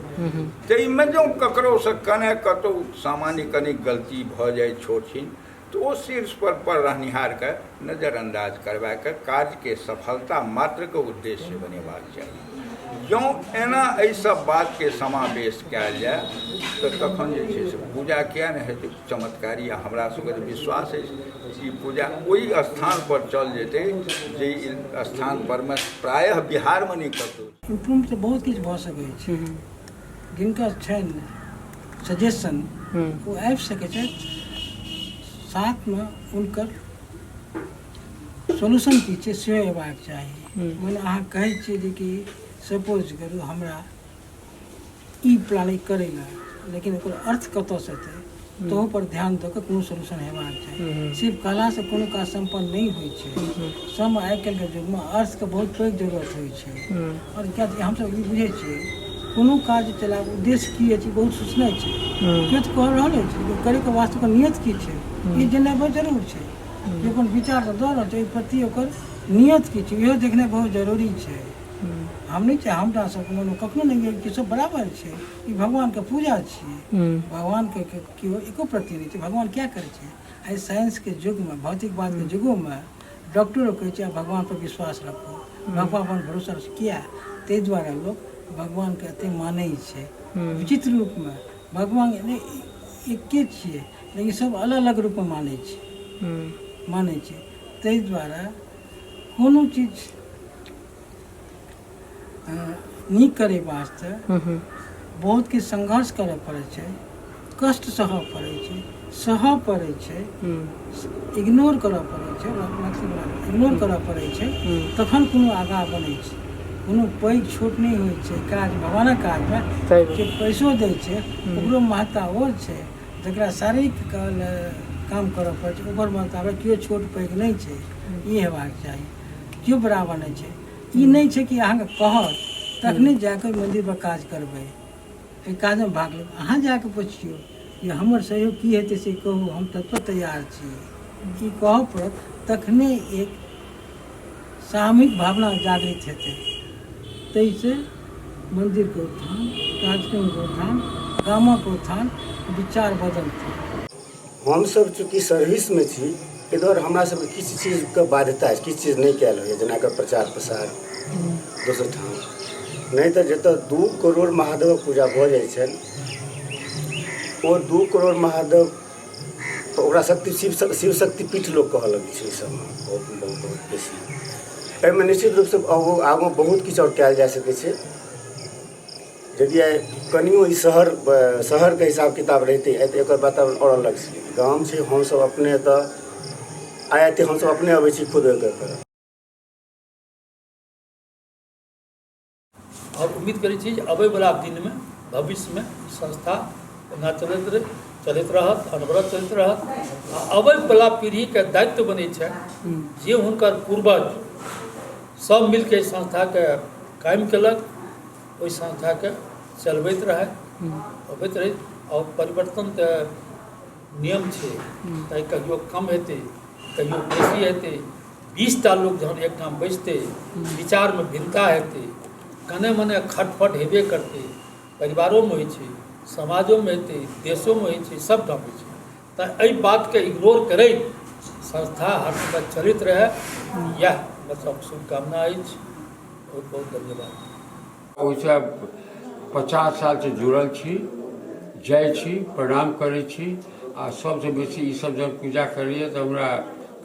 ताहिमे जँ ककरोसँ कने कतहु सामान्य कनि गलती भऽ जाइ छोट छीन तो ओ शीर्ष पर रहनिहार के नजरअंदाज करवा के कार्य के सफलता मात्र के उद्देश्य बनेबाक चाहिए। जँ एना एहि सब बात के समावेश कयल जाय तो तखन जे छै से पूजा किया नहि हेतै चमत्कारी। आ हमरा सबके तऽ विश्वास अछि ई पूजा ओहि स्थान पर चल जेतै जे स्थान पर में प्रायः बिहार में नहि कतौ। इम्प्रूव तऽ बहुत किछु भऽ सकै छै, जिनका छनि सजेशन ओ आबि सकै छथि, साथमे हुनकर सोल्यूशन की छै सेहो अयबाक चाही। मने अहाँ कहै छियै जे कि सपोज करू हमरा ई प्लानिंग करै लए, लेकिन ओकर अर्थ कतऽसँ एतै तहू पर ध्यान दऽ कऽ कोनो सोल्यूशन हेबाक चाही। सिर्फ कहलासँ कोनो काज सम्पन्न नहि होइ छै। सब आइ काल्हिके युगमे अर्थके बहुत पैघ जरूरत होइ छै। आओर किया हमसब ई बुझै छियै कोनो काज चलाबू उद्देश्य की अछि बहुत सोचनाइ छै। केओ तऽ कह रहल अछि करैके वास्ते नियत की छै ई जेनाइ बहुत जरूर छै। केओ अपन विचार तऽ दऽ रहल छै, ओहि प्रति ओकर नियत की छै इहो देखनाइ बहुत जरूरी छै। हम नहीं चाहे हमरा सब कखनो नहीं कि सब बराबर छै, ई भगवान के पूजा छियै। भगवान के केओ एको प्रति नहीं छै। भगवान क्या करे छै आइ साइंस के युग में, भौतिकवाद के युगों में डॉक्टरो कहै छै भगवान पर विश्वास रखो, भगवान पर भरोसा रखो। किया ताहि दुआरे लोग भगवान के एते मानै छै। विचित्र रूप में भगवान एके छियै लेकिन सब अलग अलग रूप में मानै छै। ताहि दुआरे कोनो चीज नीक करे वास्ते बहुत किछु संघर्ष करय पड़ै छै, कष्ट सहय पड़ै छै, इग्नोर करय पड़ै छै, इग्नोर करय पड़ै छै, तखन कोनो आगाँ बनै छै। कोनो पैघ छोट नहीं होइ छै। काज भगवानक काजमे जे पैसो दै छै ओकरो महत्ता ओ छै जकरा शारीरिक काम करय पड़ै छै ओकर महत्ता केओ छोट पैघ नहीं छै। ई हेबाक चाही, केओ बराबर नहीं छै। ई नहीं छै कि अहाँके कहत तखने जाके मंदिर पर काज करबै, एहि काजमे भाग लेबै। अहाँ जाके पुछियौ कि हमर सहयोग की हेतै से कहू, हम तत्पर तैयार छी। ई कहऽ पड़त तखने एक सामूहिक भावना जागृत हेतै। ताहिसँ मन्दिरके उत्थान, कार्यक्रमके उत्थान, गामक उत्थान, विचार बदलतै। हमसब चूँकि सर्विसमे छी एहि दुआरे हमरा सबके किछु चीजके बाध्यता अछि, किछु चीज नहि कयल होइए। जेनाकि प्रचार प्रसार दोसर ठाम नहीं तो जतऽ 2 करोड़ महादेवक पूजा भऽ जाइ छनि ओ 2 करोड़ महादेव तऽ ओकरा शिव शक्ति पीठ लोक कहऽ लगै छै। ओहि सबमे बहुत बेसी एहिमे निश्चित रूपसँ आगू बहुत किछु आओर कयल जा सकै छै। यदि कनियो ई शहरके हिसाब किताब रहितै तऽ एकर वातावरण आओर अलग छै। गाम छै, हमसब अपने तऽ आइ हमसब अपने अबै छी खुद करऽ। और उम्मीद करै छी जे अबैवला दिनमे भविष्यमे संस्था एना चलैत रहत, अनवरत चलैत रहत। आ अबैवला पीढ़ीके दायित्व बनै छै जे हुनकर पूर्वज सब मिलके संस्थाके कायम केलक, ओहि संस्थाके चलबैत रहै अबैत रहै। और परिवर्तन तऽ नियम छै, ताहि कहियो कम हेतै कहियो बेसी हेतै। 20 टा लोक जहन एकठाम बैसतै, विचारमे भिन्नता हेतै, कने मने खटपट हेबे करतै। परिवारोमे होइ छै, समाजोमे हेतै, देशोमे होइ छै, सब ठाम होइ छै। तऽ एहि बातके इग्नोर करैत संस्था हर समय चलैत रहै, यह मतलब शुभकामना अछि। बहुत बहुत धन्यवाद। ओहिसँ 50 साल से जुड़ल छी, जाइ छी, प्रणाम करै छी। आ सबसे बेसी ई सब जब पूजा करैए तऽ हमरा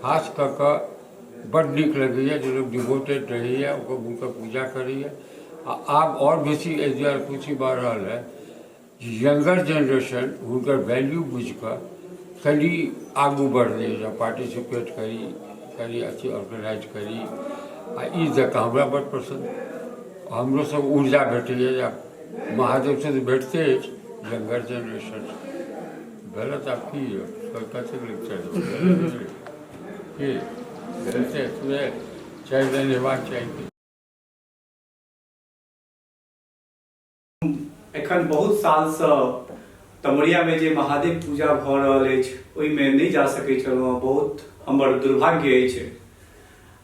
खास कऽ कऽ बड्ड नीक लगैए जे लोक डिवोटेड रहैए, हुनकर पूजा करैए। आ आब और बेसी एहि दुआरे खुशी भऽ रहल है यंगर जेनरेशन हुनकर वैल्यू बुझि कऽ कनि आगू बढ़लैए, पार्टिसिपेट करी अथी ऑर्गेनाइज करी। आ ई देखऽ हमरा बड्ड पसन्द। हमरो सब ऊर्जा भेटैए जे महादेव से तऽ भेटते अछि, यंगर जेनरेशन गलत आब की कथी चारि दिन हेबाक चाही। एखन बहुत सालसँ तमरियामे जे महादेव पूजा भऽ रहल अछि ओहिमे नहि जा सकैत छलहुँ। बहुत हमर दुर्भाग्य अछि।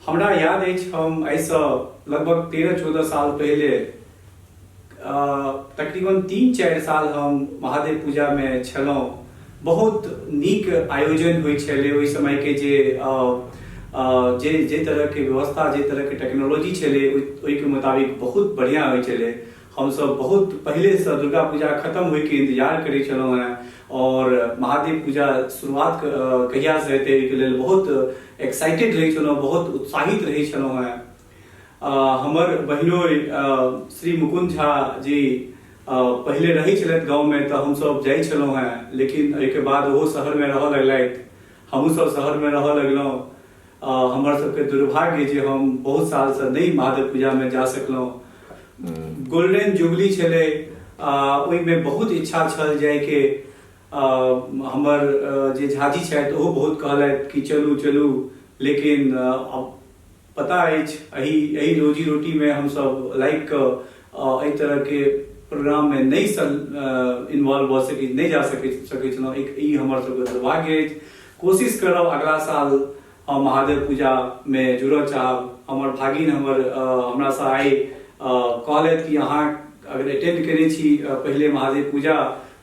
हमरा याद अछि हम एहिसँ लगभग 13-14 साल पहिले तकरीबन 3-4 साल हम महादेव पूजामे छलहुँ बहुत नीक आयोजन होइ छलै ओहि समय के जे तरह के व्यवस्था जे तरह के टेक्नोलॉजी छलै ओहि के मुताबिक बहुत बढ़िया होइ छलै। हम सब बहुत पहले से दुर्गा पूजा खत्म होय के इंतजार करै छलहुँ हैं और महादेव पूजा शुरुआत कहिया से हेतै के लेल बहुत एक्साइटेड रहै छलहुँ, बहुत उत्साहित रहै छलहुँ हैं। हमर बहिनोइ श्री मुकुंद झा जी पहले रही छलथि गाँव में तो हम सब जाइ छलहुँ हैं, लेकिन एहिके बाद ओहो शहर में रहऽ लगलथि, हमहूँ सब शहर में रहऽ लगलहुँ। हमर सबके दुर्भाग्य जे हम बहुत साल से नहीं महादेव पूजा में जा सकलहुँ। गोल्डन जुबली छलै, ओहि में बहुत इच्छा छल जाय के। हमर जे झाजी छथि ओहो बहुत कहलथि कि चलू चलू, लेकिन अब पता अछि एही रोजी रोटी में हम सब लाइक एहि तरह के प्रोग्राम में नहीं इन्वॉल्व भऽ सकै, नहीं जा सकै छलहुँ। ई हमर सबके दुर्भाग्य अछि। कोशिश करब अगला साल हम महादेव पूजा में जुड़ऽ चाहब। हमर भागिन हमरा से आइ कहलथि कि अहाँ अगर अटेंड केने छी पहले महादेव पूजा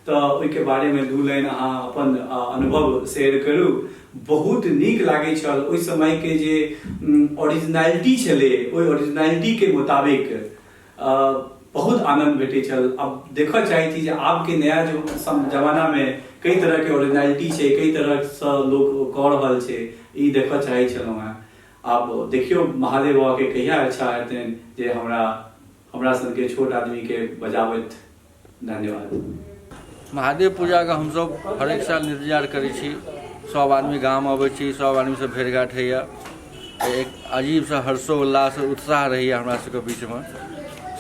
तो ओहिके बारे में दू लाइन अहाँ अपन अनुभव शेयर करू। बहुत नीक लागै छल ओहि समय के जे ओरिजिनलिटी छलै, ओहि ओरिजिनलिटी के मुताबिक बहुत आनंद भेटै छल। अब देखऽ चाहै छी जे आब के नया जो जमाना में कई तरह के ओरिजिनलिटी छै, कई तरह से लोग कऽ रहल छै, ई देखऽ चाहै छलहुँ हैं। आब देखियो महादेव बाबा के कहिया अच्छा हेतनि जे हमरा सन के छोट आदमी के बजाबैत। धन्यवाद। महादेव पूजा का हम सब हर एक साल इंतजार करै छी। सब आदमी गाम अबै छी, सब आदमी से भेंट घाट होइए, एक अजीब सा हर्षोल्लास उत्साह रहैए हमरा सबके बीच में।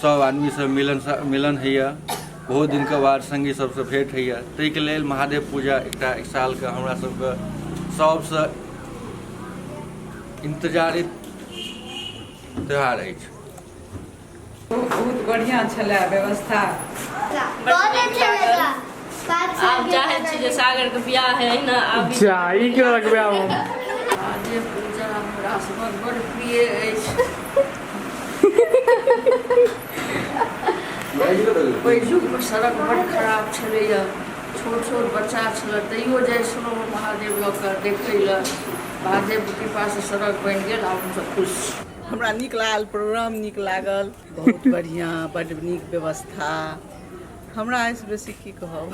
सब आदमी से मिलन होइए, बहुत दिन के बाद संगी सबसे भेंट होइए। ताहिके लेल महादेव पूजा एक साल के हमरा सबके सबसे इंतजारित त्यौहार अछि। बहुत बढ़िया छलै व्यवस्था। आब चाहे छी जे सागर के बियाह है ना, आब चाही के लगबे आब महादेव पूजा हमरा सबके बड़ प्रिय अछि। पहिलुक में सड़क बड़ खराब छलैया, छोट छोट बच्चा छलै तैयो जाइ छलहुँ महादेव लऽ कऽ देखै लए। महादेव के कृपा से सड़क बनि गेल, आब हमसब खुश। हमरा नीक लागल, प्रोग्राम नीक लागल, बहुत बढ़िया, बड़ नीक व्यवस्था। हमरा एहिसँ बेसी की कहब।